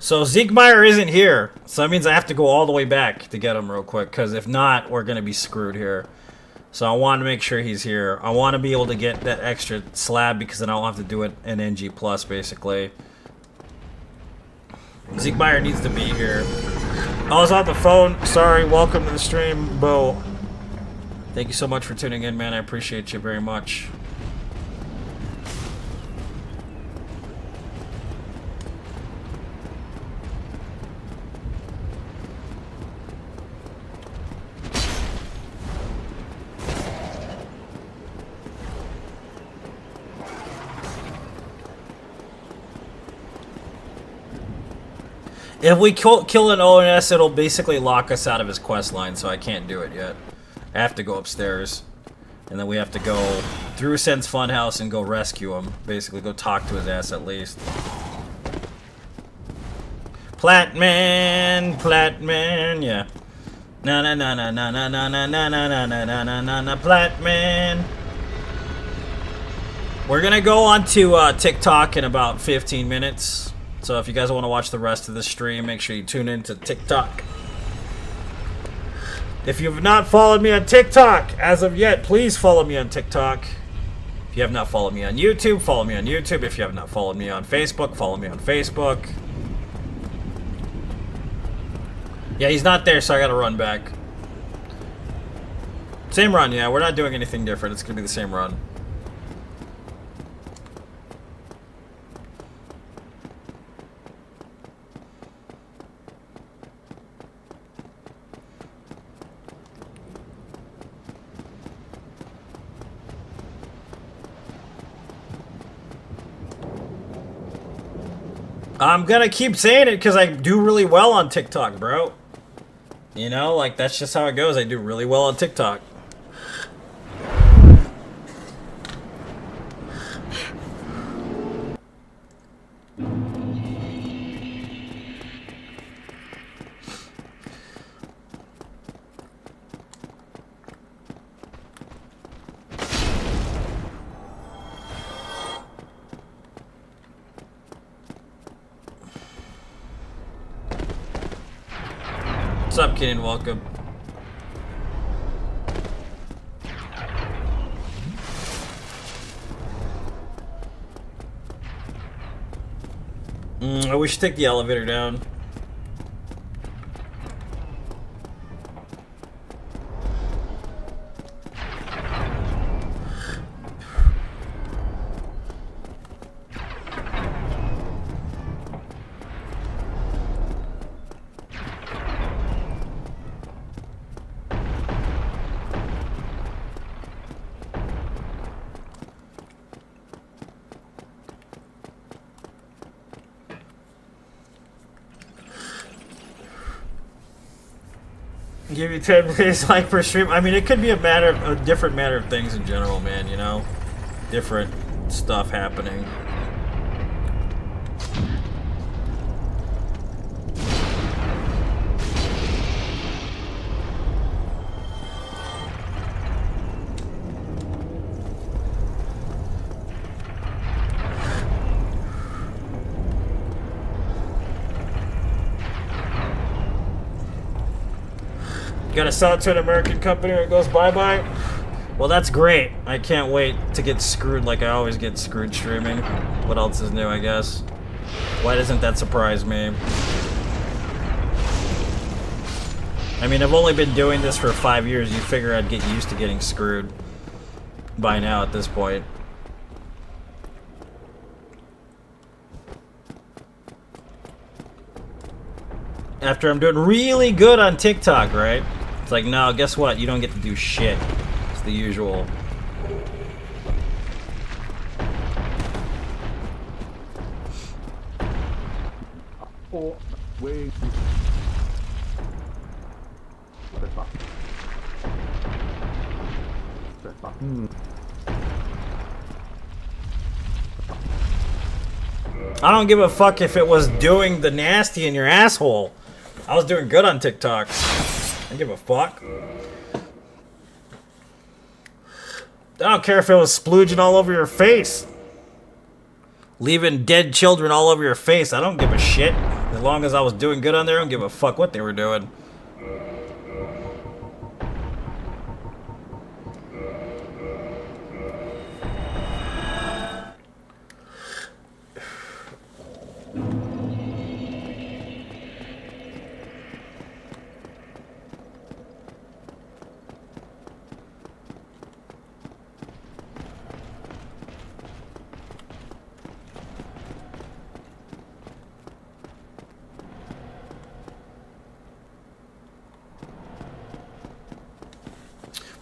So Ziegmeyer isn't here. So that means I have to go all the way back to get him real quick. Because if not, we're going to be screwed here. So I want to make sure he's here. I want to be able to get that extra slab because then I don't have to do it in NG+, basically. Ziegmeyer needs to be here. I was on the phone. Sorry. Welcome to the stream, Bo. Thank you so much for tuning in, man. I appreciate you very much. If we kill an ONS, it'll basically lock us out of his quest line, so I can't do it yet. I have to go upstairs. And then we have to go through Sen's Funhouse and go rescue him. Basically, go talk to his ass at least. Platman, yeah. Na na na na na na na na na na na na na na na Platman. We're gonna go on to TikTok in about 15 minutes. So if you guys want to watch the rest of the stream, make sure you tune in to TikTok. If you have not followed me on TikTok as of yet, please follow me on TikTok. If you have not followed me on YouTube, follow me on YouTube. If you have not followed me on Facebook, follow me on Facebook. Yeah, he's not there, so I gotta run back. Same run, yeah. We're not doing anything different. It's gonna be the same run. I'm gonna keep saying it because I do really well on TikTok, bro. You know, like, that's just how it goes. I do really well on TikTok. What's up, Kenan? Welcome. We should take the elevator down. Give you 10 plays like per stream. I mean, it could be a different matter of things in general, man, you know? Different stuff happening. Gotta sell it to an American company or it goes bye-bye? Well, that's great. I can't wait to get screwed like I always get screwed streaming. What else is new, I guess? Why doesn't that surprise me? I mean, I've only been doing this for 5 years. You figure I'd get used to getting screwed by now at this point. After I'm doing really good on TikTok, right? It's like, no, guess what? You don't get to do shit. It's the usual. Oh, wait. I don't give a fuck if it was doing the nasty in your asshole. I was doing good on TikTok. I don't give a fuck. I don't care if it was splooging all over your face. Leaving dead children all over your face. I don't give a shit. As long as I was doing good on there, I don't give a fuck what they were doing.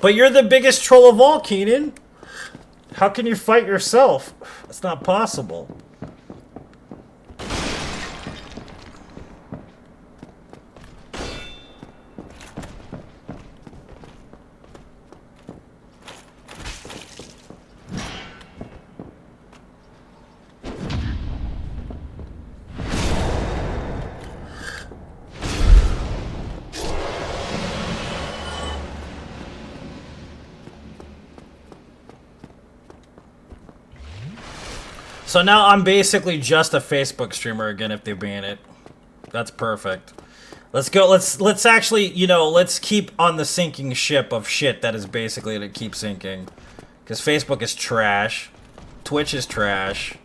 But you're the biggest troll of all, Keenan. How can you fight yourself? It's not possible. So now I'm basically just a Facebook streamer again if they ban it. That's perfect. Let's go. Let's actually, you know, let's keep on the sinking ship of shit that is basically to keep sinking. Because Facebook is trash. Twitch is trash.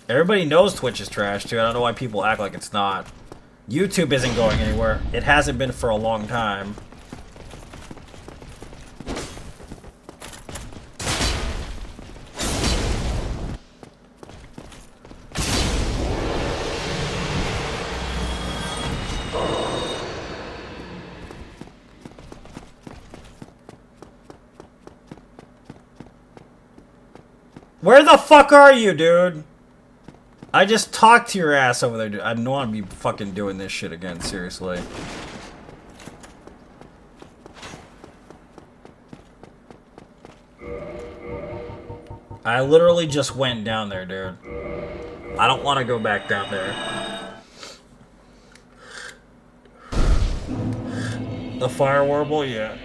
Everybody knows Twitch is trash too. I don't know why people act like it's not. YouTube isn't going anywhere. It hasn't been for a long time. Where the fuck are you, dude? I just talked to your ass over there, dude. I don't want to be fucking doing this shit again, seriously. I literally just went down there, dude. I don't want to go back down there. The fire warble? Yeah.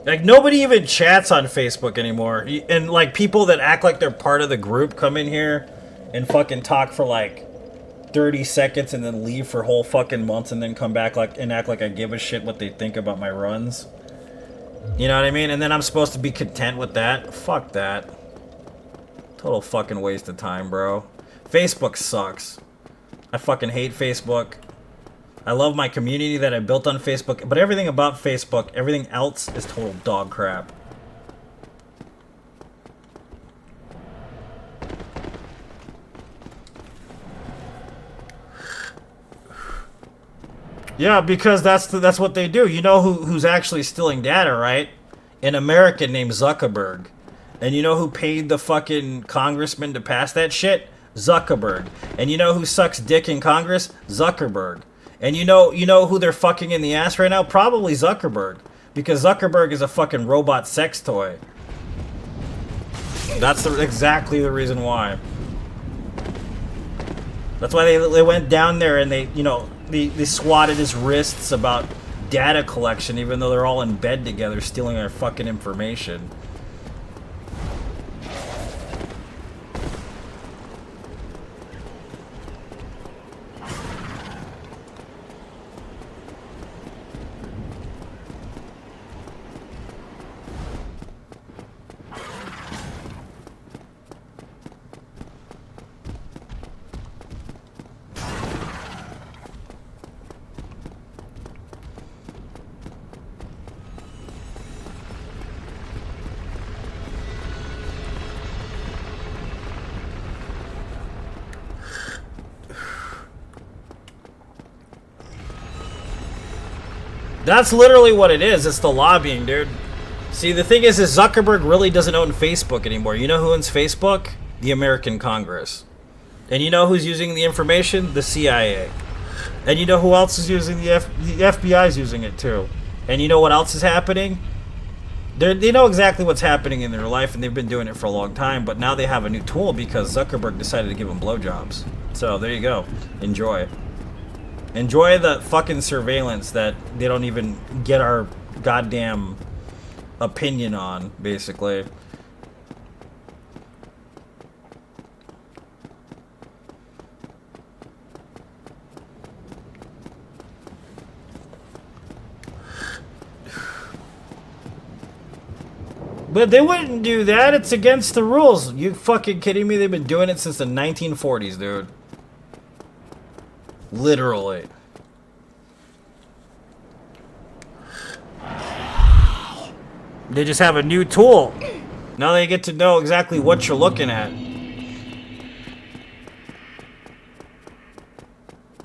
Like, nobody even chats on Facebook anymore. And, like, people that act like they're part of the group come in here and fucking talk for, like, 30 seconds and then leave for whole fucking months and then come back like and act like I give a shit what they think about my runs. You know what I mean? And then I'm supposed to be content with that? Fuck that. Total fucking waste of time, bro. Facebook sucks. I fucking hate Facebook. I love my community that I built on Facebook, but everything about Facebook, everything else is total dog crap. Yeah, because that's what they do. You know who's actually stealing data, right? An American named Zuckerberg. And you know who paid the fucking congressman to pass that shit? Zuckerberg. And you know who sucks dick in Congress? Zuckerberg. And you know who they're fucking in the ass right now? Probably Zuckerberg. Because Zuckerberg is a fucking robot sex toy. That's exactly the reason why. That's why they went down there and they swatted his wrists about data collection, even though they're all in bed together stealing our fucking information. That's literally what it is. It's the lobbying, dude. See, the thing is Zuckerberg really doesn't own Facebook anymore. You know who owns Facebook? The American Congress. And you know who's using the information? The CIA. And you know who else is using the FBI is using it too. And you know what else is happening? They know exactly what's happening in their life, and they've been doing it for a long time. But now they have a new tool because Zuckerberg decided to give them blowjobs. So there you go. Enjoy. Enjoy the fucking surveillance that they don't even get our goddamn opinion on, basically. But they wouldn't do that. It's against the rules. You fucking kidding me? They've been doing it since the 1940s, dude. Literally. They just have a new tool. Now they get to know exactly what you're looking at.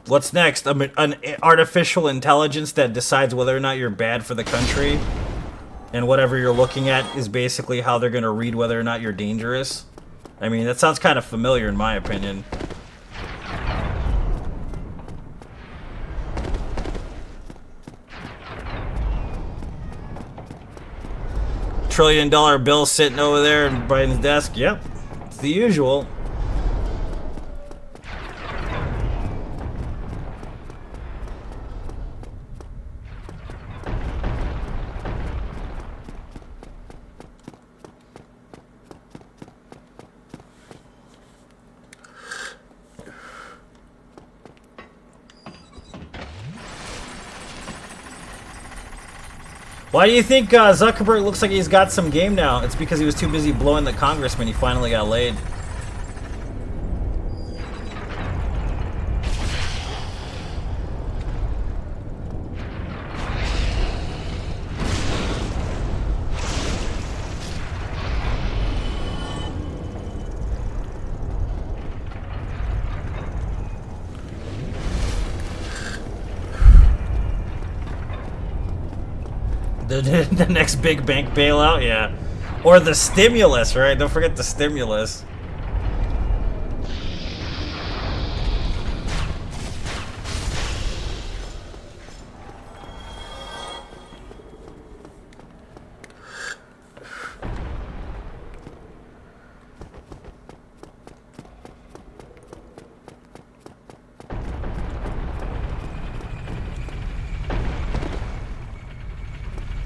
What's next? An artificial intelligence that decides whether or not you're bad for the country? And whatever you're looking at is basically how they're going to read whether or not you're dangerous? I mean, that sounds kind of familiar in my opinion. $1 trillion bill sitting over there in Biden's desk. Yep, it's the usual. Why do you think Zuckerberg looks like he's got some game now? It's because he was too busy blowing the congressman. He finally got laid. The next big bank bailout, yeah. Or the stimulus, right? Don't forget the stimulus.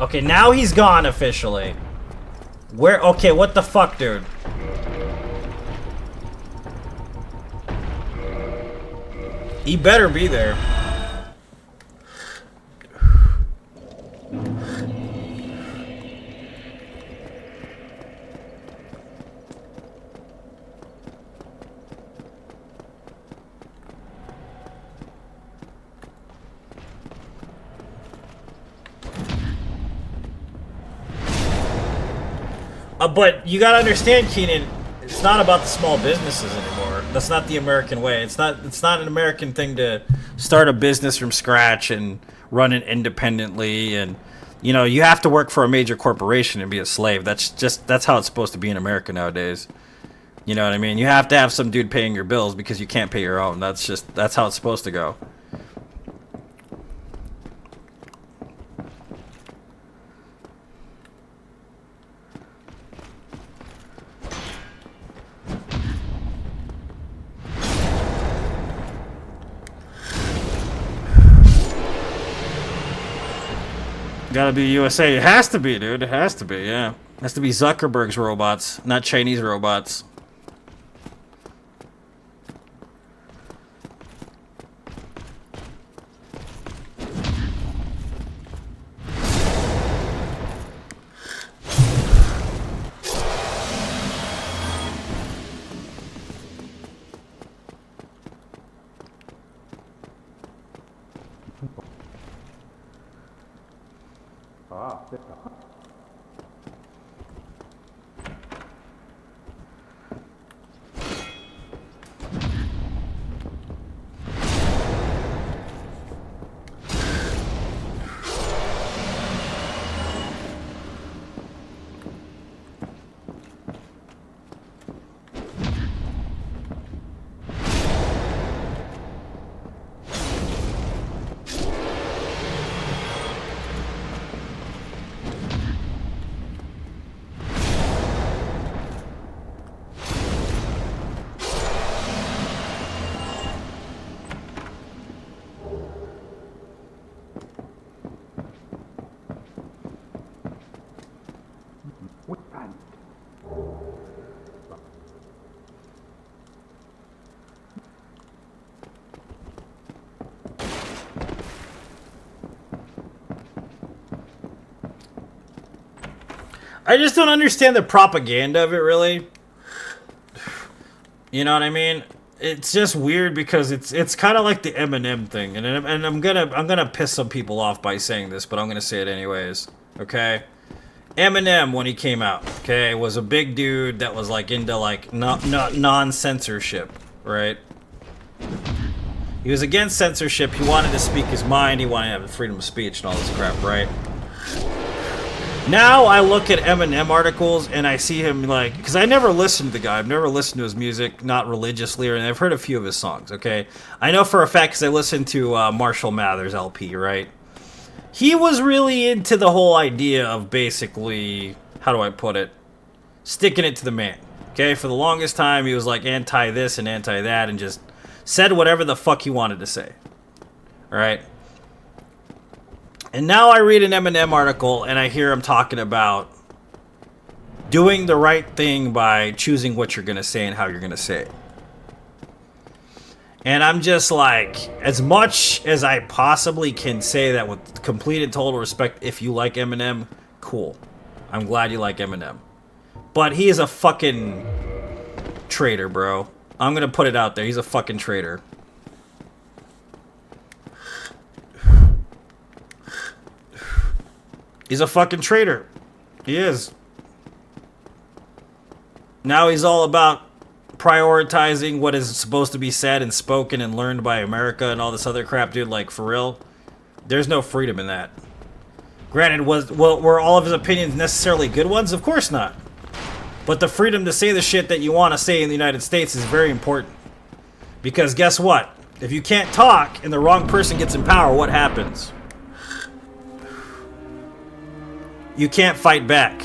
Okay, now he's gone officially. Where? Okay, what the fuck, dude? He better be there. But you gotta understand, Keenan, it's not about the small businesses anymore. That's not the American way. It's not an American thing to start a business from scratch and run it independently. And you know, you have to work for a major corporation and be a slave. That's how it's supposed to be in America nowadays. You know what I mean? You have to have some dude paying your bills because you can't pay your own. That's how it's supposed to go. Gotta be USA. It has to be, dude. It has to be, yeah. It has to be Zuckerberg's robots, not Chinese robots. I just don't understand the propaganda of it, really. You know what I mean? It's just weird because it's kind of like the Eminem thing, and I'm gonna piss some people off by saying this, but I'm gonna say it anyways. Okay, Eminem when he came out, okay, was a big dude that was like into like non-censorship, right? He was against censorship. He wanted to speak his mind. He wanted to have the freedom of speech and all this crap, right? Now I look at Eminem articles and I see him like, because I never listened to the guy. I've never listened to his music, not religiously, and I've heard a few of his songs, okay? I know for a fact because I listened to Marshall Mathers LP, right? He was really into the whole idea of basically, how do I put it? Sticking it to the man, okay? For the longest time, he was like anti this and anti that and just said whatever the fuck he wanted to say, all right? And now I read an Eminem article and I hear him talking about doing the right thing by choosing what you're going to say and how you're going to say it. And I'm just like, as much as I possibly can say that with complete and total respect, if you like Eminem, cool. I'm glad you like Eminem. But he is a fucking traitor, bro. I'm going to put it out there. He's a fucking traitor. He's a fucking traitor. He is. Now he's all about prioritizing what is supposed to be said and spoken and learned by America and all this other crap, dude. Like, for real, there's no freedom in that. Granted, were all of his opinions necessarily good ones? Of course not. But the freedom to say the shit that you want to say in the United States is very important. Because guess what? If you can't talk and the wrong person gets in power, what happens? You can't fight back.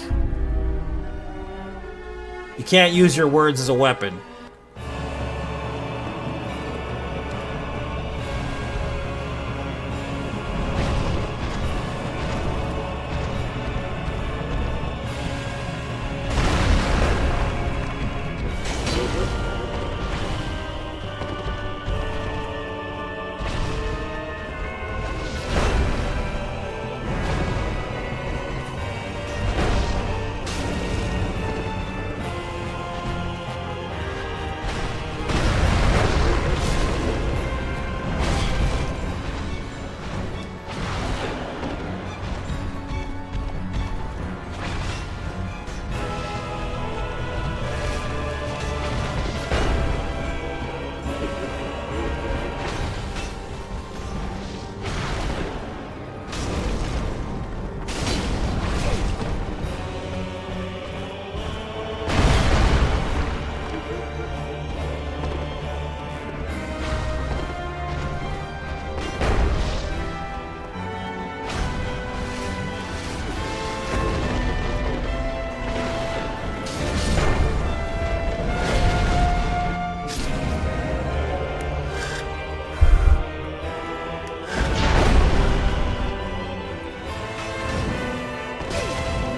You can't use your words as a weapon.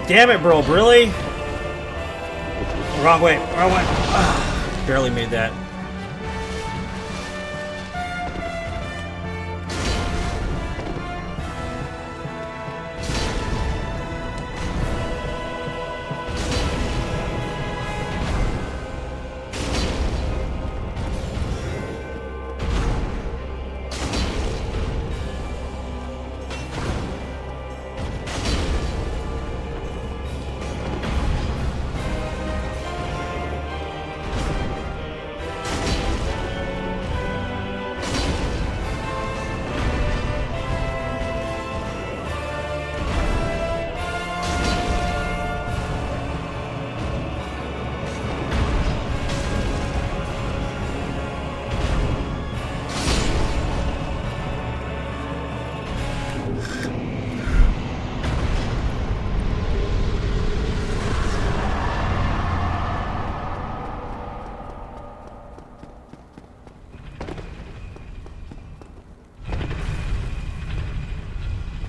Damn it, bro, really? Wrong way, wrong way. Barely made that.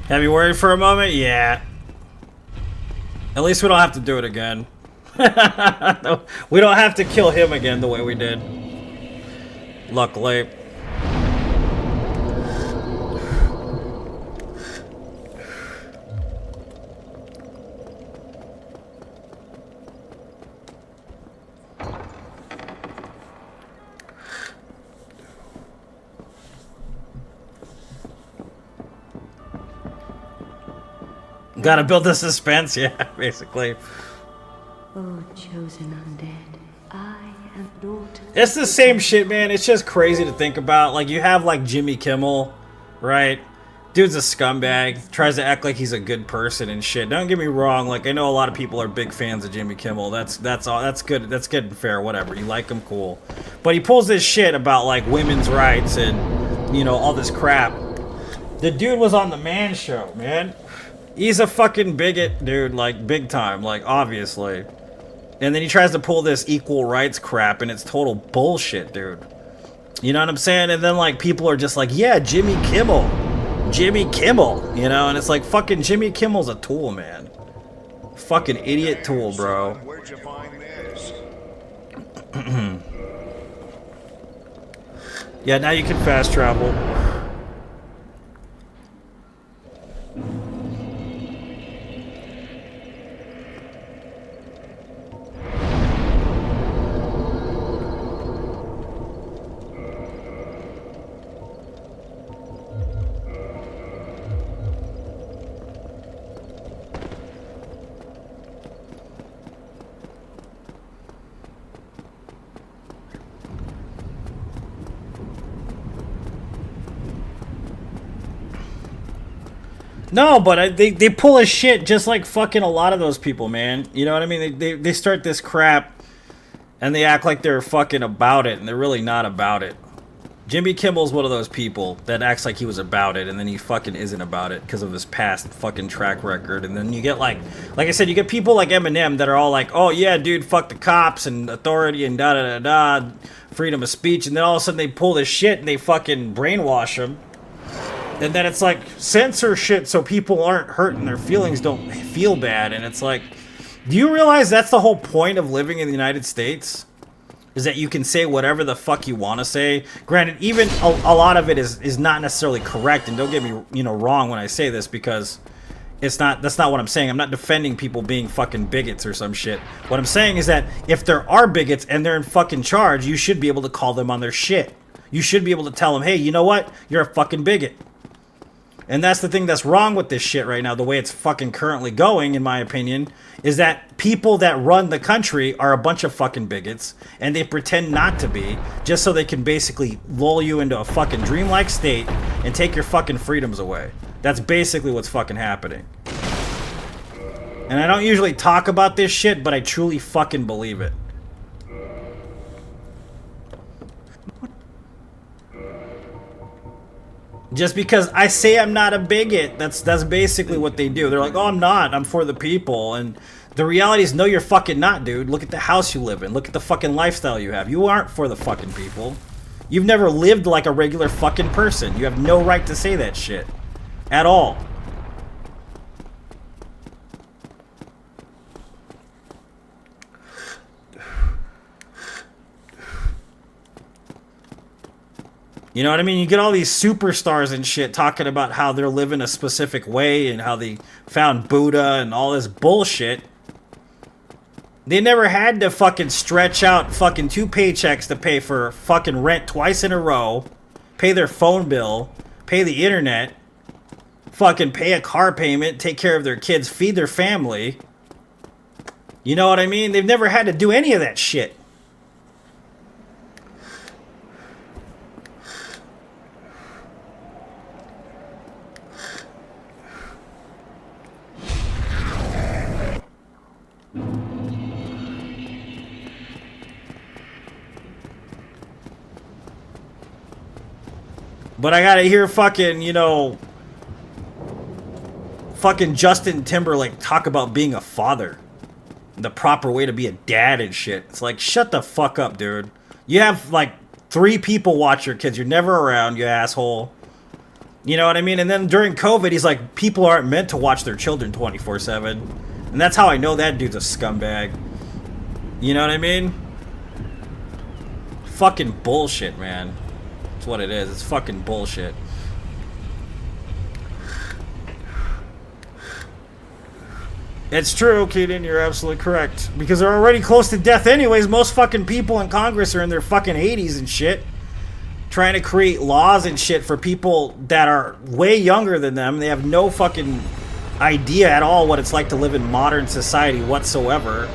Have you worried for a moment? Yeah. At least we don't have to do it again. No, we don't have to kill him again the way we did. Luckily. Gotta build the suspense, yeah, basically. Oh, chosen undead, I am daughter. It's the same shit, man. It's just crazy to think about. Like, you have, like, Jimmy Kimmel, right? Dude's a scumbag. Tries to act like he's a good person and shit. Don't get me wrong. Like, I know a lot of people are big fans of Jimmy Kimmel. That's all. That's good. That's good and fair. Whatever. You like him, cool. But he pulls this shit about, like, women's rights and, you know, all this crap. The dude was on the Man Show, man. He's a fucking bigot, dude. Like, big time. Like, obviously. And then he tries to pull this equal rights crap, and it's total bullshit, dude. You know what I'm saying? And then, like, people are just like, yeah, Jimmy Kimmel. Jimmy Kimmel, you know? And it's like, fucking Jimmy Kimmel's a tool, man. Fucking idiot tool, bro. Where'd you find this? Yeah, now you can fast travel. No, but they pull a shit just like fucking a lot of those people, man. You know what I mean? They start this crap, and they act like they're fucking about it, and they're really not about it. Jimmy Kimmel's one of those people that acts like he was about it, and then he fucking isn't about it because of his past fucking track record. And then you get like I said, you get people like Eminem that are all like, oh yeah, dude, fuck the cops and authority and da-da-da-da, freedom of speech. And then all of a sudden they pull this shit and they fucking brainwash him. And then it's like, censor shit so people aren't hurt and their feelings don't feel bad. And it's like, do you realize that's the whole point of living in the United States? Is that you can say whatever the fuck you want to say. Granted, even a lot of it is not necessarily correct. And don't get me, wrong when I say this, because that's not what I'm saying. I'm not defending people being fucking bigots or some shit. What I'm saying is that if there are bigots and they're in fucking charge, you should be able to call them on their shit. You should be able to tell them, hey, you know what? You're a fucking bigot. And that's the thing that's wrong with this shit right now, the way it's fucking currently going, in my opinion, is that people that run the country are a bunch of fucking bigots, and they pretend not to be, just so they can basically lull you into a fucking dreamlike state and take your fucking freedoms away. That's basically what's fucking happening. And I don't usually talk about this shit, but I truly fucking believe it. Just because I say I'm not a bigot, that's basically what they do. They're like, oh, I'm not. I'm for the people. And the reality is, no, you're fucking not, dude. Look at the house you live in. Look at the fucking lifestyle you have. You aren't for the fucking people. You've never lived like a regular fucking person. You have no right to say that shit. At all. You know what I mean? You get all these superstars and shit talking about how they're living a specific way and how they found Buddha and all this bullshit. They never had to fucking stretch out fucking 2 paychecks to pay for fucking rent twice in a row, pay their phone bill, pay the internet, fucking pay a car payment, take care of their kids, feed their family. You know what I mean? They've never had to do any of that shit. But I gotta hear fucking, fucking Justin Timberlake talk about being a father. The proper way to be a dad and shit. It's like, shut the fuck up, dude. You have, like, 3 people watch your kids. You're never around, you asshole. You know what I mean? And then during COVID, he's like, people aren't meant to watch their children 24/7. And that's how I know that dude's a scumbag. You know what I mean? Fucking bullshit, man. That's what it is. It's fucking bullshit. It's true, Keaton. You're absolutely correct. Because they're already close to death anyways. Most fucking people in Congress are in their fucking 80s and shit. Trying to create laws and shit for people that are way younger than them. They have no fucking idea at all what it's like to live in modern society whatsoever.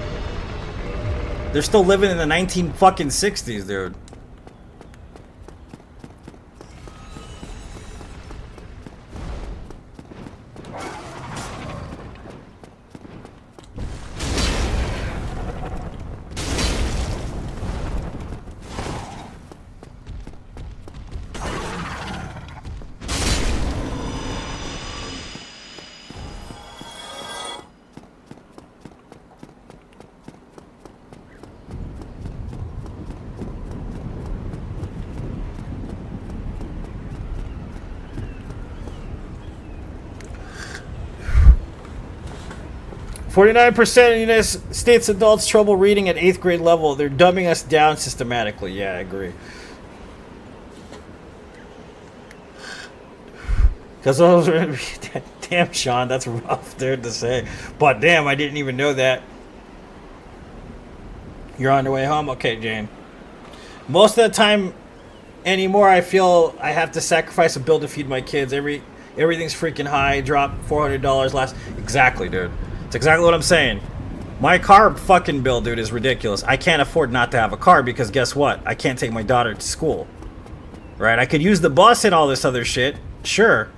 They're still living in the 1960s, dude. "49% of the United States adults trouble reading at 8th grade level. They're dumbing us down systematically." Yeah, I agree. Because those are... Damn, Sean, that's rough, dude, to say. But damn, I didn't even know that. You're on your way home? Okay, Jane. Most of the time anymore, I feel I have to sacrifice a bill to feed my kids. Everything's freaking high. Dropped $400 last... Exactly, dude. That's exactly what I'm saying. My car fucking bill, dude, is ridiculous. I can't afford not to have a car because guess what? I can't take my daughter to school. Right? I could use the bus and all this other shit. Sure.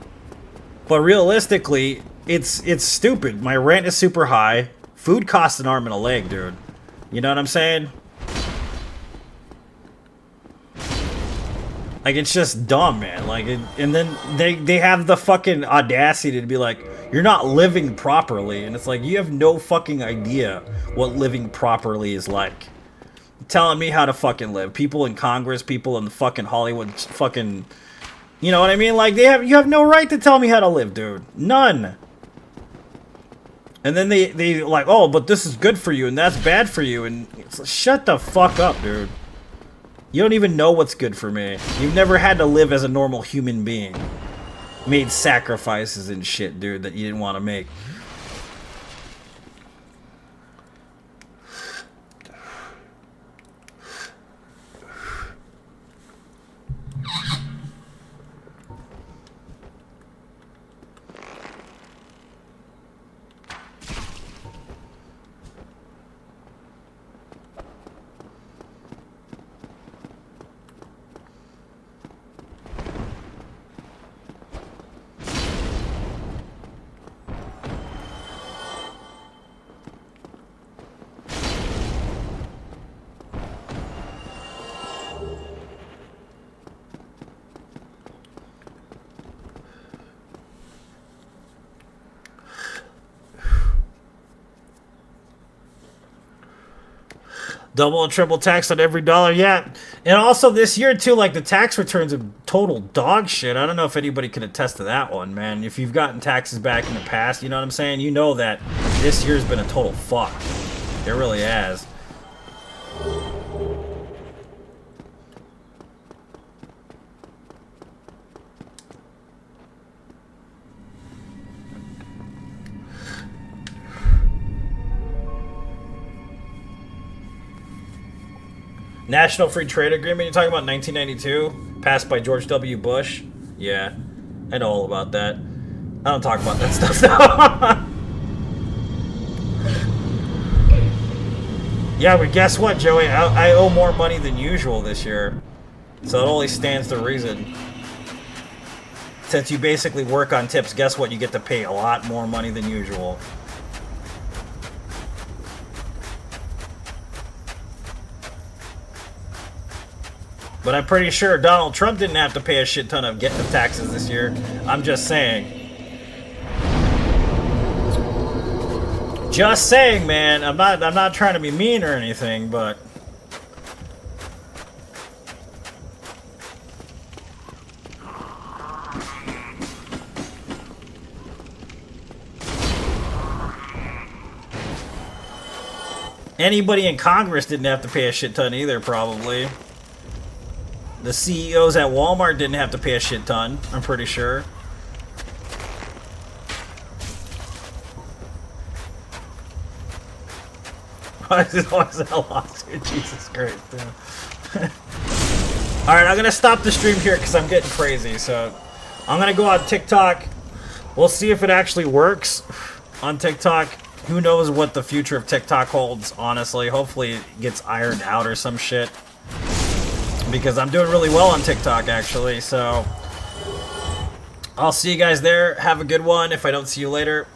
But realistically, it's stupid. My rent is super high. Food costs an arm and a leg, dude. You know what I'm saying? Like, it's just dumb, man. Like, and then they have the fucking audacity to be like, "You're not living properly," and it's like, you have no fucking idea what living properly is like. You're telling me how to fucking live. People in Congress, people in the fucking Hollywood, fucking, you know what I mean? Like, you have no right to tell me how to live, dude. None. And then they like, "Oh, but this is good for you and that's bad for you," and it's like, shut the fuck up, dude. You don't even know what's good for me. You've never had to live as a normal human being. Made sacrifices and shit, dude, that you didn't want to make. Double and triple tax on every dollar, yeah. And also this year, too, like, the tax returns are total dog shit. I don't know if anybody can attest to that one, man. If you've gotten taxes back in the past, you know what I'm saying? You know that this year's been a total fuck. It really has. National Free Trade Agreement, you're talking about 1992? Passed by George W. Bush? Yeah, I know all about that. I don't talk about that stuff, though. Yeah, but guess what, Joey? I owe more money than usual this year. So it only stands to reason. Since you basically work on tips, guess what? You get to pay a lot more money than usual. But I'm pretty sure Donald Trump didn't have to pay a shit ton of taxes this year. I'm just saying. Just saying, man. I'm not trying to be mean or anything, but anybody in Congress didn't have to pay a shit ton either, probably. The CEOs at Walmart didn't have to pay a shit ton, I'm pretty sure. Why is it always that lawsuit? Jesus Christ. Alright, I'm going to stop the stream here because I'm getting crazy. So I'm going to go on TikTok We'll see if it actually works on TikTok. Who knows what the future of TikTok holds, honestly. Hopefully it gets ironed out or some shit. Because I'm doing really well on TikTok, actually, so... I'll see you guys there. Have a good one if I don't see you later.